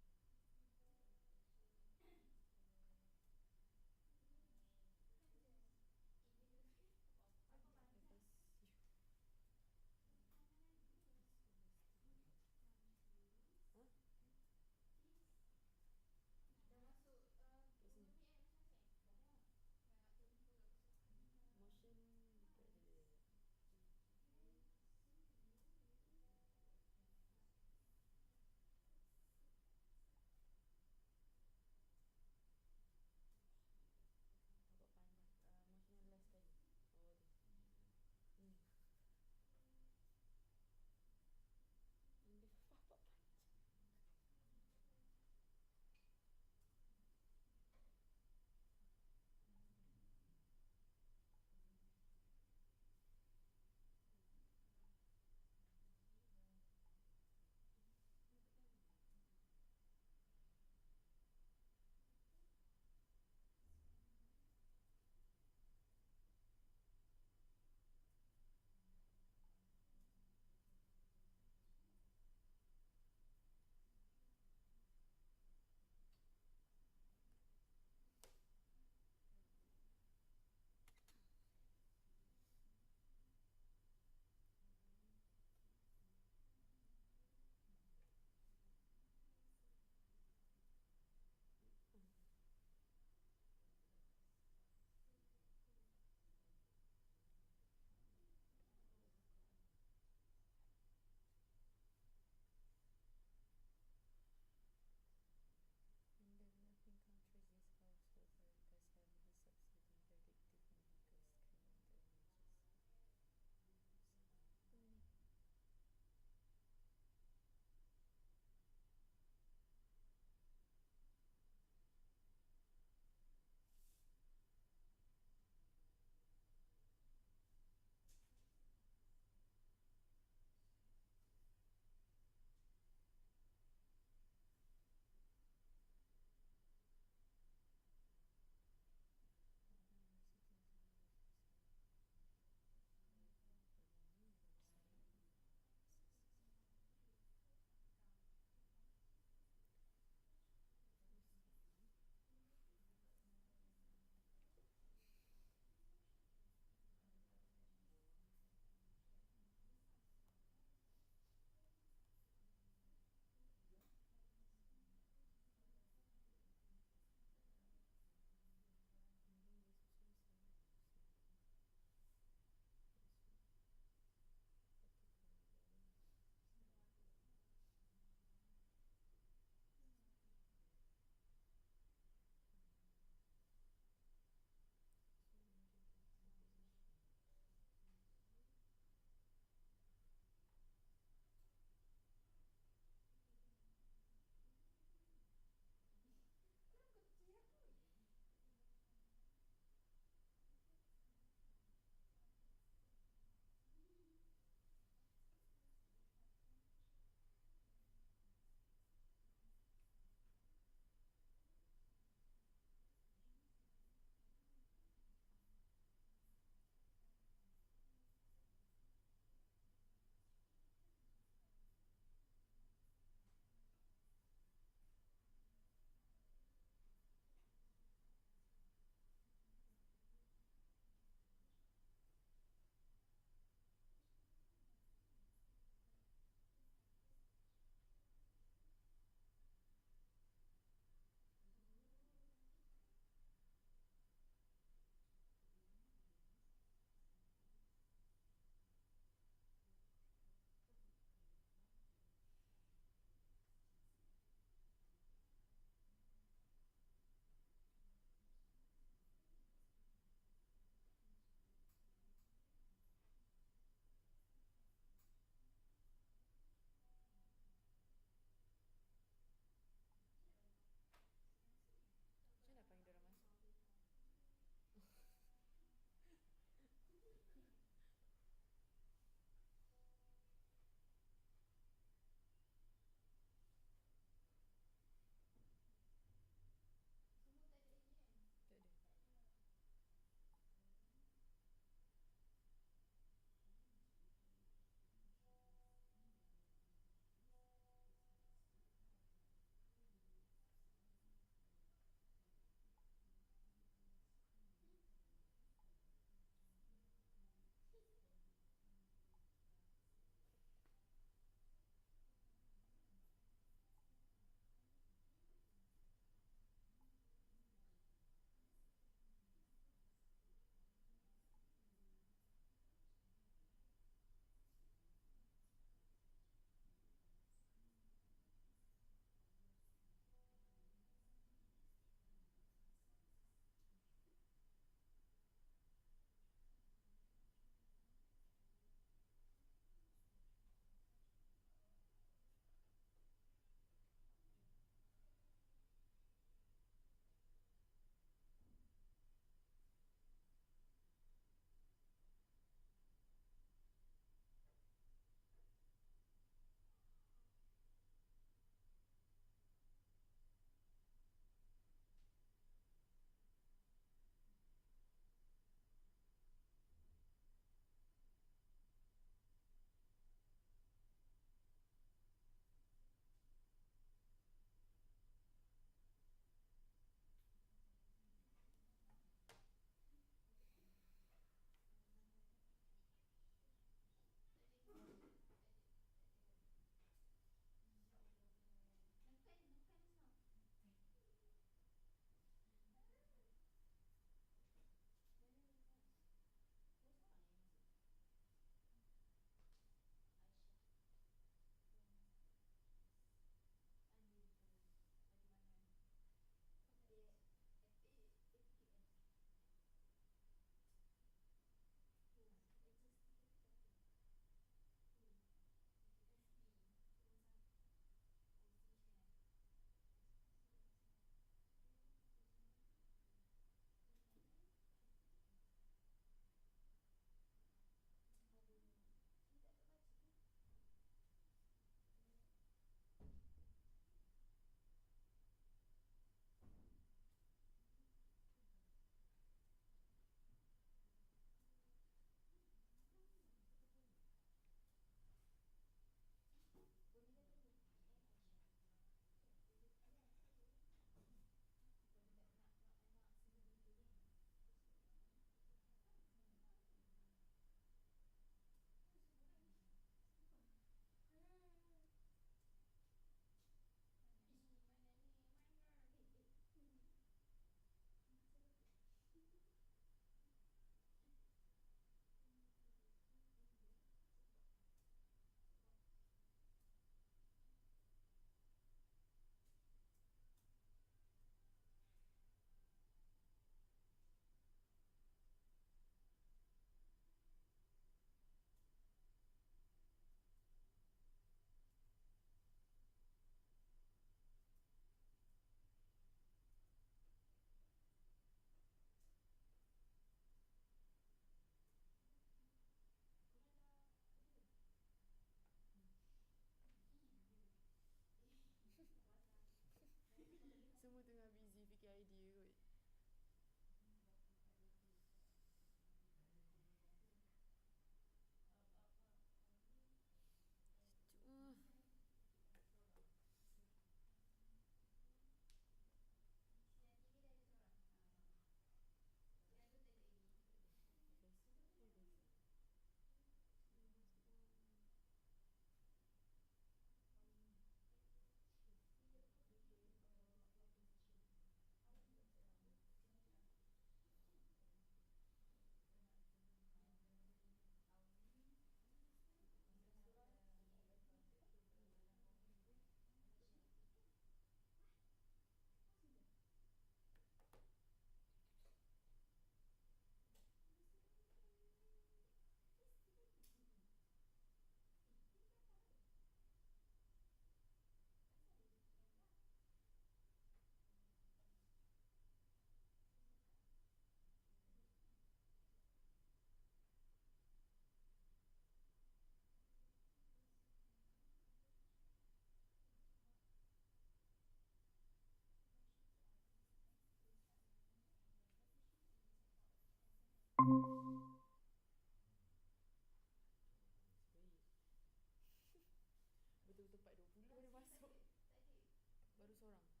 seorang.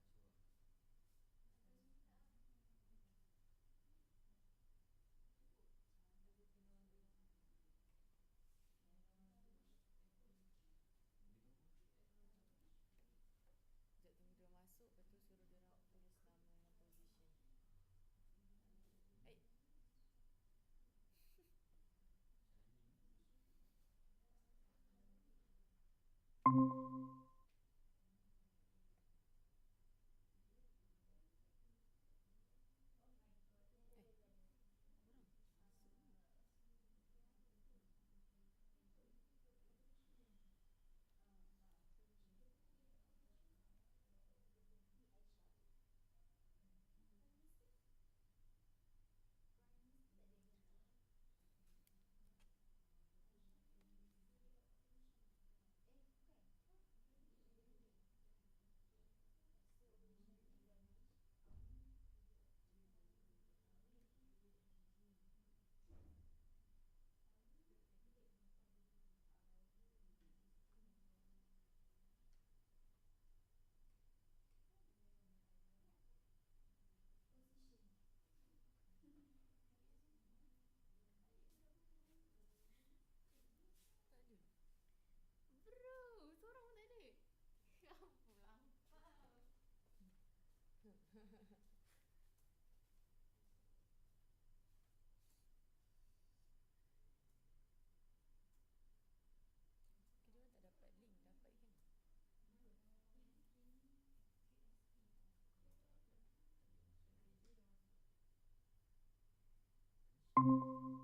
Sekejap tunggu dia masuk, lepas tu suruh dia orang tulis nama dengan position. Eh. Bro, seorang pun tak ada. Apa lampak. Kita orang tak dapat link, dapat kan? Baru seorang. Okay.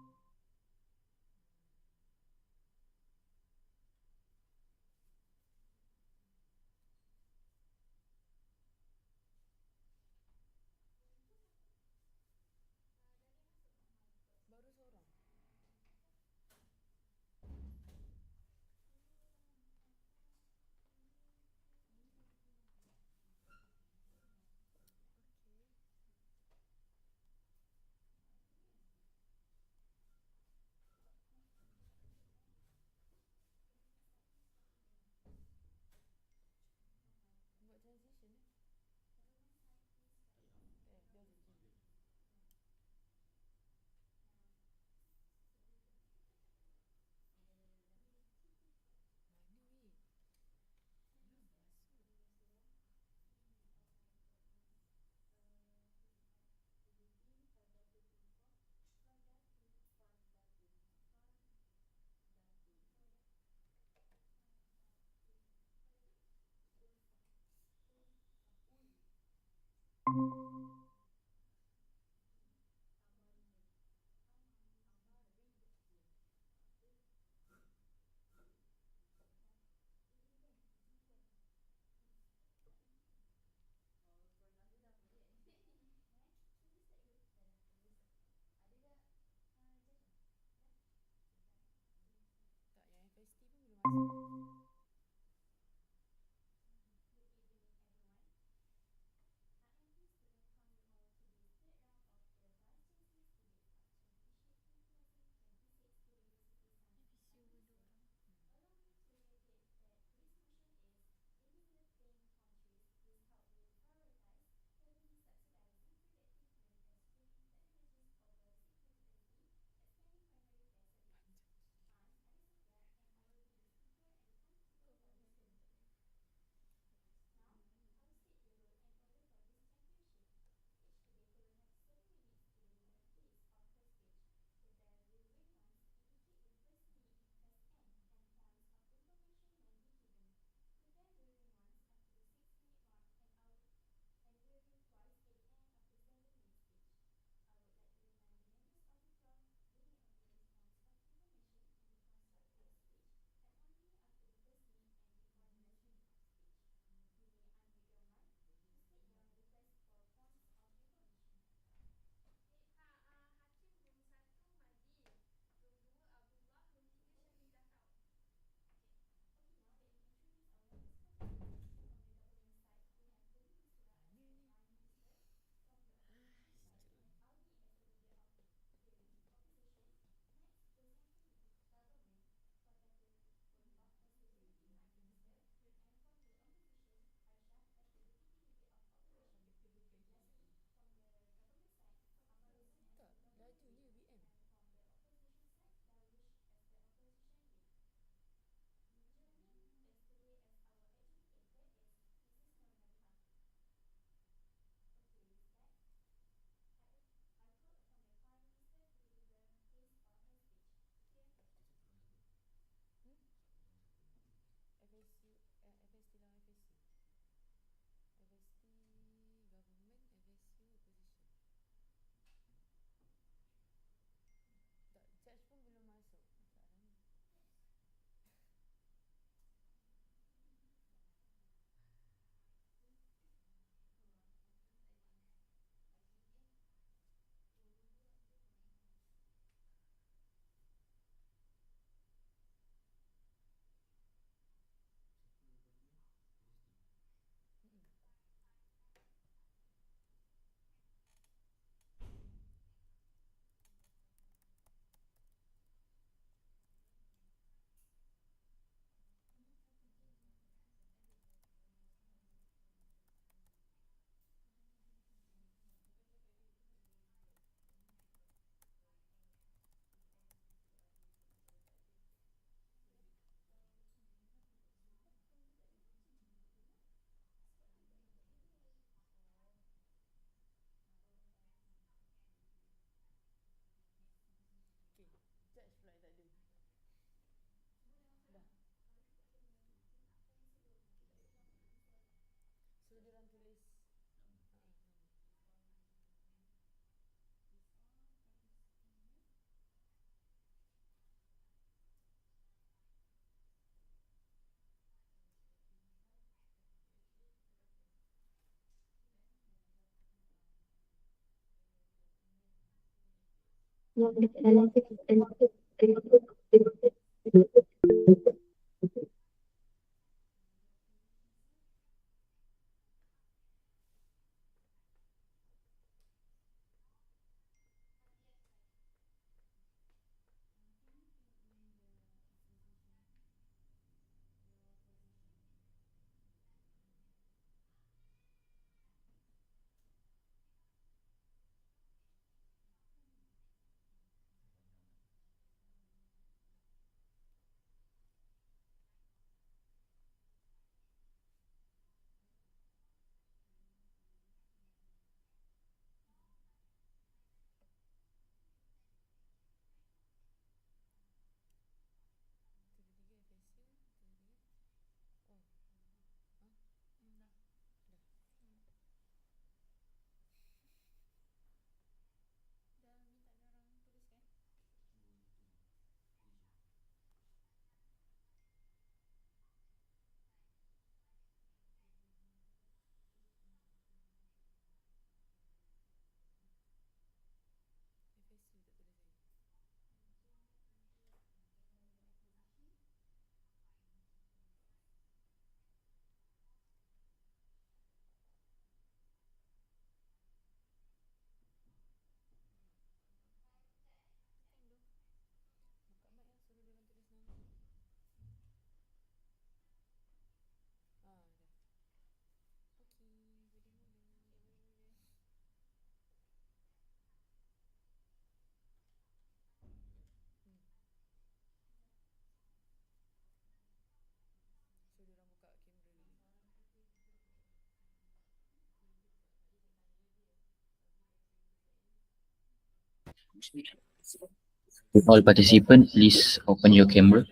Would all participants please open your camera?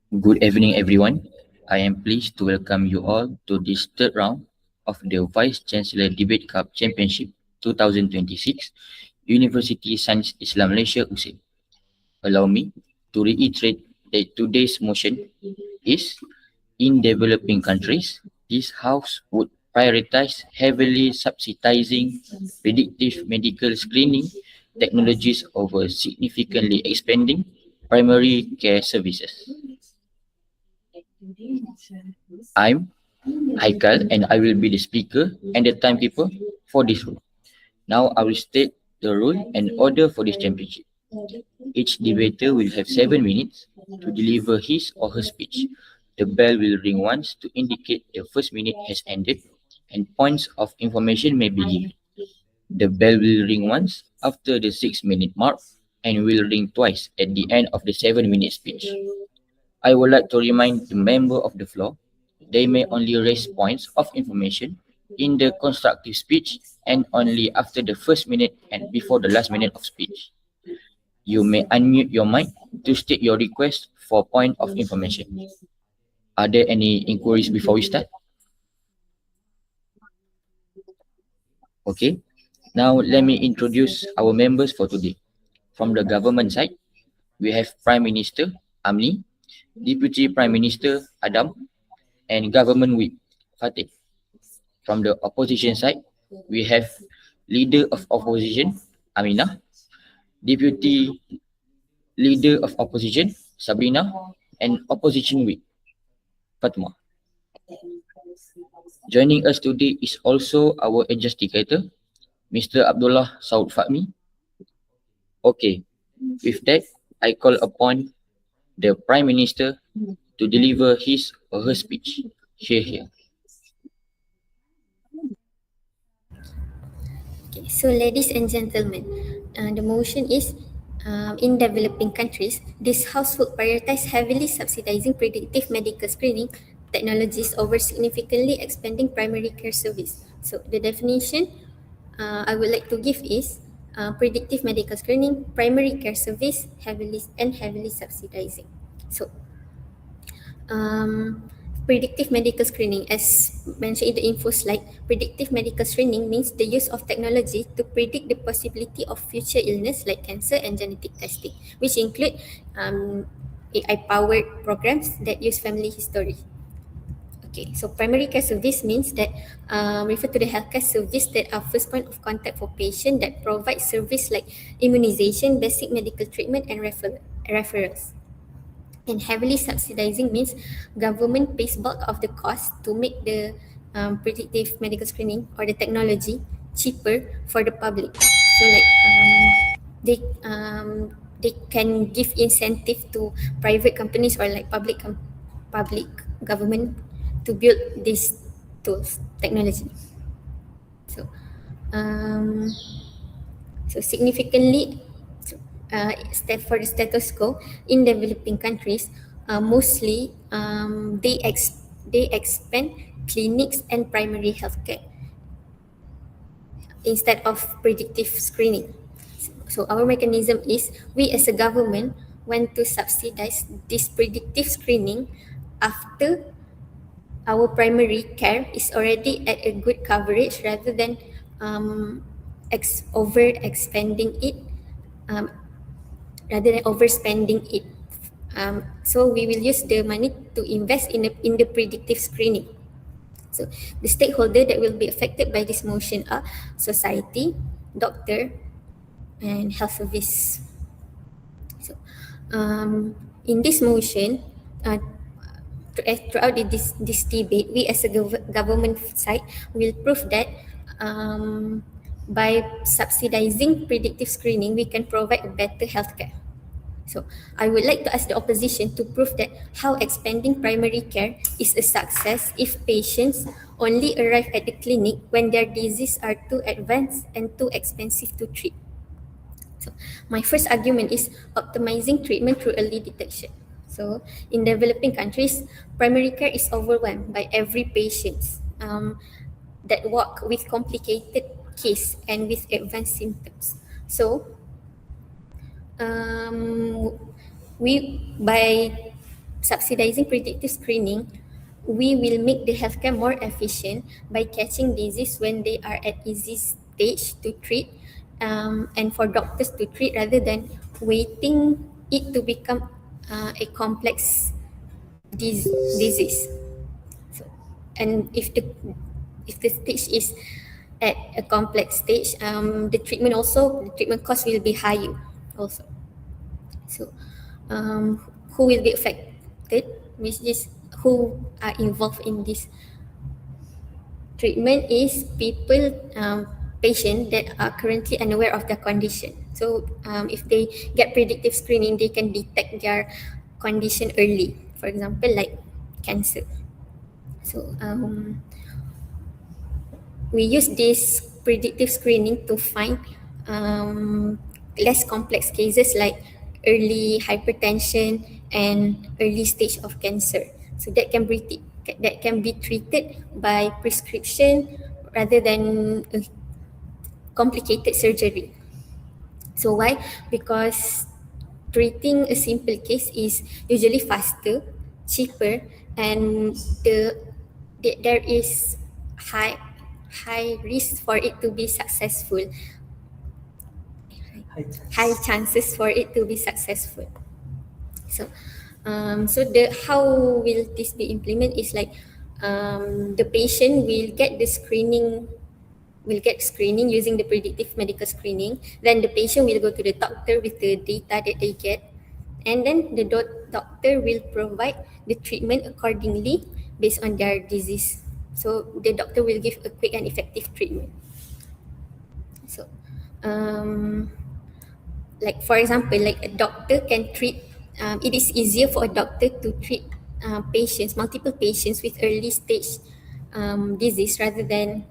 Good evening, everyone. I am pleased to welcome you all to this third round of the Vice Chancellor Debate Cup Championship 2026, University Science Islam Malaysia Usim. Allow me to reiterate that today's motion is in developing countries, this House would prioritize heavily subsidizing predictive medical screening technologies over significantly expanding primary care services. I'm Haikal and I will be the speaker and the timekeeper for this rule. Now I will state the rule and order for this championship. Each debater will have 7 minutes to deliver his or her speech. The bell will ring once to indicate the first minute has ended and points of information may be given. The bell will ring once after the 6 minute mark and will ring twice at the end of the 7 minute speech. I would like to remind the member of the floor they may only raise points of information in the constructive speech and only after the first minute and before the last minute of speech. You may unmute your mic to state your request for point of information. Are there any inquiries before we start? Okay. Now let me introduce our members for today. From the government side, we have Prime Minister Amni, Deputy Prime Minister Adam, and Government Whip Fatih. From the opposition side, we have Leader of Opposition Aminah, Deputy Leader of Opposition Sabrina, and Opposition Whip Fatma. Joining us today is also our adjudicator, Mr. Abdullah Saud Fahmi. Okay, with that, I call upon the Prime Minister to deliver his or her speech. Here. Okay, so ladies and gentlemen, the motion is in developing countries, this house would prioritize heavily subsidizing predictive medical screening technologies over significantly expanding primary care service. So the definition I would like to give is predictive medical screening, primary care service, heavily subsidizing. So, predictive medical screening, as mentioned in the info slide, predictive medical screening means the use of technology to predict the possibility of future illness like cancer and genetic testing, which include AI-powered programs that use family history. Okay, so primary care service means that refer to the healthcare service that are first point of contact for patient that provide service like immunization, basic medical treatment, and referrals. And heavily subsidizing means government pays bulk of the cost to make the predictive medical screening or the technology cheaper for the public. So like they can give incentive to private companies or like public government to build these tools technology. So significantly, for the status quo in developing countries, mostly they expand clinics and primary healthcare instead of predictive screening. So our mechanism is we as a government want to subsidize this predictive screening after our primary care is already at a good coverage rather than overspending it so we will use the money to invest in the predictive screening. So the stakeholder that will be affected by this motion are society, doctor, and health service. So in this motion, throughout this debate, we as a government side will prove that by subsidizing predictive screening, we can provide a better healthcare. So I would like to ask the opposition to prove that how expanding primary care is a success if patients only arrive at the clinic when their diseases are too advanced and too expensive to treat. So my first argument is optimizing treatment through early detection. So in developing countries, primary care is overwhelmed by every patient that walk with complicated case and with advanced symptoms. So by subsidizing predictive screening, we will make the healthcare more efficient by catching disease when they are at easy stage to treat, and for doctors to treat rather than waiting it to become a complex disease. So, and if the stage is at a complex stage, the treatment cost will be higher also. So who will be affected, which is who are involved in this treatment is people, patients that are currently unaware of their condition. So if they get predictive screening, they can detect their condition early, for example like cancer. So we use this predictive screening to find less complex cases like early hypertension and early stage of cancer. So that can be treated by prescription rather than a complicated surgery. So why? Because treating a simple case is usually faster, cheaper, and there is high risk for it to be successful. High chances for it to be successful. So, how will this be implemented is like the patient will get screening using the predictive medical screening. Then the patient will go to the doctor with the data that they get, and then the doctor will provide the treatment accordingly based on their disease. So the doctor will give a quick and effective treatment. So, like for example, like a doctor can treat. It is easier for a doctor to treat multiple patients with early stage disease rather than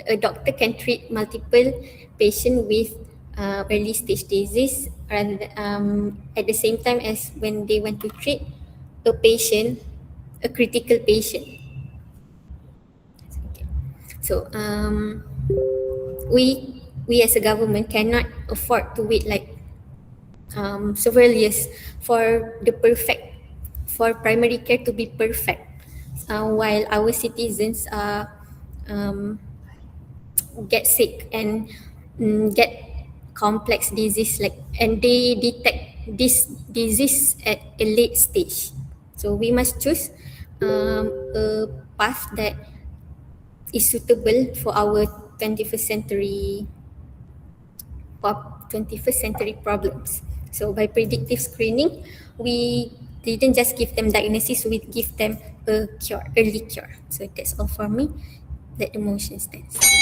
a doctor can treat multiple patients with early stage disease rather than, at the same time as when they want to treat a critical patient. So we as a government cannot afford to wait like several years for primary care to be perfect, while our citizens get sick and get complex disease, and they detect this disease at a late stage. So we must choose a path that is suitable for our 21st century 21st century problems. So by predictive screening, we didn't just give them diagnosis, we give them a cure, early cure. So that's all for me. That the motion stands. Thank you.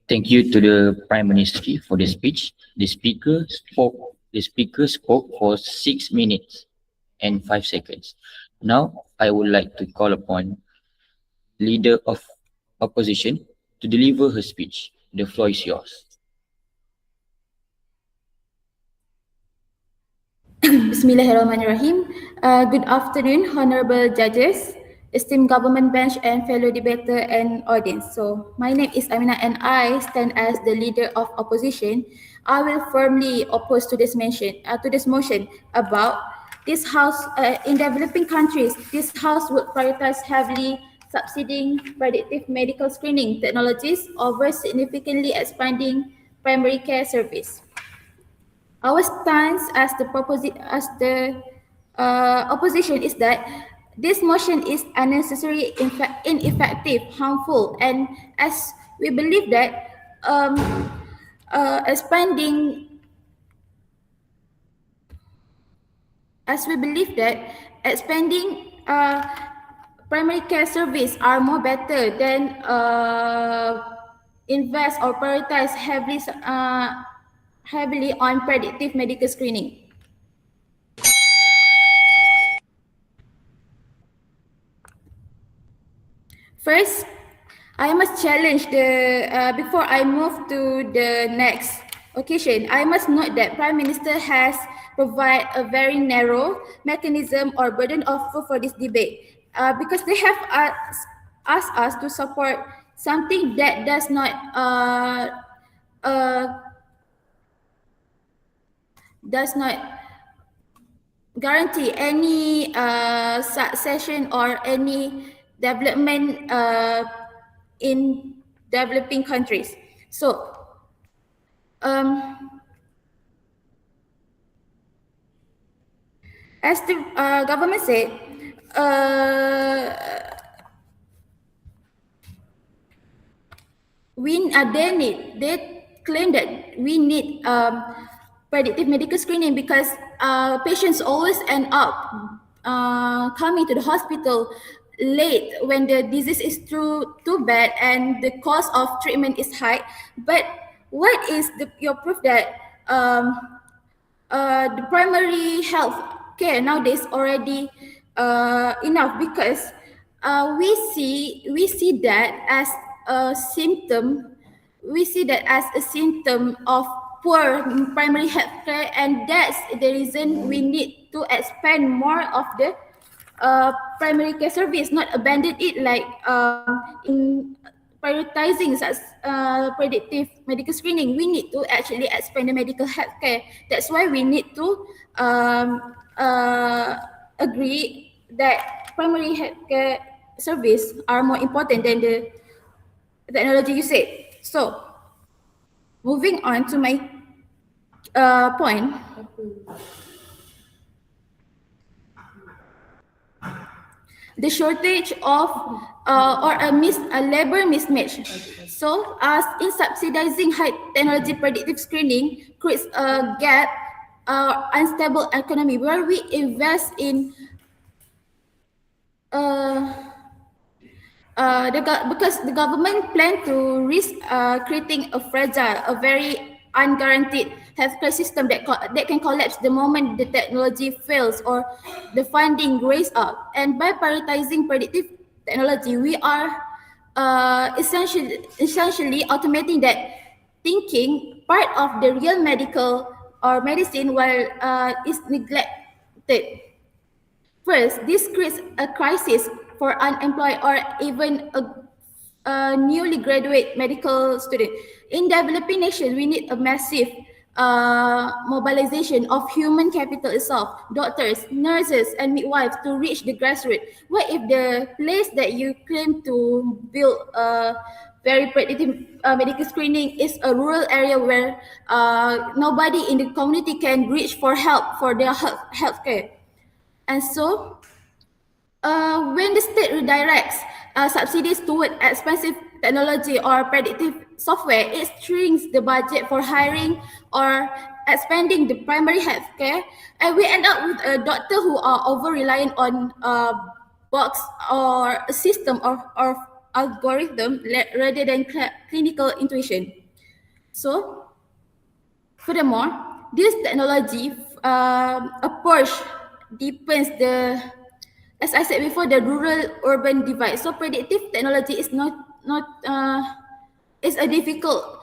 Thank you to the Prime Minister for the speech. The speaker spoke for 6 minutes and 5 seconds. Now I would like to call upon Leader of Opposition to deliver her speech. The floor is yours. Bismillahirrahmanirrahim. Good afternoon, honorable judges, esteemed government bench, and fellow debater and audience. So, my name is Amina, and I stand as the leader of opposition. I will firmly oppose to this motion about this house. In developing countries, this house would prioritize heavily subsidizing predictive medical screening technologies over significantly expanding primary care service. Our stance as the opposition is that this motion is unnecessary, ineffective, harmful, and as we believe that expanding primary care service are more better than invest or prioritize heavily on predictive medical screening. First, I must challenge before I move to the next occasion, I must note that Prime Minister has provided a very narrow mechanism or burden of proof for this debate because they have asked us to support something that does not guarantee any succession or any development in developing countries. So, as the government said, they claim that we need predictive medical screening because patients always end up coming to the hospital late when the disease is too bad and the cost of treatment is high. But what is your proof that the primary health care nowadays already enough? Because we see that as a symptom. We see that as a symptom of poor primary health care, and that's the reason we need to expand more of the primary care service, not abandon it like in prioritizing such predictive medical screening. We need to actually expand the medical health care. That's why we need to agree that primary health care service are more important than the technology you said. So, moving on to my point. The shortage of or a labor mismatch. So, as in subsidizing high technology predictive screening creates a gap, unstable economy where we invest in because the government plan to risk creating a fragile, a very unguaranteed healthcare system that can collapse the moment the technology fails or the funding dries up. And by prioritizing predictive technology, we are essentially automating that thinking part of the real medical or medicine while is neglected. First, this creates a crisis for unemployed or even a newly graduate medical student. In developing nations, we need a massive mobilization of human capital itself, doctors, nurses, and midwives to reach the grassroots. What if the place that you claim to build a very predictive medical screening is a rural area where nobody in the community can reach for help for their healthcare? And so, when the state redirects subsidies toward expensive technology or predictive software, it shrinks the budget for hiring or expanding the primary healthcare, and we end up with a doctor who are over reliant on box or a system or algorithm rather than clinical intuition. So, furthermore, this technology approach deepens the, as I said before, the rural-urban divide. So predictive technology is is a difficult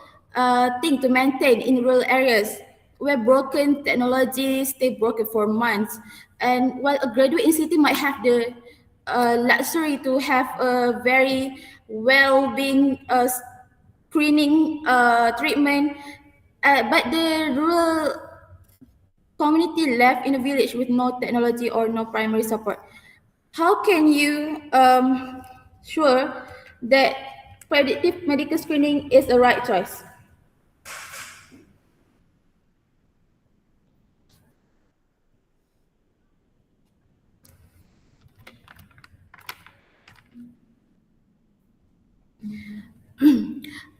thing to maintain in rural areas where broken technologies stay broken for months. And while a graduate in city might have the luxury to have a very well-being screening treatment, but the rural community left in a village with no technology or no primary support. How can you sure that predictive medical screening is the right choice?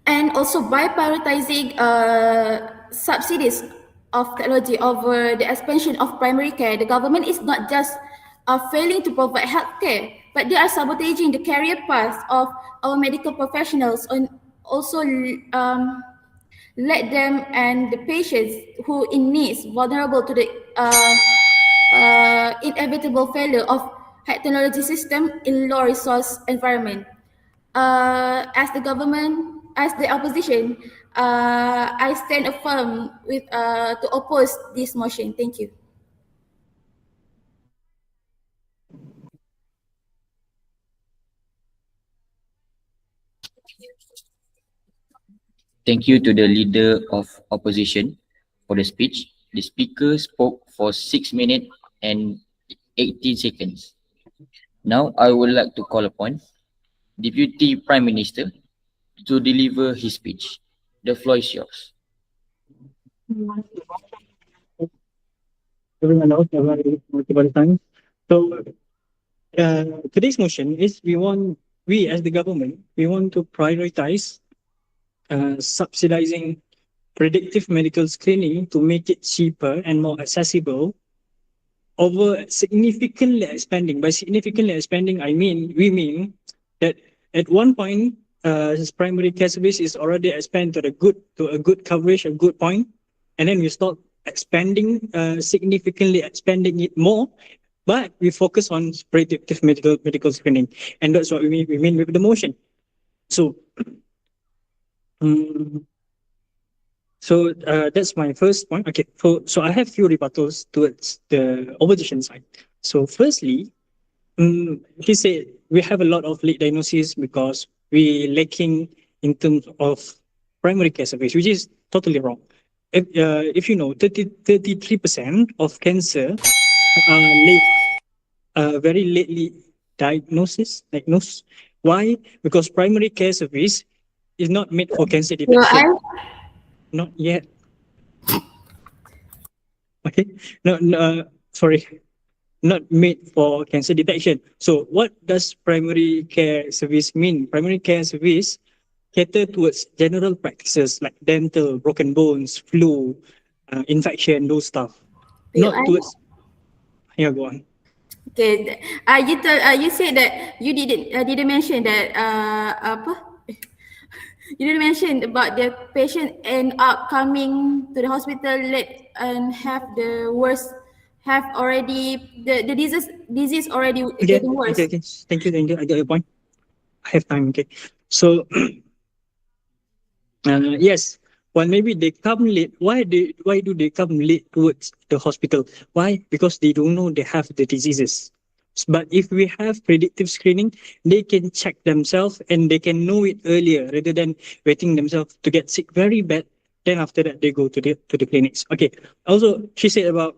And also by prioritizing subsidies of technology over the expansion of primary care, the government is not just failing to provide healthcare, but they are sabotaging the career path of our medical professionals and also let them and the patients who in needs vulnerable to the inevitable failure of high technology system in low resource environment. As the government, as the opposition, I stand firm with to oppose this motion. Thank you. Thank you to the leader of opposition for the speech. The speaker spoke for 6 minutes and 18 seconds. Now I would like to call upon Deputy Prime Minister to deliver his speech. The floor is yours. Everyone else, everyone multiple times. So today's motion is we as the government, we want to prioritize subsidizing predictive medical screening to make it cheaper and more accessible over significantly expanding. By significantly expanding, we mean that at one point, primary care service is already expanded to a good coverage, a good point, and then we start expanding, significantly expanding it more, but we focus on predictive medical screening, and that's what we mean with the motion. So, that's my first point. Okay, so I have few rebuttals towards the opposition side. So firstly, he said we have a lot of late diagnosis because we lacking in terms of primary care service, which is totally wrong. If you know, 33% of cancer are very lately diagnosed. Why? Because primary care service is not made for cancer detection. Not yet. Okay. No, sorry. Not made for cancer detection. So what does primary care service mean? Primary care service cater towards general practices like dental, broken bones, flu, infection, those stuff. Not towards. Yeah, go on. Okay. You said that you didn't mention that you didn't mention about the patient end up coming to the hospital late and have the worst, have already the disease already getting worse. Okay. Thank you. I get your point. I have time. Okay. So yes, well, maybe they come late. Why do they come late towards the hospital? Why? Because they don't know they have the diseases. But if we have predictive screening, they can check themselves and they can know it earlier rather than waiting themselves to get sick very bad. Then after that, they go to the clinics. Okay. Also, she said about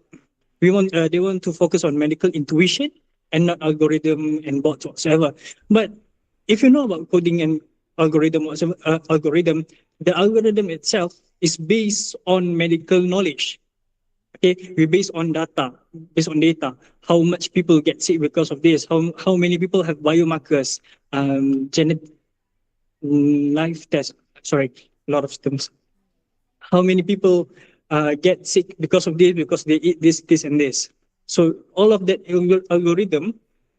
they want to focus on medical intuition and not algorithm and bots whatsoever. But if you know about coding and algorithm whatsoever, the algorithm itself is based on medical knowledge. Okay, we based on data, how much people get sick because of this, how many people have biomarkers, genetic life test, sorry, a lot of terms. How many people get sick because of this, because they eat this, and this. So all of that algorithm,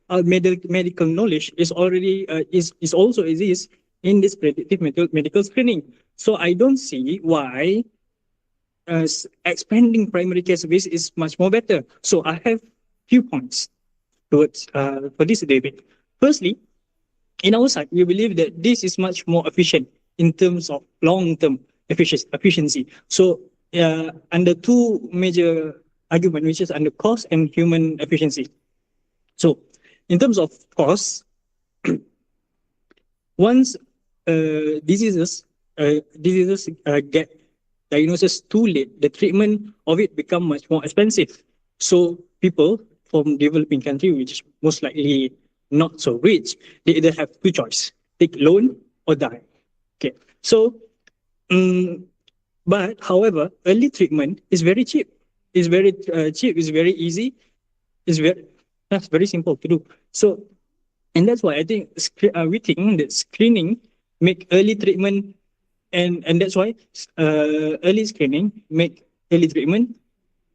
medical knowledge is already is also exists in this predictive medical screening. So I don't see why expanding primary care service is much more better. So I have few points towards for this debate. Firstly, in our side, we believe that this is much more efficient in terms of long-term efficiency. So under two major argument, which is under cost and human efficiency. So in terms of cost, once diseases get diagnosis too late, the treatment of it become much more expensive. So people from developing country, which is most likely not so rich, they either have two choice: take loan or die. Okay, so but however, early treatment is very cheap. It's very cheap. It's very easy. That's very simple to do. So, and that's why I think we think that screening make early treatment, and that's why early screening make early treatment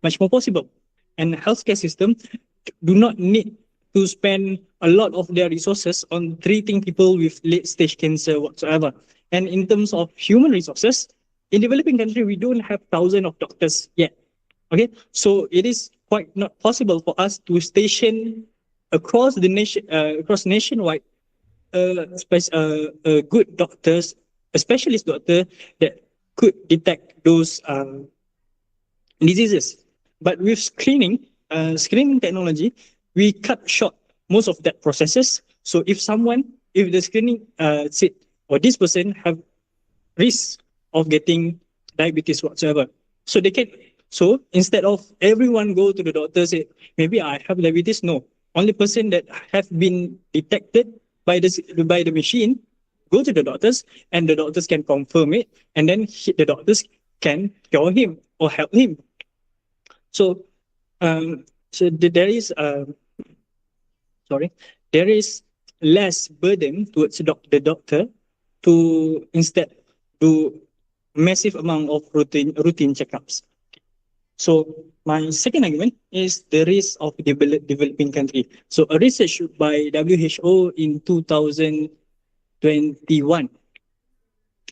much more possible. And healthcare system do not need to spend a lot of their resources on treating people with late stage cancer whatsoever. And in terms of human resources, in developing country, we don't have thousands of doctors yet. Okay, so it is quite not possible for us to station across the nation, across nationwide, good doctors, a specialist doctor that could detect those diseases. But with screening technology, we cut short most of that processes. So if the screening said, or this person have risk of getting diabetes whatsoever, so they can. So instead of everyone go to the doctor say, maybe I have diabetes, no. Only person that have been detected by the machine go to the doctors, and the doctors can confirm it, and then the doctors can cure him or help him. So, there is less burden towards the doctor to instead do massive amount of routine checkups. So my second argument is the risk of developing country. So a research by WHO in 2021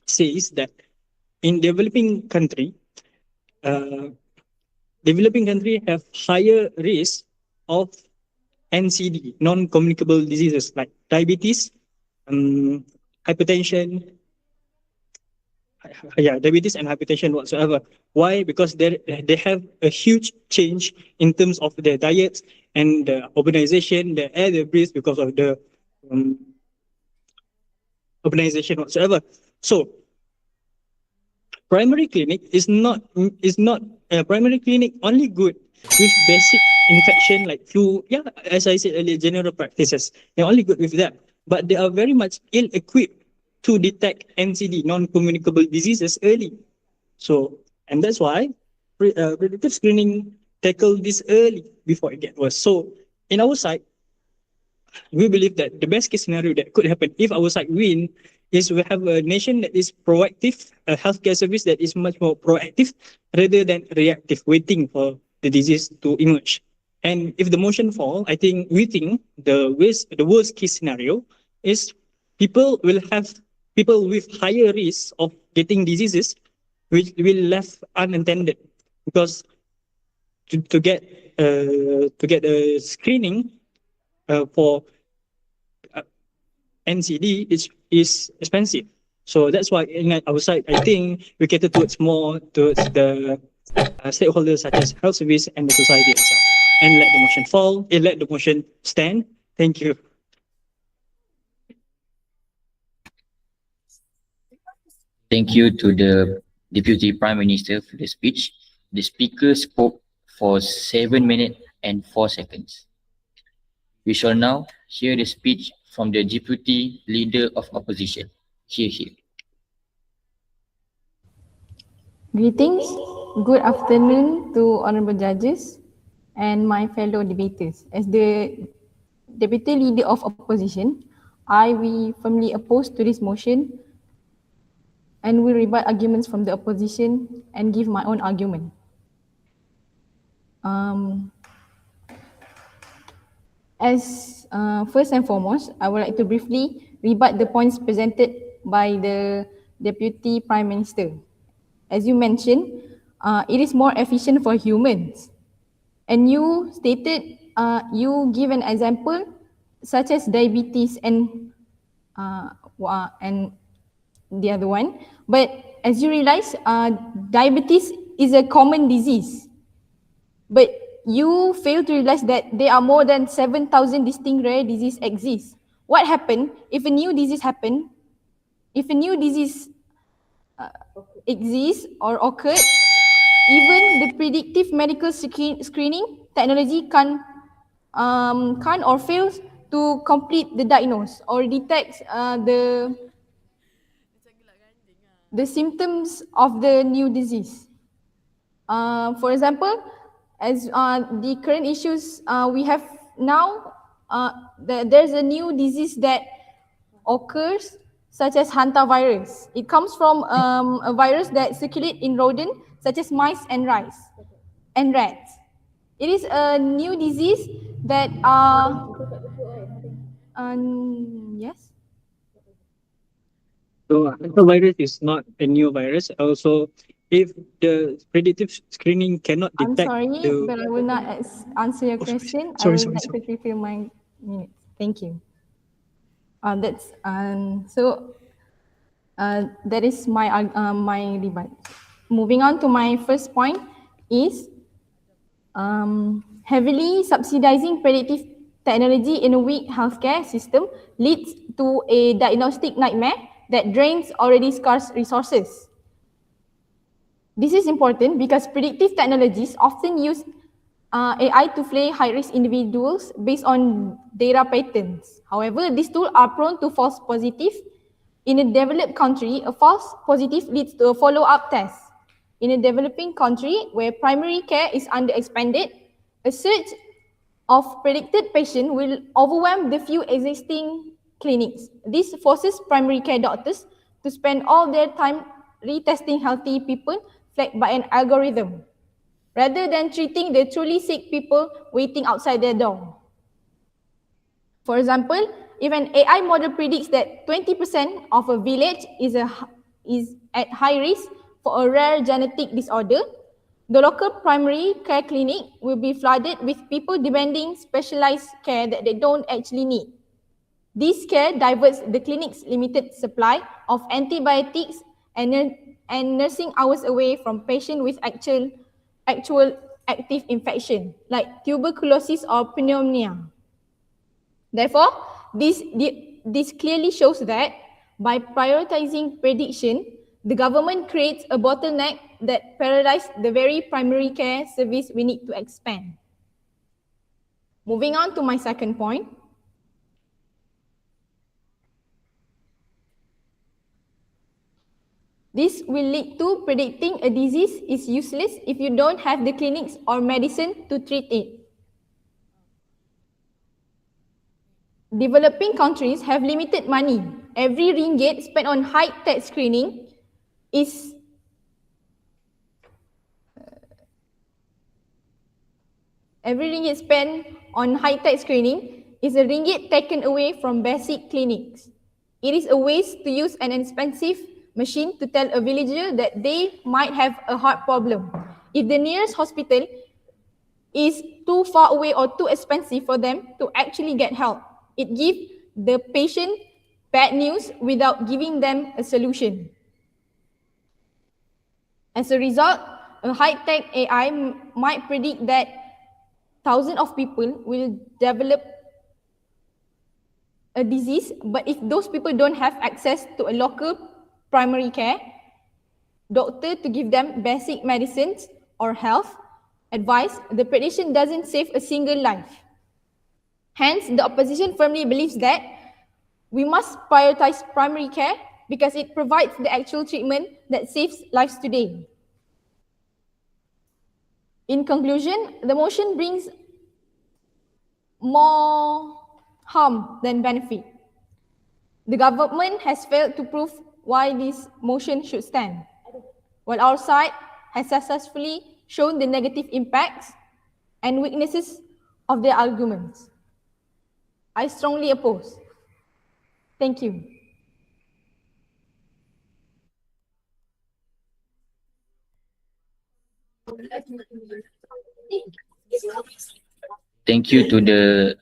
says that in developing country have higher risk of NCD, non-communicable diseases like diabetes, hypertension, diabetes and hypertension whatsoever. Why? Because they have a huge change in terms of their diets and the urbanization, the air they breathe because of the urbanization whatsoever. So primary clinic is not primary clinic only good with basic infection like flu. Yeah, as I said earlier, general practices. They're only good with that, but they are very much ill-equipped to detect NCD, non-communicable diseases early. So, and that's why predictive screening tackle this early before it gets worse. So, in our side, we believe that the best case scenario that could happen if our side win is we have a nation that is proactive, a healthcare service that is much more proactive rather than reactive, waiting for the disease to emerge. And if the motion fall, we think the worst case scenario is people with higher risk of getting diseases which will left unattended, because to get a screening for NCD is expensive. So that's why in our side, I think we cater towards the stakeholders such as health service and the society itself. and let the motion fall. Let the motion stand. Thank you. Thank you to the Deputy Prime Minister for the speech. The speaker spoke for 7 minutes and 4 seconds. We shall now hear the speech from the Deputy Leader of Opposition. Here. Greetings, good afternoon to honorable judges and my fellow debaters. As the Deputy Leader of Opposition, I will firmly oppose to this motion and will rebut arguments from the opposition and give my own argument. First and foremost, I would like to briefly rebut the points presented by the Deputy Prime Minister. As you mentioned, it is more efficient for humans. And you stated, you give an example such as diabetes and the other one. But as you realize, diabetes is a common disease. But you fail to realize that there are more than 7,000 distinct rare diseases exist. What happens if a new disease happens? If a new disease exists or occurred, even the predictive medical screening technology can't or fails to complete the diagnosis or detect the symptoms of the new disease. For example, as the current issues we have now, there's a new disease that occurs such as hantavirus. It comes from a virus that circulates in rodents such as mice and rats. It is a new disease that yes. So hantavirus is not a new virus. Also, if the predictive screening cannot I'm detect sorry, but I will not answer your question. I sorry. would like to fulfill my minutes. Thank you. That is my rebut. Moving on to my first point is heavily subsidizing predictive technology in a weak healthcare system leads to a diagnostic nightmare that drains already scarce resources. This is important because predictive technologies often use AI to play high-risk individuals based on data patterns. However, these tools are prone to false positives. In a developed country, a false positive leads to a follow-up test. In a developing country where primary care is underexpanded, a surge of predicted patients will overwhelm the few existing clinics. This forces primary care doctors to spend all their time retesting healthy people flagged by an algorithm, rather than treating the truly sick people waiting outside their door. For example, if an AI model predicts that 20% of a village is at high risk for a rare genetic disorder, the local primary care clinic will be flooded with people demanding specialized care that they don't actually need. This care diverts the clinic's limited supply of antibiotics and nursing hours away from patients with actual active infection like tuberculosis or pneumonia. Therefore, this clearly shows that by prioritizing prediction, the government creates a bottleneck that paralyzes the very primary care service we need to expand. Moving on to my second point. This will lead to predicting a disease is useless if you don't have the clinics or medicine to treat it. Developing countries have limited money. Every ringgit spent on high-tech screening is a ringgit taken away from basic clinics. It is a waste to use an expensive machine to tell a villager that they might have a heart problem. If the nearest hospital is too far away or too expensive for them to actually get help, it gives the patient bad news without giving them a solution. As a result, a high-tech AI might predict that thousands of people will develop a disease, but if those people don't have access to a local primary care, doctor to give them basic medicines or health advice, the prediction doesn't save a single life. Hence, the opposition firmly believes that we must prioritize primary care because it provides the actual treatment that saves lives today. In conclusion, the motion brings more harm than benefit. The government has failed to prove why this motion should stand, while our side has successfully shown the negative impacts and weaknesses of their arguments. I strongly oppose. Thank you. Thank you to the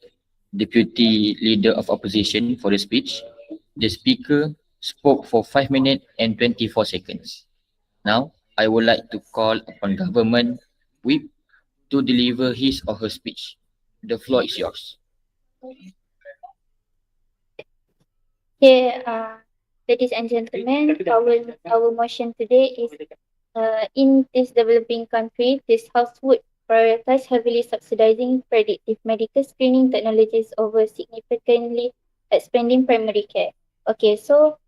Deputy Leader of Opposition for the speech. The speaker spoke for 5 minutes and 24 seconds. Now, I would like to call upon Government Whip to deliver his or her speech. The floor is yours. Okay, ladies and gentlemen, our motion today is in this developing country, this House would prioritize heavily subsidizing predictive medical screening technologies over significantly expanding primary care. Okay, so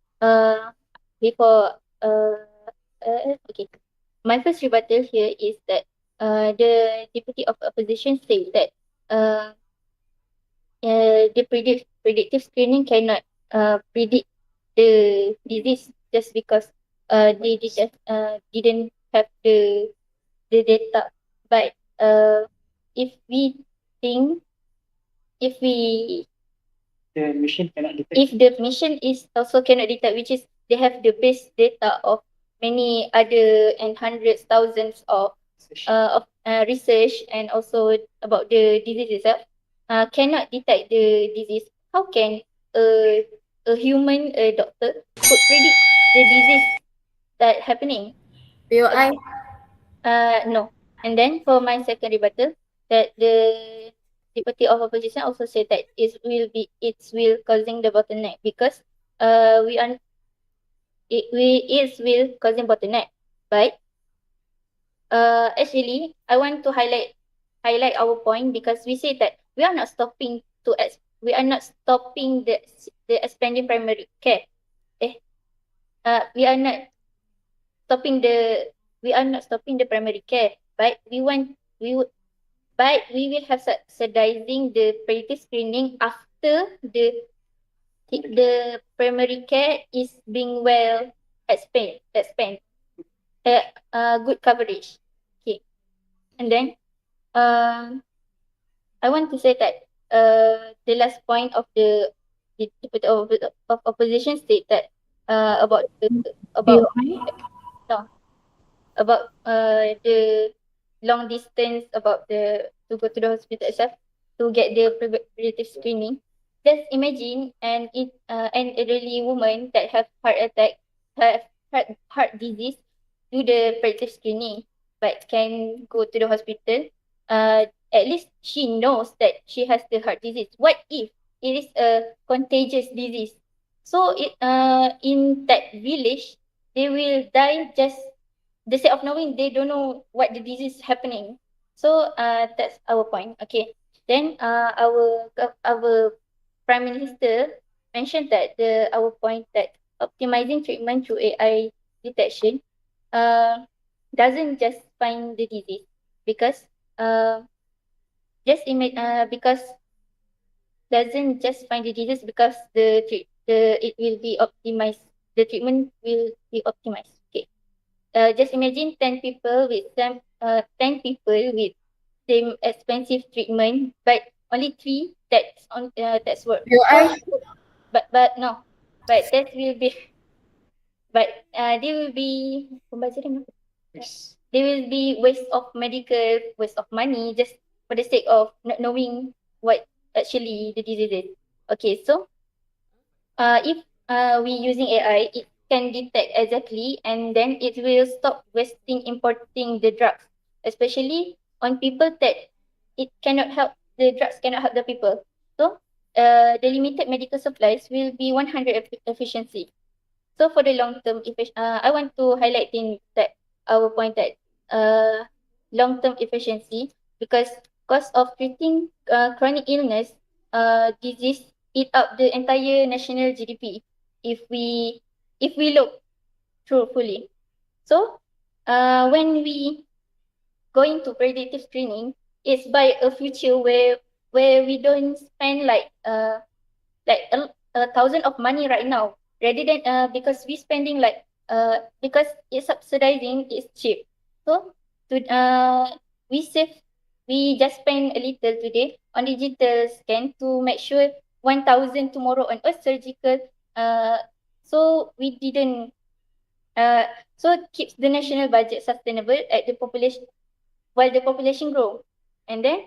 before okay, my first rebuttal here is that the Deputy of Opposition said that the predictive screening cannot predict the disease just because they didn't have the data. But if we think, if we if the mission is also cannot detect, which is they have the base data of many other and hundreds, thousands of research and also about the disease itself, cannot detect the disease. How can a human doctor could predict the disease that happening? Will I? No. And then for my second rebuttal, that the Deputy of Opposition also said that it will causing the bottleneck because it will causing bottleneck. But actually, I want to highlight our point because we say that we are not stopping the expanding primary care. We are not stopping the primary care, but we will have subsidizing the predictive screening after the primary care is being well expand good coverage. Okay, and then I want to say that the last point of the Deputy of Opposition state that about the long distance about the to go to the hospital itself to get the preventive screening. Just imagine an elderly woman that have heart attack, have heart disease, do the preventive screening, but can go to the hospital. At least she knows that she has the heart disease. What if it is a contagious disease? So in that village, they will die just the sake of knowing they don't know what the disease is happening. So that's our point. Okay. Then our Prime Minister mentioned that our point that optimizing treatment through AI detection doesn't just find the disease because because doesn't just find the disease because it will be optimized. The treatment will be optimized. Okay. Just imagine 10 people with same treatment, but only 3 that's work. But no, but that will be, but they will be they will be waste of medical, waste of money just for the sake of not knowing what actually the disease is. Okay, so if we using AI, it can detect exactly and then it will stop wasting importing the drugs, especially on people that it cannot help, the drugs cannot help the people. So the limited medical supplies will be 100 efficiency. So for the long term, I want to highlight in that our point that long term efficiency, because cost of treating chronic illness disease eat up the entire national GDP if we look truthfully. So when we going to predictive screening, it's by a future where we don't spend like a thousand of money right now, rather than because we spending because it's subsidizing, it's cheap. So to we save, we just spend a little today on digital scan to make sure 1,000 tomorrow on a surgical. So we didn't so it keeps the national budget sustainable at the population while the population grow. And then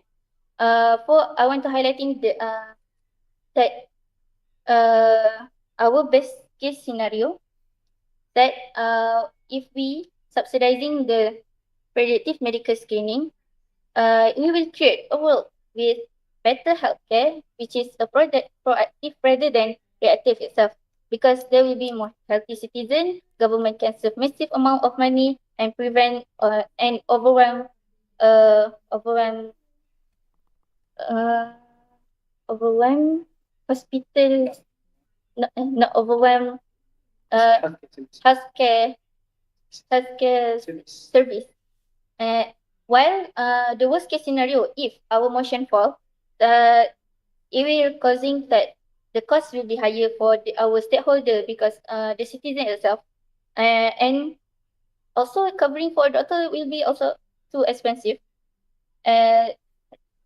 for I want to highlighting the that our best case scenario, that if we subsidizing the predictive medical screening, we will create a world with better healthcare, which is a proactive rather than reactive itself. Because there will be more healthy citizens, government can save massive amount of money and prevent and overwhelm uh, overwhelm hospital, not overwhelm healthcare service. While the worst case scenario, if our motion fall, it will causing that the cost will be higher for our stakeholder, because the citizen itself, and also covering for doctor will be also too expensive.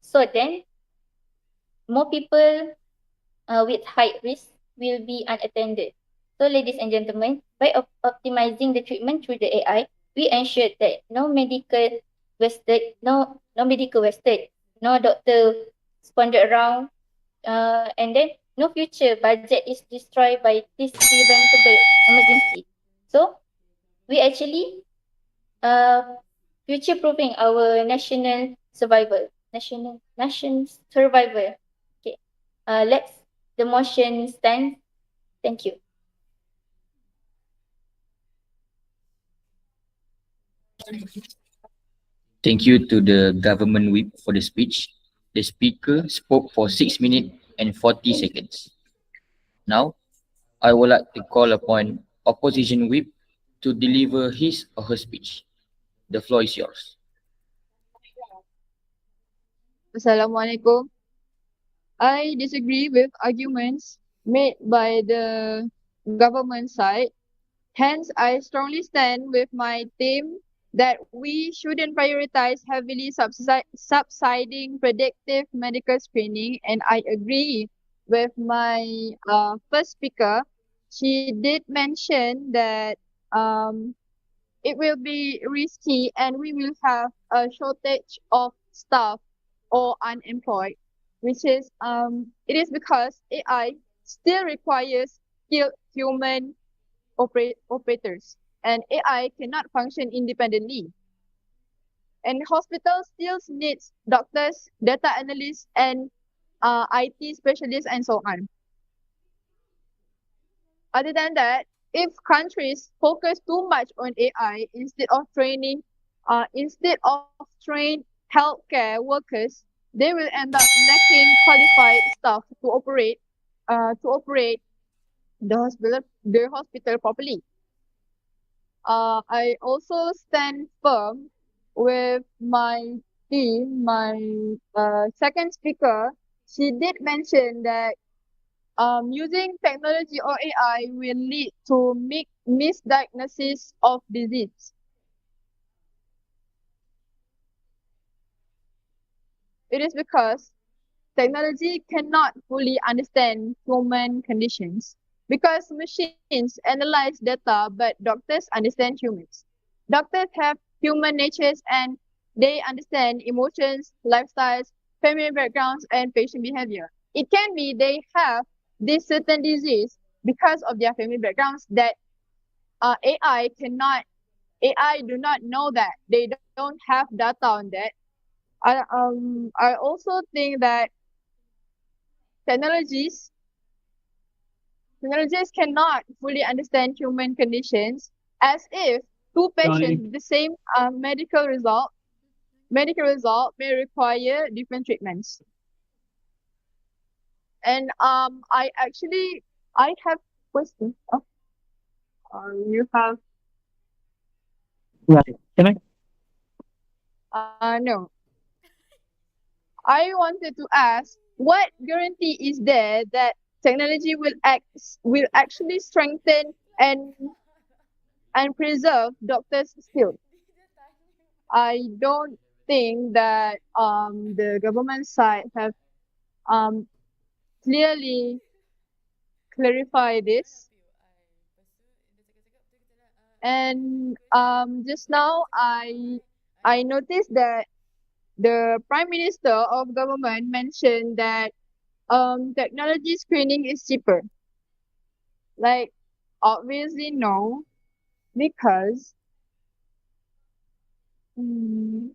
So then more people with high risk will be unattended. So ladies and gentlemen, by optimizing the treatment through the AI, we ensure that no medical wasted, no doctor squandered around, and then no future budget is destroyed by this preventable emergency. So we actually future proofing our national survival, nation survival. Okay. Let's the motion stand. Thank you. Thank you to the government whip for the speech. The speaker spoke for 6 minutes and 40 seconds. Now, I would like to call upon opposition whip to deliver his or her speech. The floor is yours. Assalamualaikum. I disagree with arguments made by the government side. Hence, I strongly stand with my team that we shouldn't prioritize heavily subsiding predictive medical screening. And I agree with my first speaker. She did mention that it will be risky and we will have a shortage of staff or unemployed, which is it is because AI still requires skilled human operators, and AI cannot function independently. And hospitals still needs doctors, data analysts, and IT specialists, and so on. Other than that, if countries focus too much on AI instead of trained healthcare workers, they will end up lacking qualified staff to operate the hospital properly. I also stand firm with my team. My second speaker, she did mention that using technology or AI will lead to misdiagnosis of disease. It is because technology cannot fully understand human conditions, because machines analyze data but doctors understand humans. Doctors have human natures and they understand emotions, lifestyles, family backgrounds, and patient behavior. It can be they have this certain disease because of their family backgrounds that AI do not know that. They don't have data on that. I also think that technologies cannot fully understand human conditions, as if two patients with the same medical result may require different treatments. And I have questions. Oh, you have Right. Can I? no. I wanted to ask, what guarantee is there that technology will actually strengthen and preserve doctors' skills? I don't think that the government side have um clearly clarified this. And just now I noticed that the Prime Minister of government mentioned that technology screening is cheaper. Like, obviously no, because mm,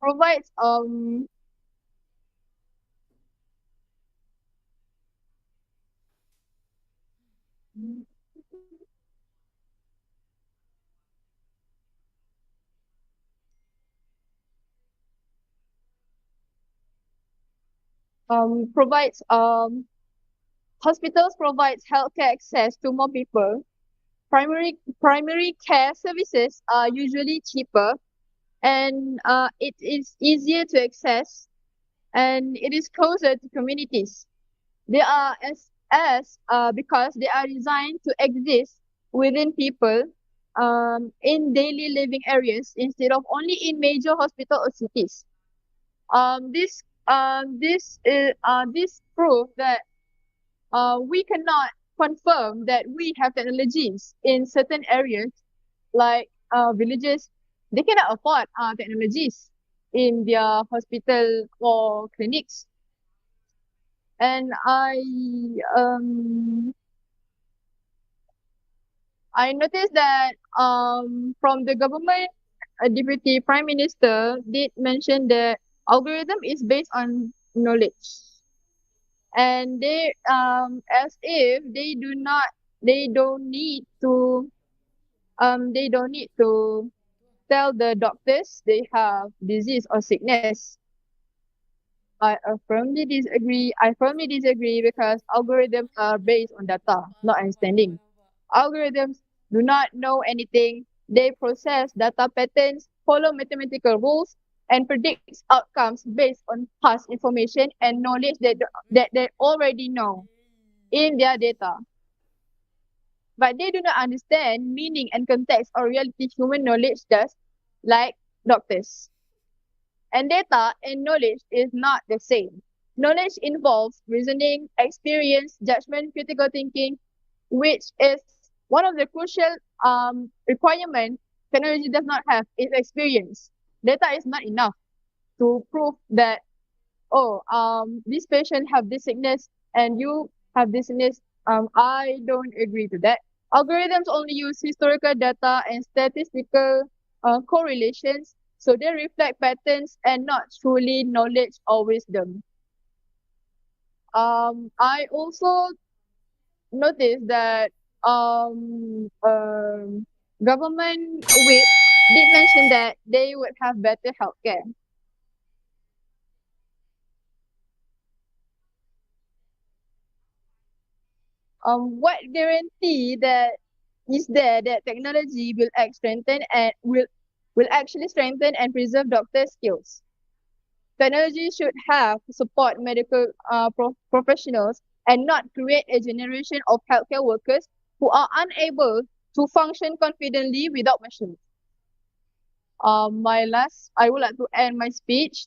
provides provides hospitals provides healthcare access to more people. Primary care services are usually cheaper, and it is easier to access, and it is closer to communities. They are as because they are designed to exist within people in daily living areas instead of only in major hospital or cities. This proof that we cannot confirm that we have technologies in certain areas like villages. They cannot afford technologies in their hospital or clinics. And I noticed that from the government, a deputy prime minister did mention that algorithm is based on knowledge, and they as if they don't need to tell the doctors they have disease or sickness. I firmly disagree because algorithms are based on data, not understanding. Algorithms do not know anything. They process data patterns, follow mathematical rules, and predicts outcomes based on past information and knowledge that they already know in their data. But they do not understand meaning and context or reality human knowledge does, like doctors. And data and knowledge is not the same. Knowledge involves reasoning, experience, judgment, critical thinking, which is one of the crucial requirements technology does not have is experience. Data is not enough to prove that this patient have this sickness and you have this sickness. I don't agree to that. Algorithms only use historical data and statistical correlations, so they reflect patterns and not truly knowledge or wisdom. I also noticed that government whip did mention that they would have better healthcare. What guarantee that is there that technology will strengthen and will actually strengthen and preserve doctor skills? Technology should have support medical professionals and not create a generation of healthcare workers who are unable to function confidently without machines. I would like to end my speech.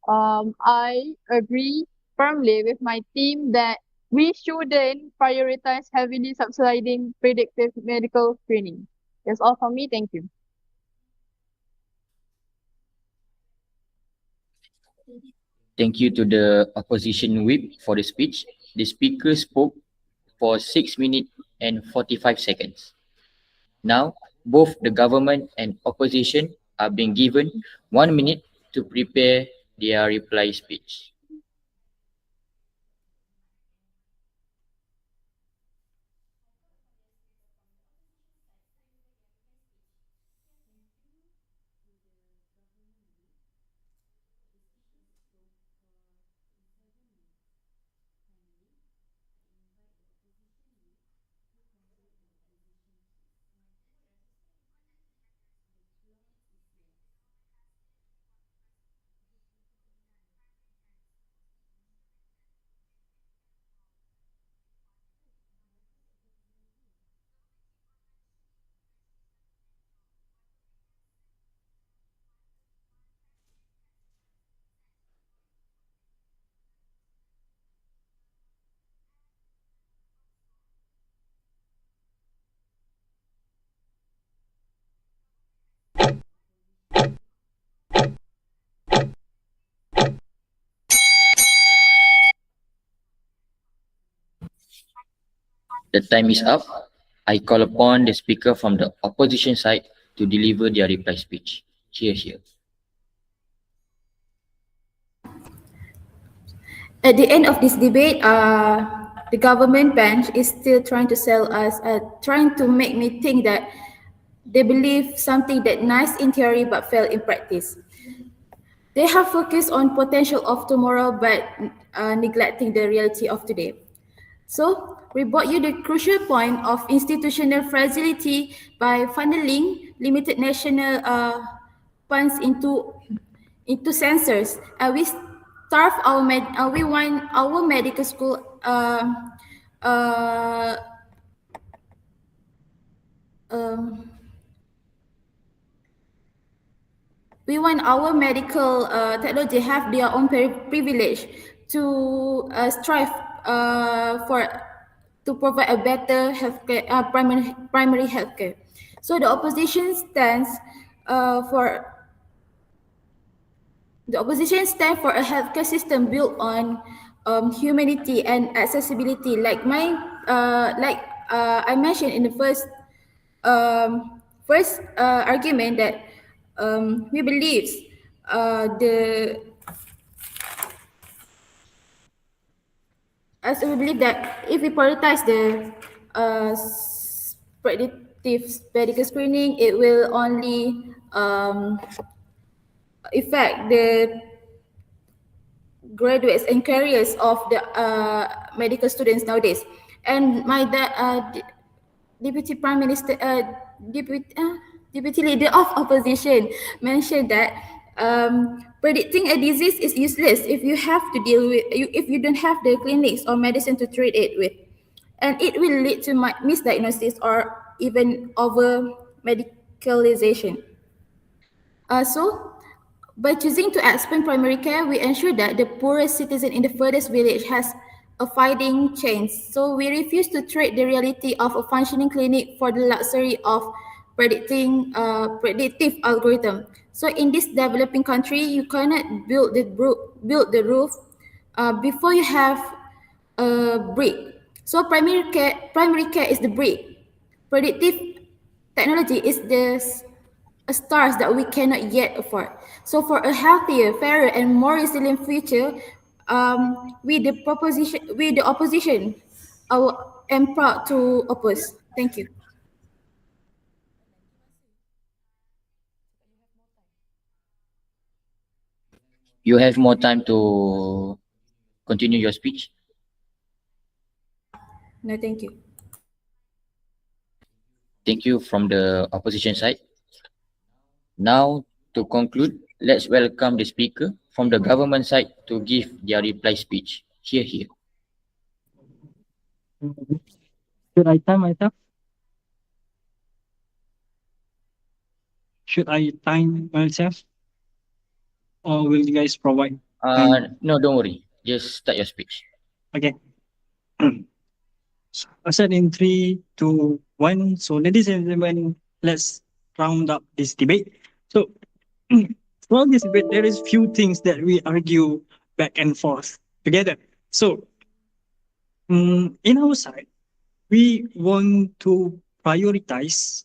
I agree firmly with my team that we shouldn't prioritize heavily subsidizing predictive medical screening. That's all from me. Thank you. Thank you to the opposition whip for the speech. The speaker spoke for 6 minutes and 45 seconds. Now, Both the government and opposition are being given 1 minute to prepare their reply speech. The time is up. I call upon the speaker from the opposition side to deliver their reply speech. Here. At the end of this debate, the government bench is still trying to sell us, trying to make me think that they believe something that nice in theory but fail in practice. They have focused on potential of tomorrow but neglecting the reality of today. So, we brought you the crucial point of institutional fragility by funneling limited national funds into sensors. We starve we want our medical school uh, um, we want our medical technology have their own privilege to strive to provide a better healthcare, primary healthcare. So the opposition stands for a healthcare system built on humanity and accessibility. Like I mentioned in the first argument that we believe we believe that if we prioritize the predictive medical screening, it will only affect the graduates and careers of the medical students nowadays. And Deputy Prime Minister, Deputy Leader of Opposition mentioned that predicting a disease is useless if you have to deal with if you don't have the clinics or medicine to treat it with, and it will lead to misdiagnosis or even over medicalization. So, by choosing to expand primary care, we ensure that the poorest citizen in the furthest village has a fighting chance. So we refuse to trade the reality of a functioning clinic for the luxury of predictive algorithm. So in this developing country, you cannot build the roof before you have a brick. So primary care is the brick. Predictive technology is stars that we cannot yet afford. So for a healthier, fairer, and more resilient future, with the opposition, I am proud to oppose. Thank you. You have more time to continue your speech. No, thank you. Thank you from the opposition side. Now, to conclude, let's welcome the speaker from the government side to give their reply speech. Here. Should I time myself? Should I time myself? Or will you guys provide? No, don't worry. Just start your speech. Okay. So I said in 3, 2, 1. So ladies and gentlemen, let's round up this debate. So throughout this debate, there is few things that we argue back and forth together. So in our side, we want to prioritize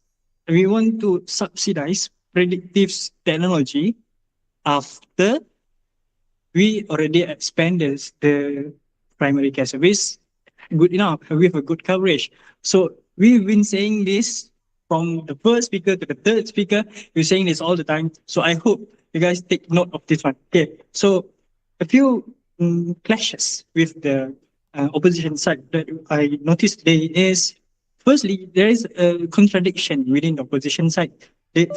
we want to subsidize predictive technology after we already expanded the primary care service good enough with a good coverage. So we've been saying this from the first speaker to the third speaker. We're saying this all the time. So I hope you guys take note of this one. Okay. So a few clashes with the opposition side that I noticed today is firstly, there is a contradiction within the opposition side.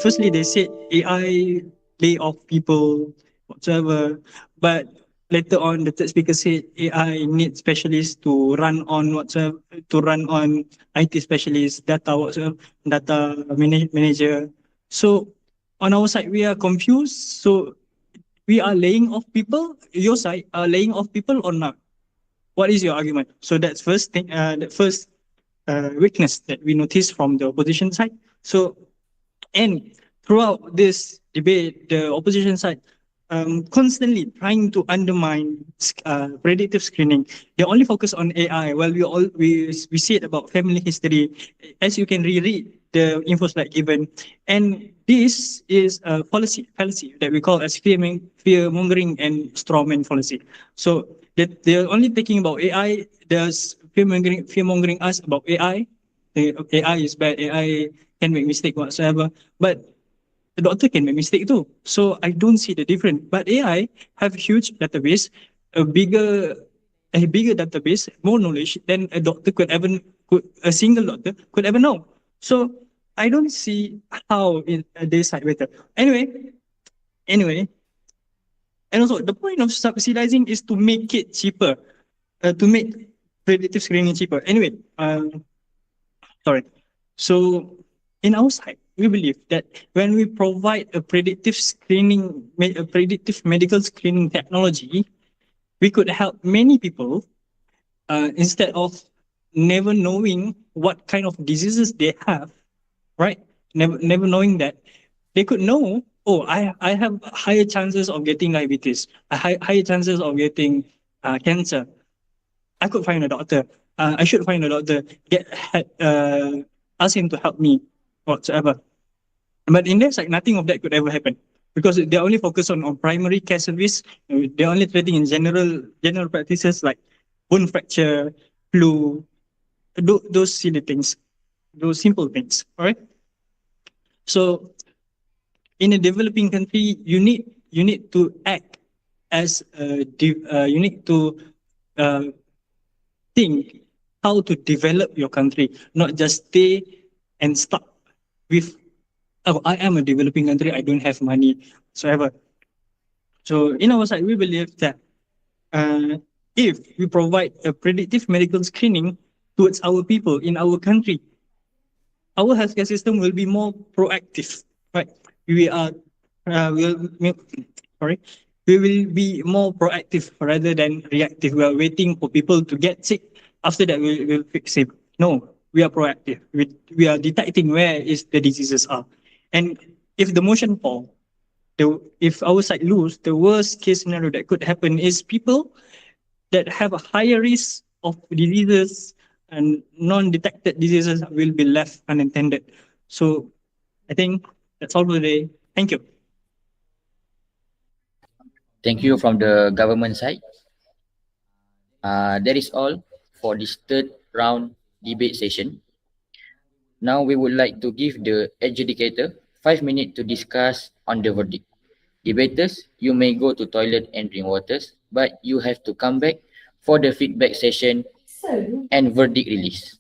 Firstly, they say AI lay off people whatsoever, but later on the third speaker said AI needs specialists to run on whatsoever, to run on IT specialists, data whatsoever, manager. So on our side, we are confused. So we are laying off people. Your side are laying off people or not? What is your argument? So that's first thing. The first weakness that we notice from the opposition side. So, and throughout this debate, the opposition side constantly trying to undermine predictive screening. They only focus on AI. While we see it about family history, as you can reread the info slide given, and this is a fallacy that we call as fear mongering and strawman fallacy. So that they're only thinking about AI. There's fear mongering us about AI. AI is bad. AI can make mistake whatsoever. But the doctor can make mistake too. So I don't see the difference. But AI have huge database, a bigger database, more knowledge than a doctor a single doctor could ever know. So I don't see how they side better. Anyway, and also the point of subsidizing is to make it cheaper, to make predictive screening cheaper. Anyway, sorry. So in our side, we believe that when we provide a predictive medical screening technology, we could help many people instead of never knowing what kind of diseases they have, right? Never knowing that they could know, oh, I have higher chances of getting diabetes, higher chances of getting cancer. I could find a doctor. I should find a doctor. Ask him to help me whatsoever. But in their side, nothing of that could ever happen because they're only focused on primary care service. They're only treating in general practices like bone fracture, flu, those silly things, those simple things. All right. So in a developing country, you need to act as you need to uh, think how to develop your country, not just stay and stuck with, oh, I am a developing country, I don't have money whatsoever. So in our side, we believe that if we provide a predictive medical screening towards our people in our country, our healthcare system will be more proactive, right? We are, sorry, we will be more proactive rather than reactive. We are waiting for people to get sick. After that, we'll fix it. No, we are proactive. We are detecting where is the diseases are. And if the motion fall, if our side lose, the worst case scenario that could happen is people that have a higher risk of diseases and non-detected diseases will be left unattended. So I think that's all for today. Thank you. Thank you from the government side. That is all for this third round debate session. Now we would like to give the adjudicator 5 minutes to discuss on the verdict. Debaters, you may go to toilet and drink waters, but you have to come back for the feedback session and verdict release.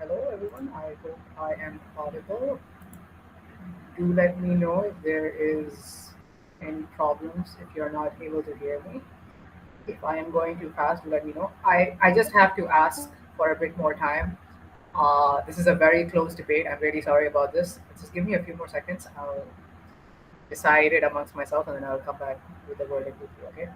Hello, everyone. I hope I am audible. Do let me know if there is any problems if you're not able to hear me. If I am going too fast, do let me know. I just have to ask for a bit more time. This is a very close debate. I'm really sorry about this. Just give me a few more seconds. I'll decide it amongst myself and then I'll come back with the verdict with you, okay?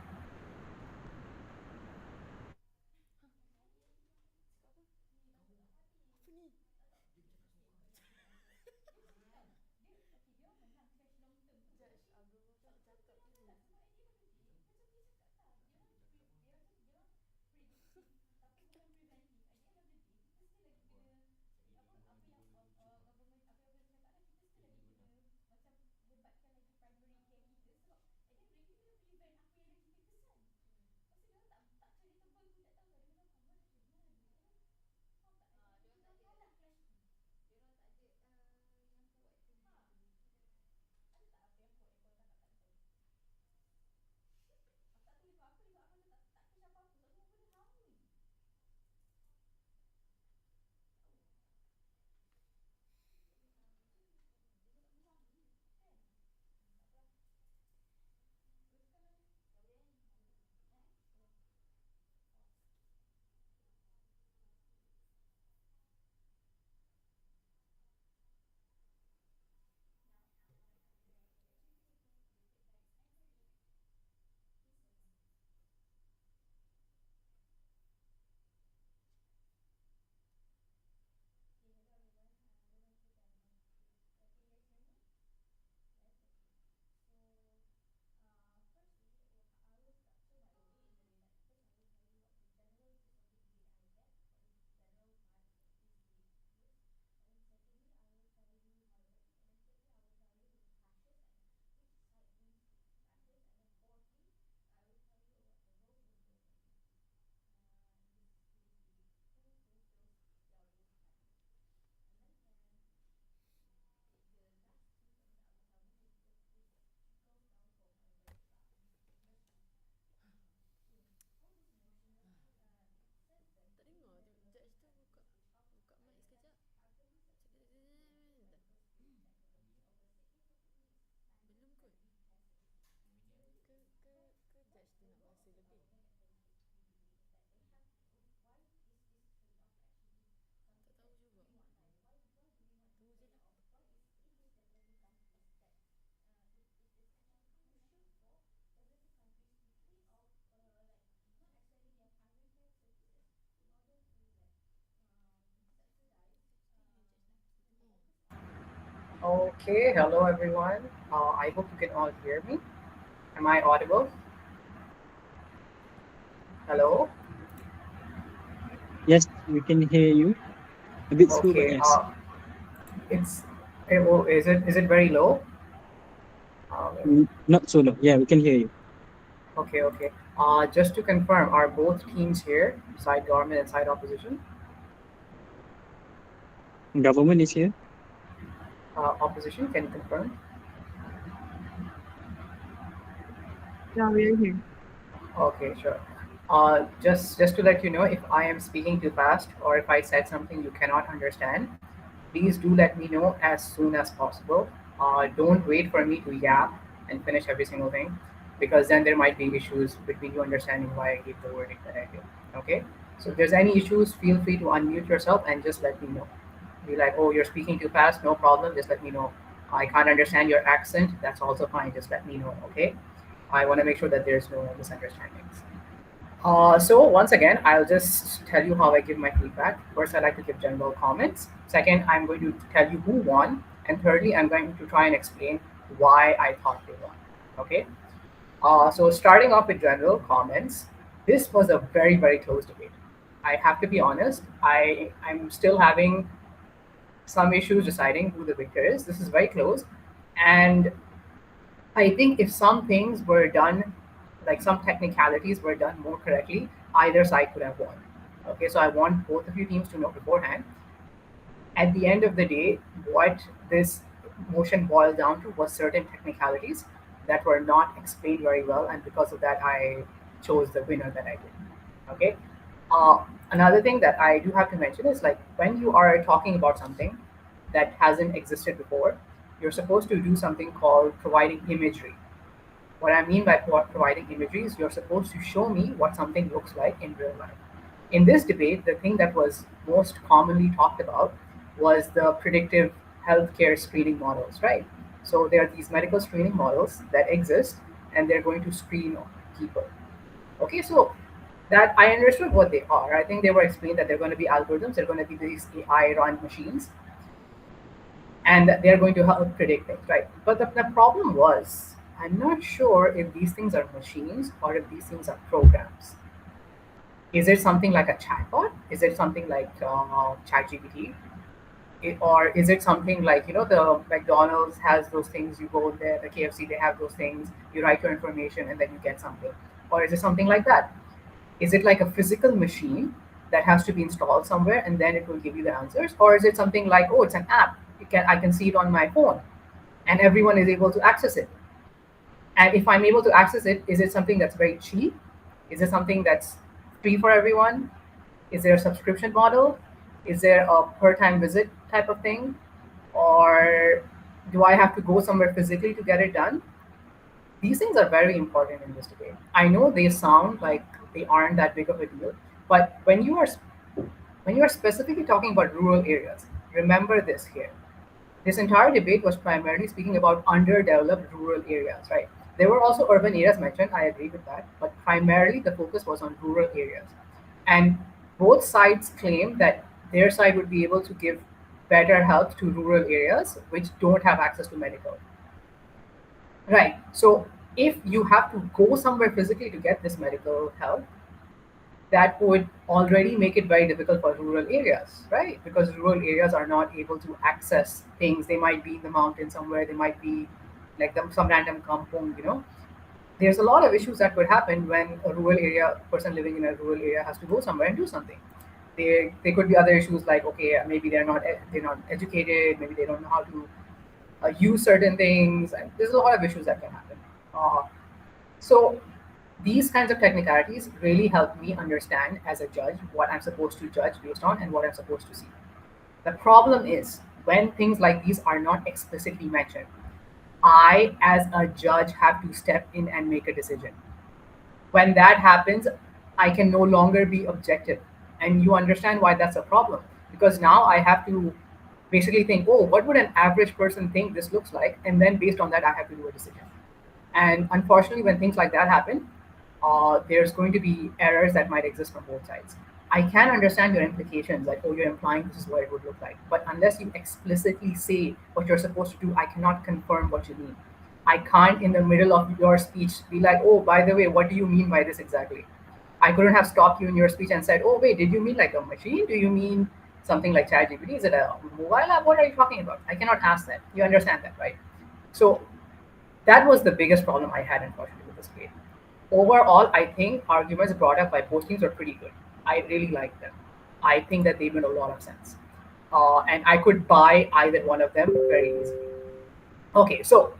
Okay, hello everyone. I hope you can all hear me. Am I audible? Hello? Yes, we can hear you. A bit slow, but Okay, yes. it's is it very low? Not so low. Yeah, we can hear you. Okay, okay. Just to confirm, are both teams here, side government and side opposition? Government is here. Opposition, can you confirm? Yeah, we are here. Okay, sure. Just to let you know, if I am speaking too fast or if I said something you cannot understand, please do let me know as soon as possible. Don't wait for me to yap and finish every single thing, because then there might be issues between you understanding why I gave the verdict that I did. Okay? So if there's any issues, feel free to unmute yourself and just let me know. Be like, oh, you're speaking too fast, no problem, just let me know. I can't understand your accent, that's also fine, just let me know, okay? I want to make sure that there's no misunderstandings. So once again, I'll just tell you how I give my feedback. First, I like to give general comments. Second, I'm going to tell you who won. And thirdly, I'm going to try and explain why I thought they won. Okay? So starting off with general comments, this was a very, very close debate. I have to be honest, I'm still having some issues deciding who the victor is. This is very close. And I think if some things were done, like some technicalities were done more correctly, either side could have won. Okay, so I want both of you teams to know beforehand. At the end of the day, what this motion boiled down to was certain technicalities that were not explained very well, and because of that, I chose the winner that I did. Okay, Another thing that I do have to mention is like when you are talking about something that hasn't existed before, you're supposed to do something called providing imagery. What I mean by providing imagery is you're supposed to show me what something looks like in real life. In this debate, the thing that was most commonly talked about was the predictive healthcare screening models, right? So there are these medical screening models that exist and they're going to screen people. Okay, so that I understood what they are. I think they were explained that they're going to be algorithms, they're going to be these AI run machines, and that they're going to help predict things, right? But the problem was, I'm not sure if these things are machines or if these things are programs. Is it something like a chatbot? Is it something like ChatGPT? Or is it something like, you know, the McDonald's has those things, you go there, the KFC, they have those things, you write your information and then you get something? Or is it something like that? Is it like a physical machine that has to be installed somewhere and then it will give you the answers? Or is it something like, oh, it's an app, I can see it on my phone and everyone is able to access it? And if I'm able to access it, is it something that's very cheap? Is it something that's free for everyone? Is there a subscription model? Is there a per time visit type of thing? Or do I have to go somewhere physically to get it done? These things are very important in this debate. I know they sound like they aren't that big of a deal, but when you are specifically talking about rural areas, remember this here. This entire debate was primarily speaking about underdeveloped rural areas, right? There were also urban areas mentioned, I agree with that, but primarily the focus was on rural areas. And both sides claim that their side would be able to give better help to rural areas which don't have access to medical. Right. So if you have to go somewhere physically to get this medical help, that would already make it very difficult for rural areas, right? Because rural areas are not able to access things. They might be in the mountains somewhere. They might be like some random kampong, you know. There's a lot of issues that could happen when a rural area person living in a rural area has to go somewhere and do something. There could be other issues like, okay, maybe they're not educated, maybe they don't know how to use certain things, and there's a lot of issues that can happen. So these kinds of technicalities really help me understand as a judge what I'm supposed to judge based on and what I'm supposed to see. The problem is when things like these are not explicitly mentioned, I, as a judge, have to step in and make a decision. When that happens, I can no longer be objective. And you understand why that's a problem. Because now I have to basically think, oh, what would an average person think this looks like? And then based on that, I have to do a decision. And unfortunately, when things like that happen, there's going to be errors that might exist from both sides. I can understand your implications, like, oh, you're implying this is what it would look like. But unless you explicitly say what you're supposed to do, I cannot confirm what you mean. I can't, in the middle of your speech, be like, oh, by the way, what do you mean by this exactly? I couldn't have stopped you in your speech and said, oh, wait, did you mean like a machine? Do you mean something like ChatGPT? Is it a mobile app? What are you talking about? I cannot ask that. You understand that, right? So that was the biggest problem I had, unfortunately, with this case. Overall, I think arguments brought up by both teams are pretty good. I really like them. I think that they made a lot of sense. And I could buy either one of them very easily. Okay, so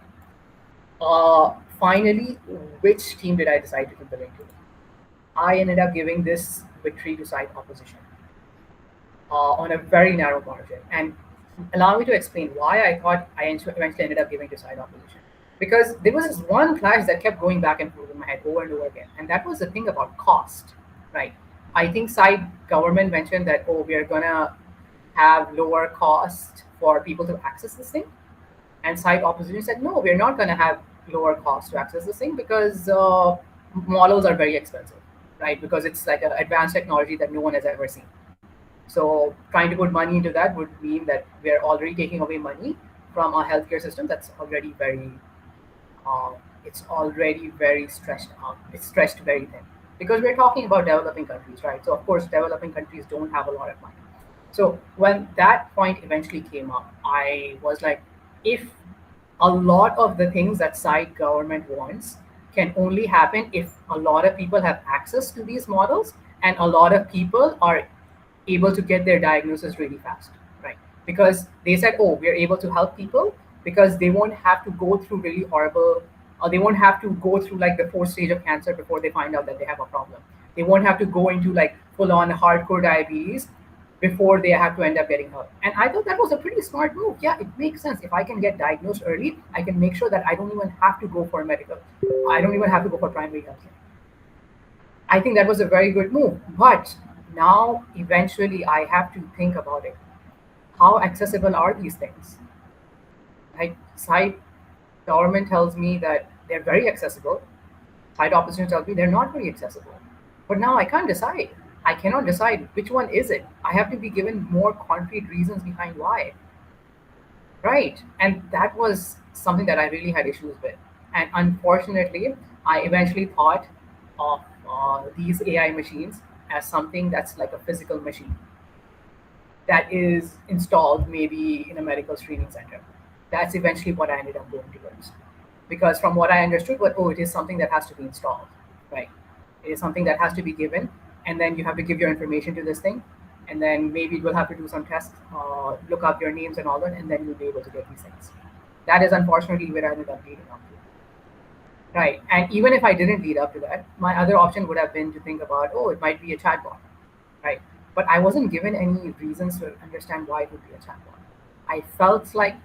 finally, which team did I decide to give the link to? I ended up giving this victory to side opposition on a very narrow margin. And allow me to explain why I thought I eventually ended up giving to side opposition. Because there was this one clash that kept going back and forth in my head over and over again. And that was the thing about cost, right? I think side government mentioned that, oh, we are going to have lower cost for people to access this thing. And side opposition said, no, we're not going to have lower cost to access this thing because models are very expensive, right? Because it's like an advanced technology that no one has ever seen. So trying to put money into that would mean that we're already taking away money from our healthcare system that's already very, it's already very stretched out. It's stretched very thin because we're talking about developing countries, right? So of course, developing countries don't have a lot of money. So when that point eventually came up, I was like, if a lot of the things that side government wants can only happen if a lot of people have access to these models and a lot of people are able to get their diagnosis really fast, right? Because they said, oh, we're able to help people because they won't have to go through really horrible, or they won't have to go through like the fourth stage of cancer before they find out that they have a problem. They won't have to go into like full-on hardcore diabetes before they have to end up getting help. And I thought that was a pretty smart move. Yeah, it makes sense. If I can get diagnosed early, I can make sure that I don't even have to go for medical. I don't even have to go for primary health care. I think that was a very good move. But now, eventually, I have to think about it. How accessible are these things? Like, side government tells me that they're very accessible. Side opposition tells me they're not very accessible. But now I can't decide. I cannot decide which one is it. I have to be given more concrete reasons behind why. Right. And that was something that I really had issues with. And unfortunately, I eventually thought of these AI machines as something that's like a physical machine that is installed maybe in a medical screening center. That's eventually what I ended up going towards. Because from what I understood, it is something that has to be installed, right? It is something that has to be given, and then you have to give your information to this thing, and then maybe it will have to do some tests, look up your names and all that, and then you'll be able to get these things. That is unfortunately where I ended up leading up to. Right, and even if I didn't lead up to that, my other option would have been to think about, it might be a chatbot, right? But I wasn't given any reasons to understand why it would be a chatbot. I felt like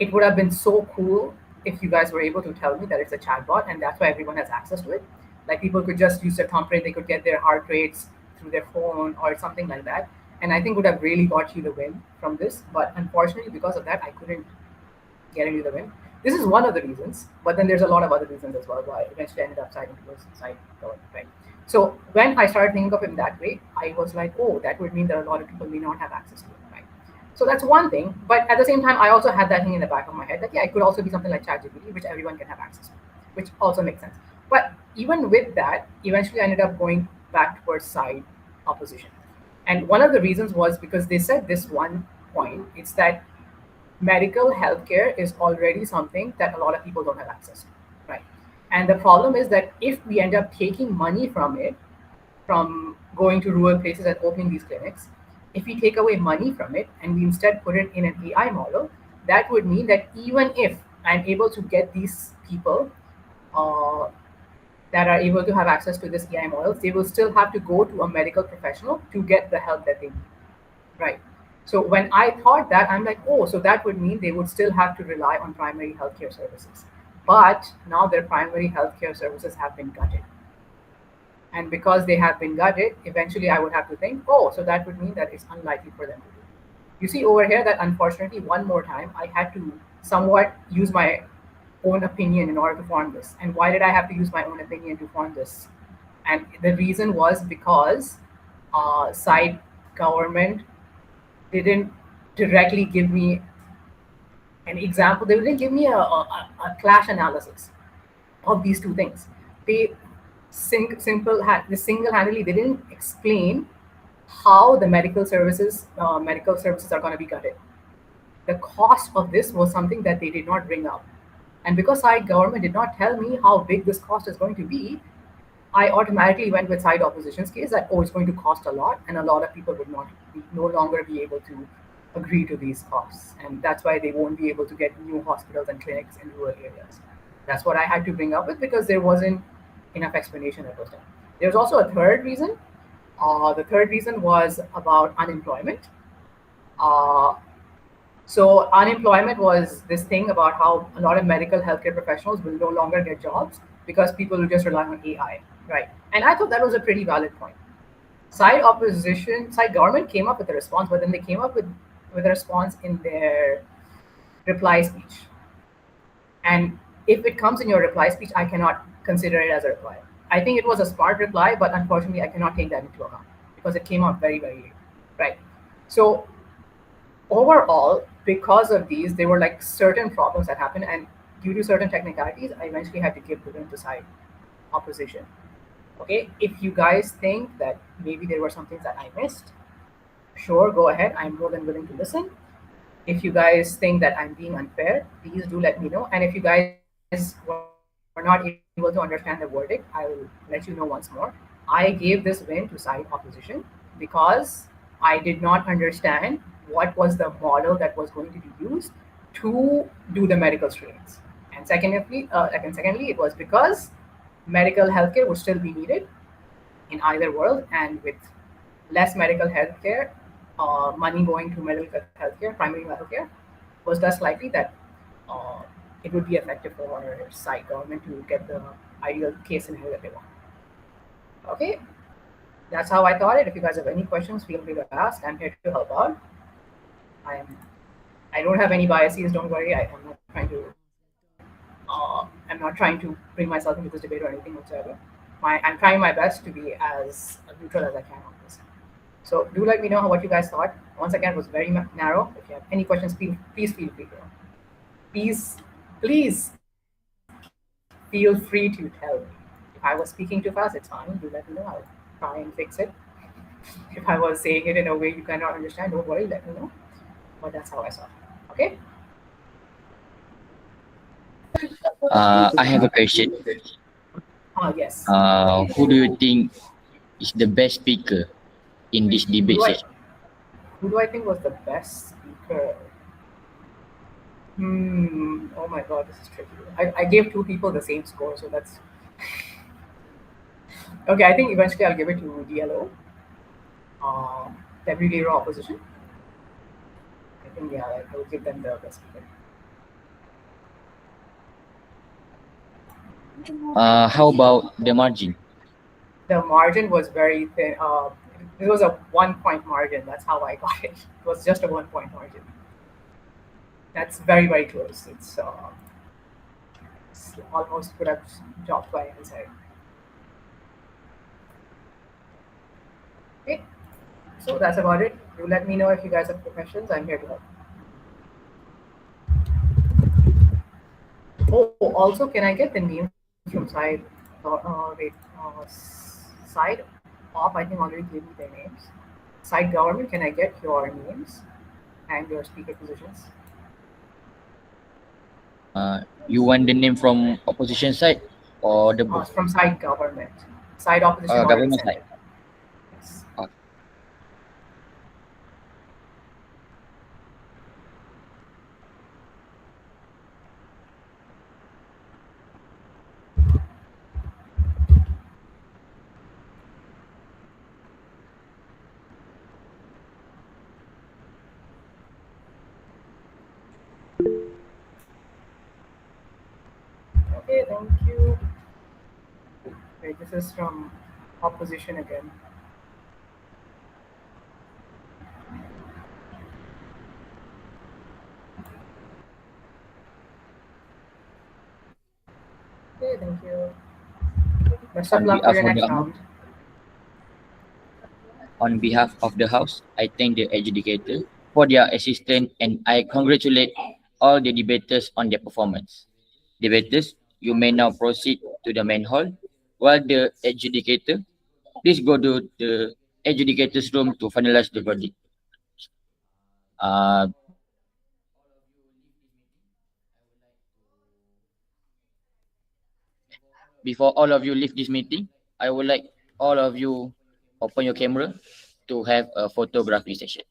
it would have been so cool if you guys were able to tell me that it's a chatbot and that's why everyone has access to it. Like people could just use their thumb print, they could get their heart rates through their phone or something like that. And I think would have really got you the win from this. But unfortunately, because of that, I couldn't get into the win. This is one of the reasons, but then there's a lot of other reasons as well why I eventually ended up siding towards side government, right? So when I started thinking of it in that way, I was like, that would mean that a lot of people may not have access to it, right? So that's one thing. But at the same time, I also had that thing in the back of my head that, it could also be something like ChatGPT, which everyone can have access to, which also makes sense. But even with that, eventually I ended up going back towards side opposition. And one of the reasons was because they said this one point, it's that medical healthcare is already something that a lot of people don't have access to, right? And the problem is that if we end up taking money from it, from going to rural places and opening these clinics, if we take away money from it and we instead put it in an AI model, that would mean that even if I'm able to get these people that are able to have access to this AI models, they will still have to go to a medical professional to get the help that they need, right? So when I thought that, I'm like, so that would mean they would still have to rely on primary healthcare services. But now their primary healthcare services have been gutted. And because they have been gutted, eventually I would have to think, so that would mean that it's unlikely for them to do. You see over here that unfortunately, one more time, I had to somewhat use my own opinion in order to form this. And why did I have to use my own opinion to form this? And the reason was because side government didn't directly give me an example. They didn't give me a clash analysis of these two things. They single-handedly, they didn't explain how the medical services are going to be gutted. The cost of this was something that they did not bring up. And because side government did not tell me how big this cost is going to be, I automatically went with side opposition's case that, it's going to cost a lot, and a lot of people would no longer be able to agree to these costs. And that's why they won't be able to get new hospitals and clinics in rural areas. That's what I had to bring up with because there wasn't enough explanation at those times. There's also a third reason. The third reason was about unemployment. So unemployment was this thing about how a lot of medical healthcare professionals will no longer get jobs because people will just rely on AI, right? And I thought that was a pretty valid point. Side government came up with a response, but then they came up with a response in their reply speech. And if it comes in your reply speech, I cannot consider it as a reply. I think it was a smart reply, but unfortunately, I cannot take that into account because it came out very, very late, right? So overall, because of these, there were like certain problems that happened, and due to certain technicalities, I eventually had to give the win to side opposition. Okay, if you guys think that maybe there were some things that I missed, sure, go ahead. I'm more than willing to listen. If you guys think that I'm being unfair, please do let me know. And if you guys were not able to understand the verdict, I will let you know once more. I gave this win to side opposition because I did not understand what was the model that was going to be used to do the medical screenings. And secondly, it was because medical healthcare would still be needed in either world, and with less medical healthcare, money going to medical healthcare, primary healthcare, was less likely that uh, it would be effective for our side government to get the ideal case scenario that they want. Okay, that's how I thought it. If you guys have any questions, feel free to ask. I'm here to help out. I don't have any biases. Don't worry. I'm not trying to bring myself into this debate or anything whatsoever. I'm trying my best to be as neutral as I can on this. So do let me know what you guys thought. Once again, it was very narrow. If you have any questions, please feel free to. Please feel free to tell me. If I was speaking too fast, it's fine. Do let me know. I'll try and fix it. If I was saying it in a way you cannot understand, don't worry, let me know. But that's how I saw it. Okay? I have a question. Yes. Who do you think is the best speaker in this debate session? Who do I think was the best speaker? Oh my god, this is tricky. I gave two people the same score, so that's okay. I think eventually I'll give it to DLO, Deputy Leader of Opposition. I think I will give them the best speaker. How about the margin? The margin was very thin. It was a 1 point margin. That's how I got it. It was just a 1 point margin. That's very, very close. It's almost could have dropped by any side. Okay, so that's about it. Do let me know if you guys have questions. I'm here to help. Oh, also, can I get the names from side? Side off. I think already gave me their names. Side government. Can I get your names and your speaker positions? You want the name from opposition side or the both? From side government. Side opposition. Government side. Yes. Okay, thank you. Okay, this is from opposition again. Okay, thank you. Best of luck for your next round. On behalf of the House, I thank the adjudicator for their assistance and I congratulate all the debaters on their performance. Debaters, you may now proceed to the main hall while the adjudicator, please go to the adjudicator's room to finalize the verdict. Before all of you leave this meeting, I would like all of you open your camera to have a photography session.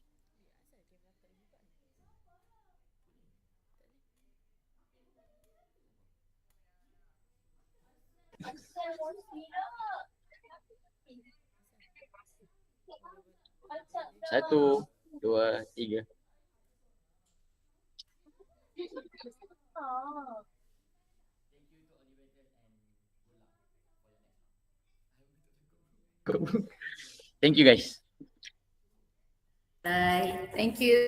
Satu, dua, tiga. Thank you guys. Bye. Thank you.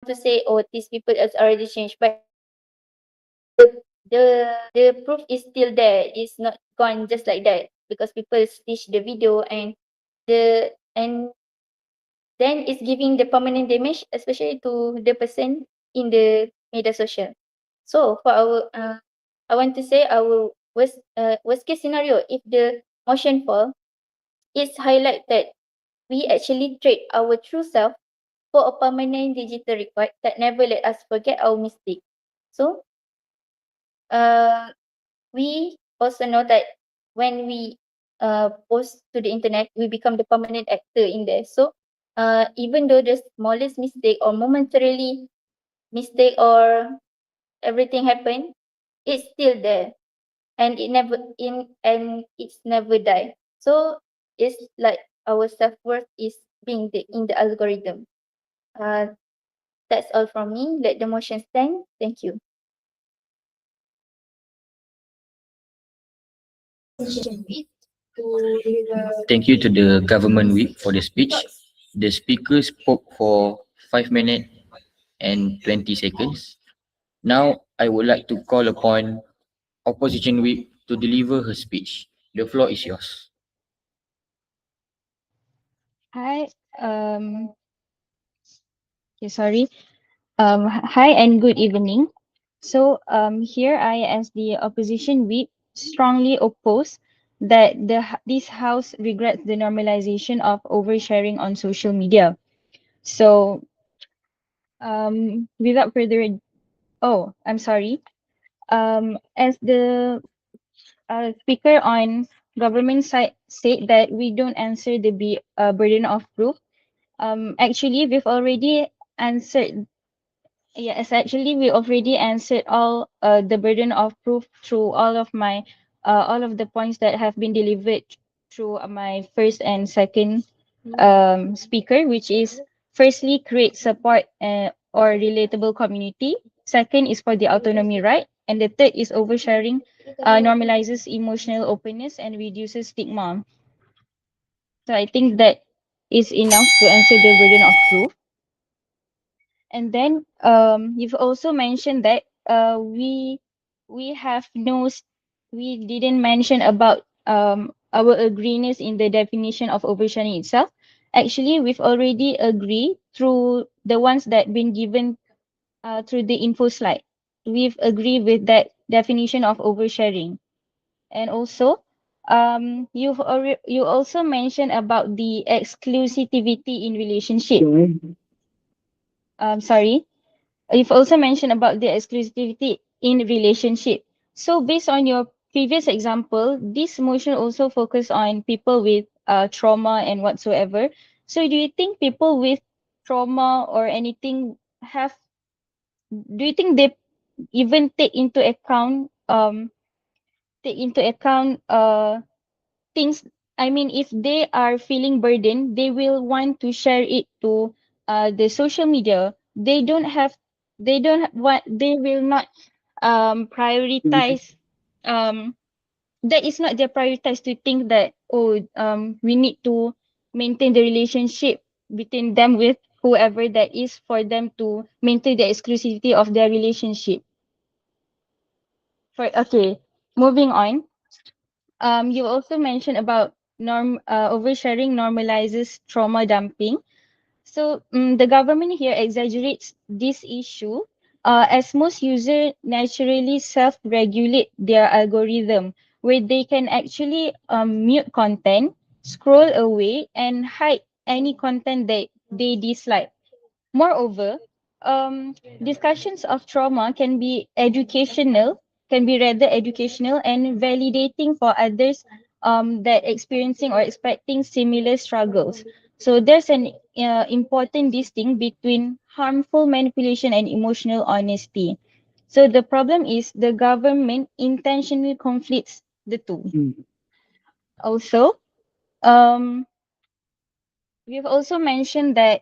to say, oh, these people has already changed, but the proof is still there. It's not gone just like that because people stitch the video and then it's giving the permanent damage, especially to the person in the media social. So for our, I want to say our worst case scenario, if the motion fall, it's highlight that we actually trade our true self for a permanent digital record that never let us forget our mistake. So, we also know that when we post to the internet, we become the permanent actor in there. So, even though the smallest mistake or momentarily mistake or everything happen, it's still there, and it's never die. So it's like our self worth is being in the algorithm. Uh, that's all from me. Let the motion stand. Thank you. Thank you to the government whip for the speech. The speaker spoke for 5 minutes and 20 seconds. Now, I would like to call upon opposition whip to deliver her speech. The floor is yours. Hi, sorry. Hi and good evening. So, here I, as the opposition whip, strongly oppose that this house regrets the normalization of oversharing on social media. So, without further ado, oh, I'm sorry. As the speaker on government side said that we don't answer the burden of proof. Actually, we've already answered. Yes, actually, we already answered all the burden of proof through all of the points that have been delivered through my first and second speaker, which is firstly create support or relatable community. Second is for the autonomy right, and the third is oversharing normalizes emotional openness and reduces stigma. So I think that is enough to answer the burden of proof. And then you've also mentioned that we have we didn't mention about our agreement in the definition of oversharing itself. Actually, we've already agreed through the ones that been given through the info slide. We've agreed with that definition of oversharing. And also, you also mentioned about the exclusivity in relationship. Sorry. You've also mentioned about the exclusivity in relationship. So based on your previous example, this motion also focus on people with trauma and whatsoever. So do you think people with trauma or anything do you think they even take into account things, I mean, if they are feeling burdened, they will want to share it to the social media. They will not prioritize, that is not their prioritize to think that, oh, we need to maintain the relationship between them with whoever that is for them to maintain the exclusivity of their relationship. Okay, moving on. You also mentioned about oversharing normalizes trauma dumping. So the government here exaggerates this issue as most users naturally self-regulate their algorithm where they can actually mute content, scroll away, and hide any content that they dislike. Moreover, discussions of trauma can be rather educational and validating for others that experiencing or expecting similar struggles. So there's an important distinction between harmful manipulation and emotional honesty. So the problem is the government intentionally conflicts the two. Also, um, we've also mentioned that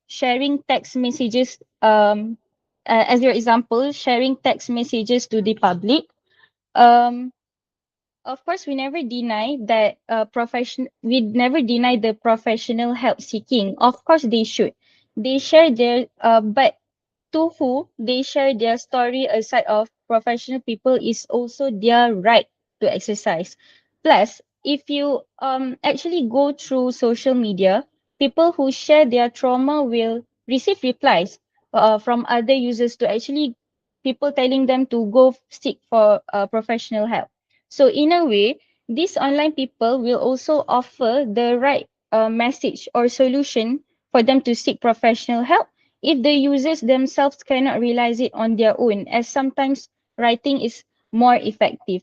sharing text messages, as your example, sharing text messages to the public. Um, of course, we never deny that we never deny the professional help seeking. Of course, they should, they share their but to who they share their story aside of professional people is also their right to exercise. Plus, if you actually go through social media, people who share their trauma will receive replies from other users to actually people telling them to go seek for professional help. So in a way, these online people will also offer the right message or solution for them to seek professional help if the users themselves cannot realize it on their own, as sometimes writing is more effective.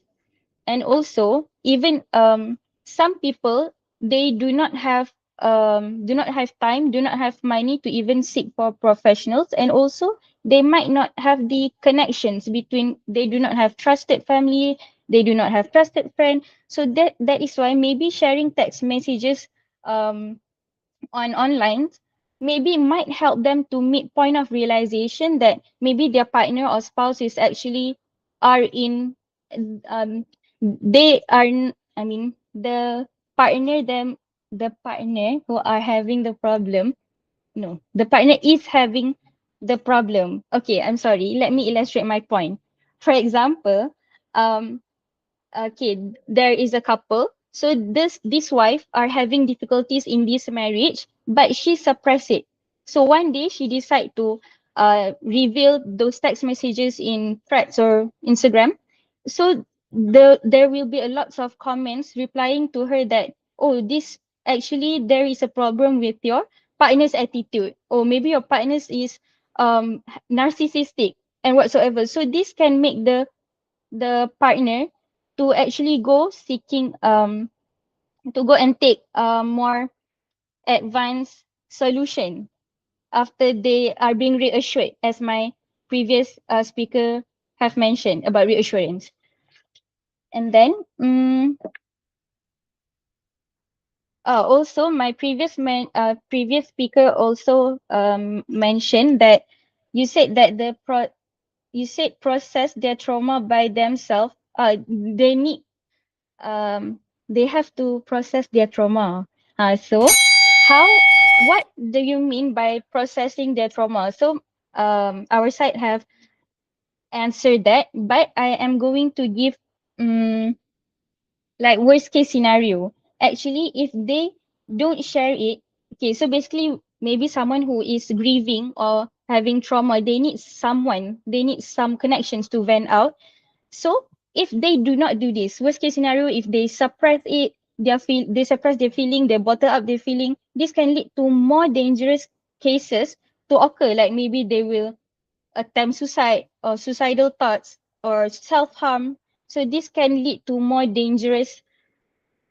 And also, even some people, they do not have time, do not have money to even seek for professionals, and also they might not have the connections between, they do not have trusted family, they do not have trusted friend. So that is why maybe sharing text messages um on online maybe might help them to meet point of realization that maybe their partner or spouse is actually are in um they are I mean the partner who are having the problem, no, the partner is having the problem. Okay, I'm sorry, let me illustrate my point. For example, um okay, there is a couple, so this wife are having difficulties in this marriage, but she suppress it. So one day she decide to reveal those text messages in threads or Instagram. So there will be a lots of comments replying to her that, oh, this actually there is a problem with your partner's attitude, or maybe your partner's is narcissistic and whatsoever. So this can make the partner to actually go seeking to go and take more advanced solution after they are being reassured, as my previous speaker have mentioned about reassurance. And then also my previous speaker also mentioned that you said that you said process their trauma by themselves. They need they have to process their trauma. So what do you mean by processing their trauma? So our side have answered that, but I am going to give like worst case scenario. Actually, if they don't share it, okay, so basically maybe someone who is grieving or having trauma, they need some connections to vent out. So if they do not do this, worst case scenario, if they suppress it, they suppress their feeling, they bottle up their feeling, this can lead to more dangerous cases to occur. Like maybe they will attempt suicide or suicidal thoughts or self-harm. So this can lead to more dangerous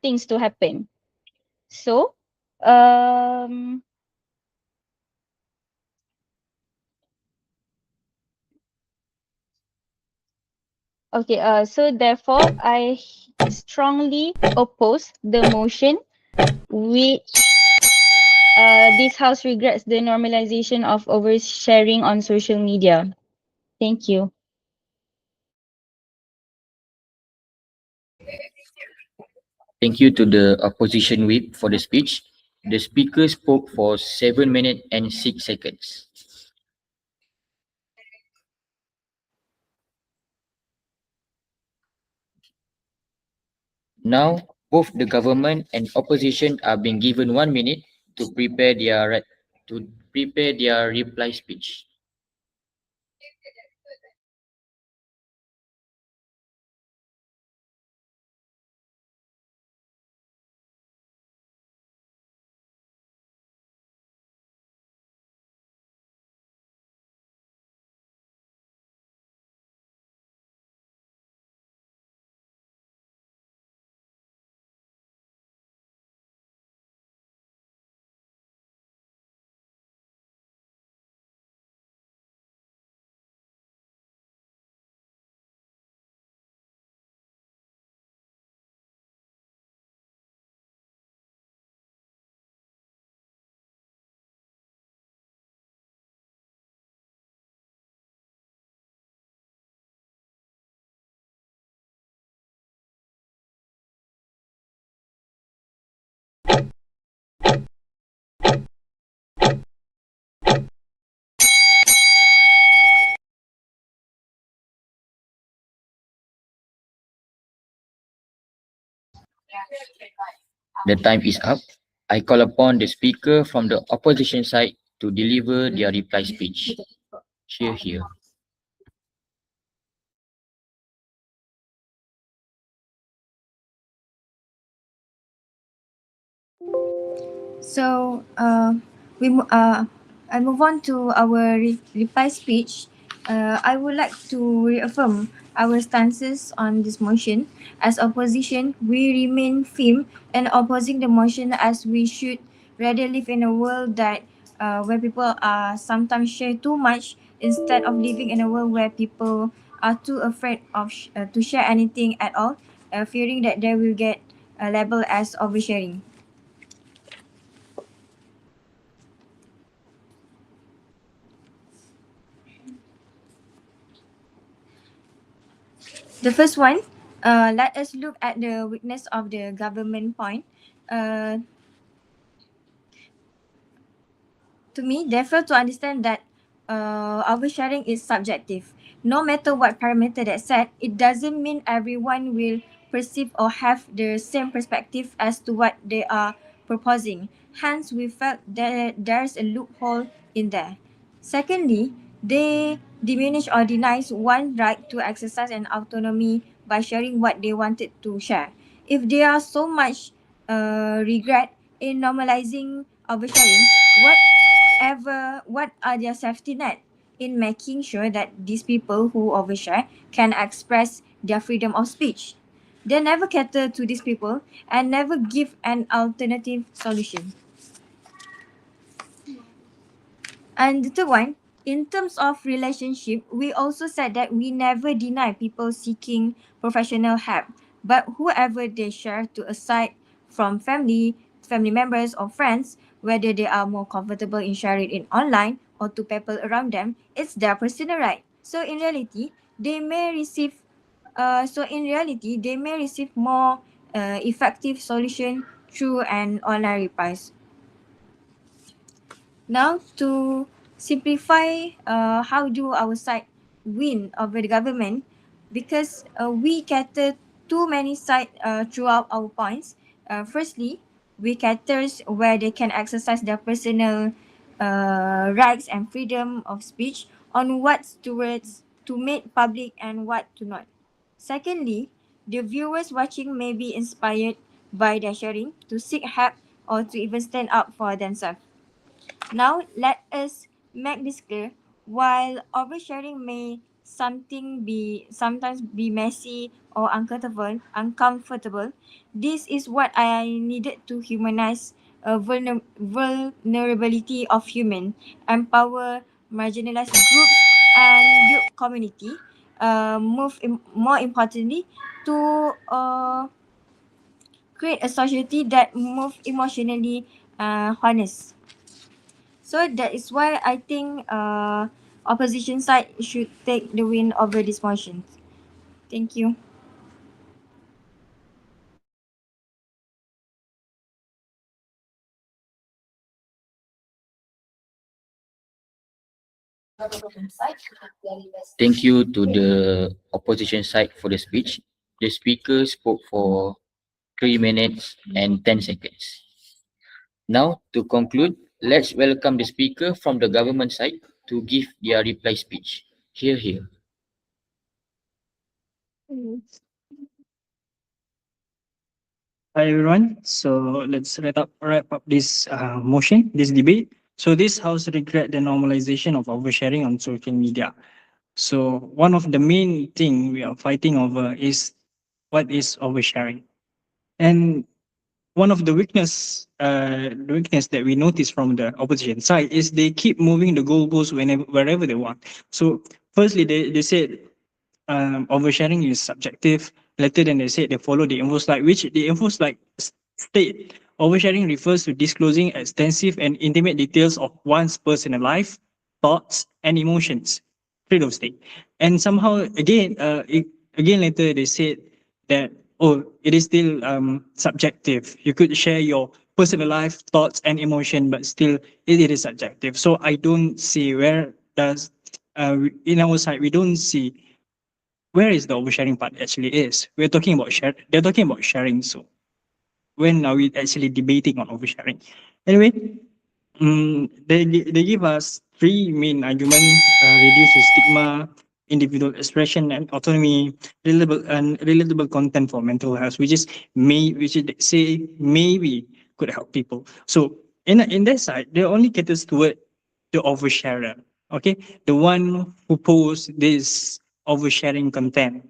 things to happen. So okay, so therefore I strongly oppose the motion which this house regrets the normalization of oversharing on social media. Thank you. Thank you to the opposition whip for the speech. The speaker spoke for 7 minutes and 6 seconds. Now, both the government and opposition are being given 1 minute to prepare their reply speech. The time is up. I call upon the speaker from the opposition side to deliver their reply speech. Hear, hear. So I move on to our reply speech. I would like to reaffirm our stances on this motion. As opposition, we remain firm in opposing the motion as we should rather live in a world that where people are sometimes share too much instead of living in a world where people are too afraid of to share anything at all, fearing that they will get labeled as oversharing. The first one, let us look at the weakness of the government point. Uh, to me, they fail to understand that oversharing is subjective. No matter what parameter that's set, it doesn't mean everyone will perceive or have the same perspective as to what they are proposing. Hence, we felt that there's a loophole in there. Secondly, they diminish or denies one right to exercise an autonomy by sharing what they wanted to share. If they are so much regret in normalizing oversharing, what are their safety net in making sure that these people who overshare can express their freedom of speech? They never cater to these people and never give an alternative solution. And the third one, in terms of relationship, we also said that we never deny people seeking professional help, but whoever they share to aside from family members or friends, whether they are more comfortable in sharing it online or to people around them, it's their personal right. So in reality, they may receive more effective solution through an online replies. Now, to simplify, how do our side win over the government? Because we cater too many sides throughout our points. Firstly, we cater where they can exercise their personal rights and freedom of speech on what towards to make public and what to not. Secondly, the viewers watching may be inspired by their sharing to seek help or to even stand up for themselves. Now, let us make this clear. While oversharing may sometimes be messy or uncomfortable, this is what I needed to humanize a vulnerability of human, empower marginalized groups, and build community. More importantly, to create a society that move emotionally honest. So that is why I think opposition side should take the win over this motion. Thank you. Thank you to the opposition side for the speech. The speaker spoke for 3 minutes and 10 seconds. Now, to conclude, let's welcome the speaker from the government side to give their reply speech. Hear, hear. Hi everyone. So let's wrap up this motion, this debate. So this house regret the normalization of oversharing on social media. So one of the main thing we are fighting over is what is oversharing. And one of the weakness that we notice from the opposition side is they keep moving the goalposts wherever they want. So firstly, they said oversharing is subjective. Later than they said they follow the info slide, which the info slide state oversharing refers to disclosing extensive and intimate details of one's personal life, thoughts, and emotions. Freedom state. And somehow again later they said that it is still subjective. You could share your personal life, thoughts, and emotion, but still it is subjective. So I don't see where does in our side we don't see where is the oversharing part actually is. We're talking about share. They're talking about sharing. So when are we actually debating on oversharing? Anyway, they give us three main arguments: reduce the stigma, individual expression and autonomy, relatable content for mental health, which is they say maybe could help people. So in that side, they only caters toward the oversharer. Okay, the one who posts this oversharing content.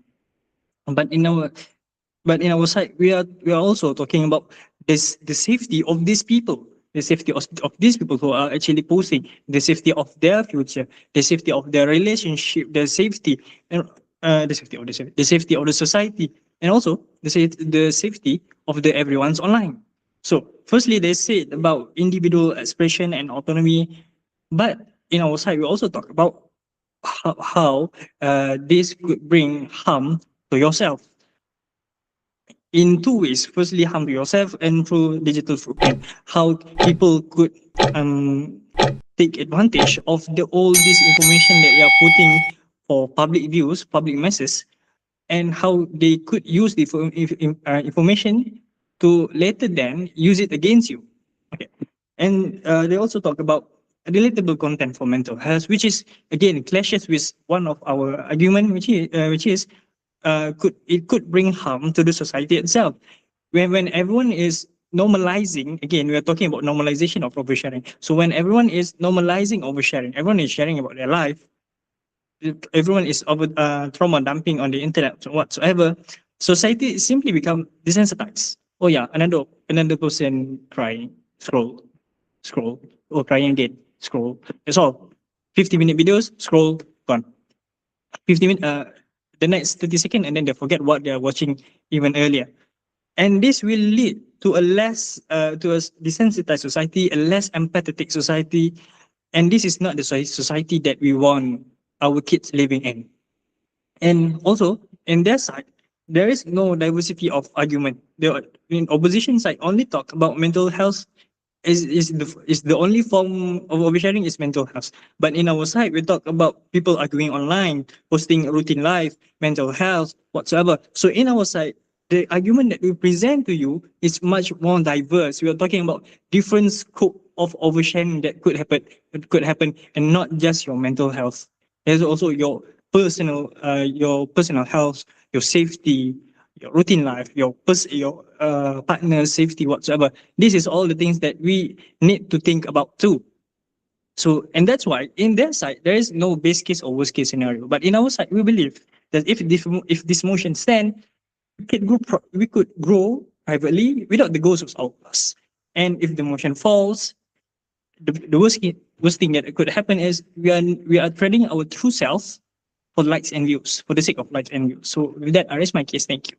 But in our side, we are also talking about the safety of these people, the safety of these people who are actually posting, the safety of their future, the safety of their relationship, the safety and the safety of the society, and also the safety of the everyone's online. So, firstly, they said about individual expression and autonomy, but in our side, we also talk about how this could bring harm to yourself in two ways. Firstly, harm to yourself and through digital footprint. How people could take advantage of all this information that you are putting for public views, public masses, and how they could use the information to later then use it against you. Okay, and they also talk about relatable content for mental health, which is again clashes with one of our argument, which is could bring harm to the society itself. When everyone is normalizing, again, we are talking about normalization of oversharing. So when everyone is normalizing oversharing, everyone is sharing about their life, everyone is trauma dumping on the internet whatsoever, society simply become desensitized. Oh yeah, another person crying, scroll, or crying again, scroll. That's all. 50-minute videos, scroll, gone. 50 minutes, the next 30 seconds, and then they forget what they are watching even earlier. And this will lead to to a desensitized society, a less empathetic society. And this is not the society that we want our kids living in. And also, in their side, there is no diversity of argument. In opposition side only talk about mental health is the only form of oversharing is mental health. But in our side, we talk about people arguing online, posting routine life, mental health, whatsoever. So in our side, the argument that we present to you is much more diverse. We are talking about different scope of oversharing that could happen, and not just your mental health. There's also your personal health, your safety, your routine life, your partner safety, whatsoever. This is all the things that we need to think about too. So, and that's why in their side there is no best case or worst case scenario. But in our side, we believe that if this motion stand, we could grow privately without the ghosts of us. And if the motion falls, the worst thing that could happen is we are trading our true self for likes and views, for the sake of likes and views. So with that, I raise my case. Thank you.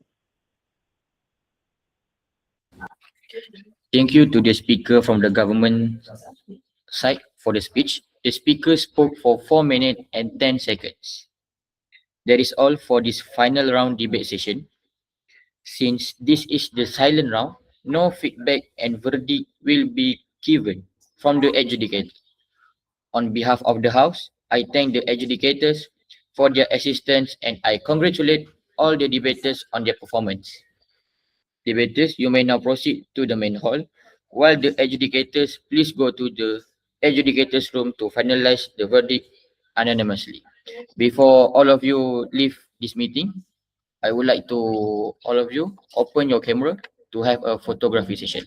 Thank you to the speaker from the government side for the speech. The speaker spoke for 4 minutes and 10 seconds. That is all for this final round debate session. Since this is the silent round, no feedback and verdict will be given from the adjudicator. On behalf of the House, I thank the adjudicators for their assistance and I congratulate all the debaters on their performance. Debaters, you may now proceed to the main hall, while the adjudicators please go to the adjudicators room to finalize the verdict anonymously. Before all of you leave this meeting, I would like to all of you open your camera to have a photography session.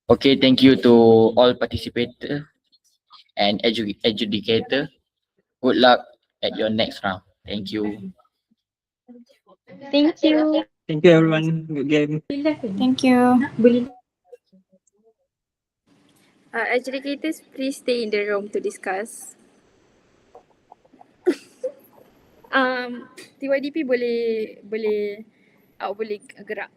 Okay, thank you to all participators and adjudicator. Good luck at your next round. Thank you. Thank you. Thank you, everyone. Good game. Thank you. Adjudicators, please stay in the room to discuss. TYDP boleh boleh gerak.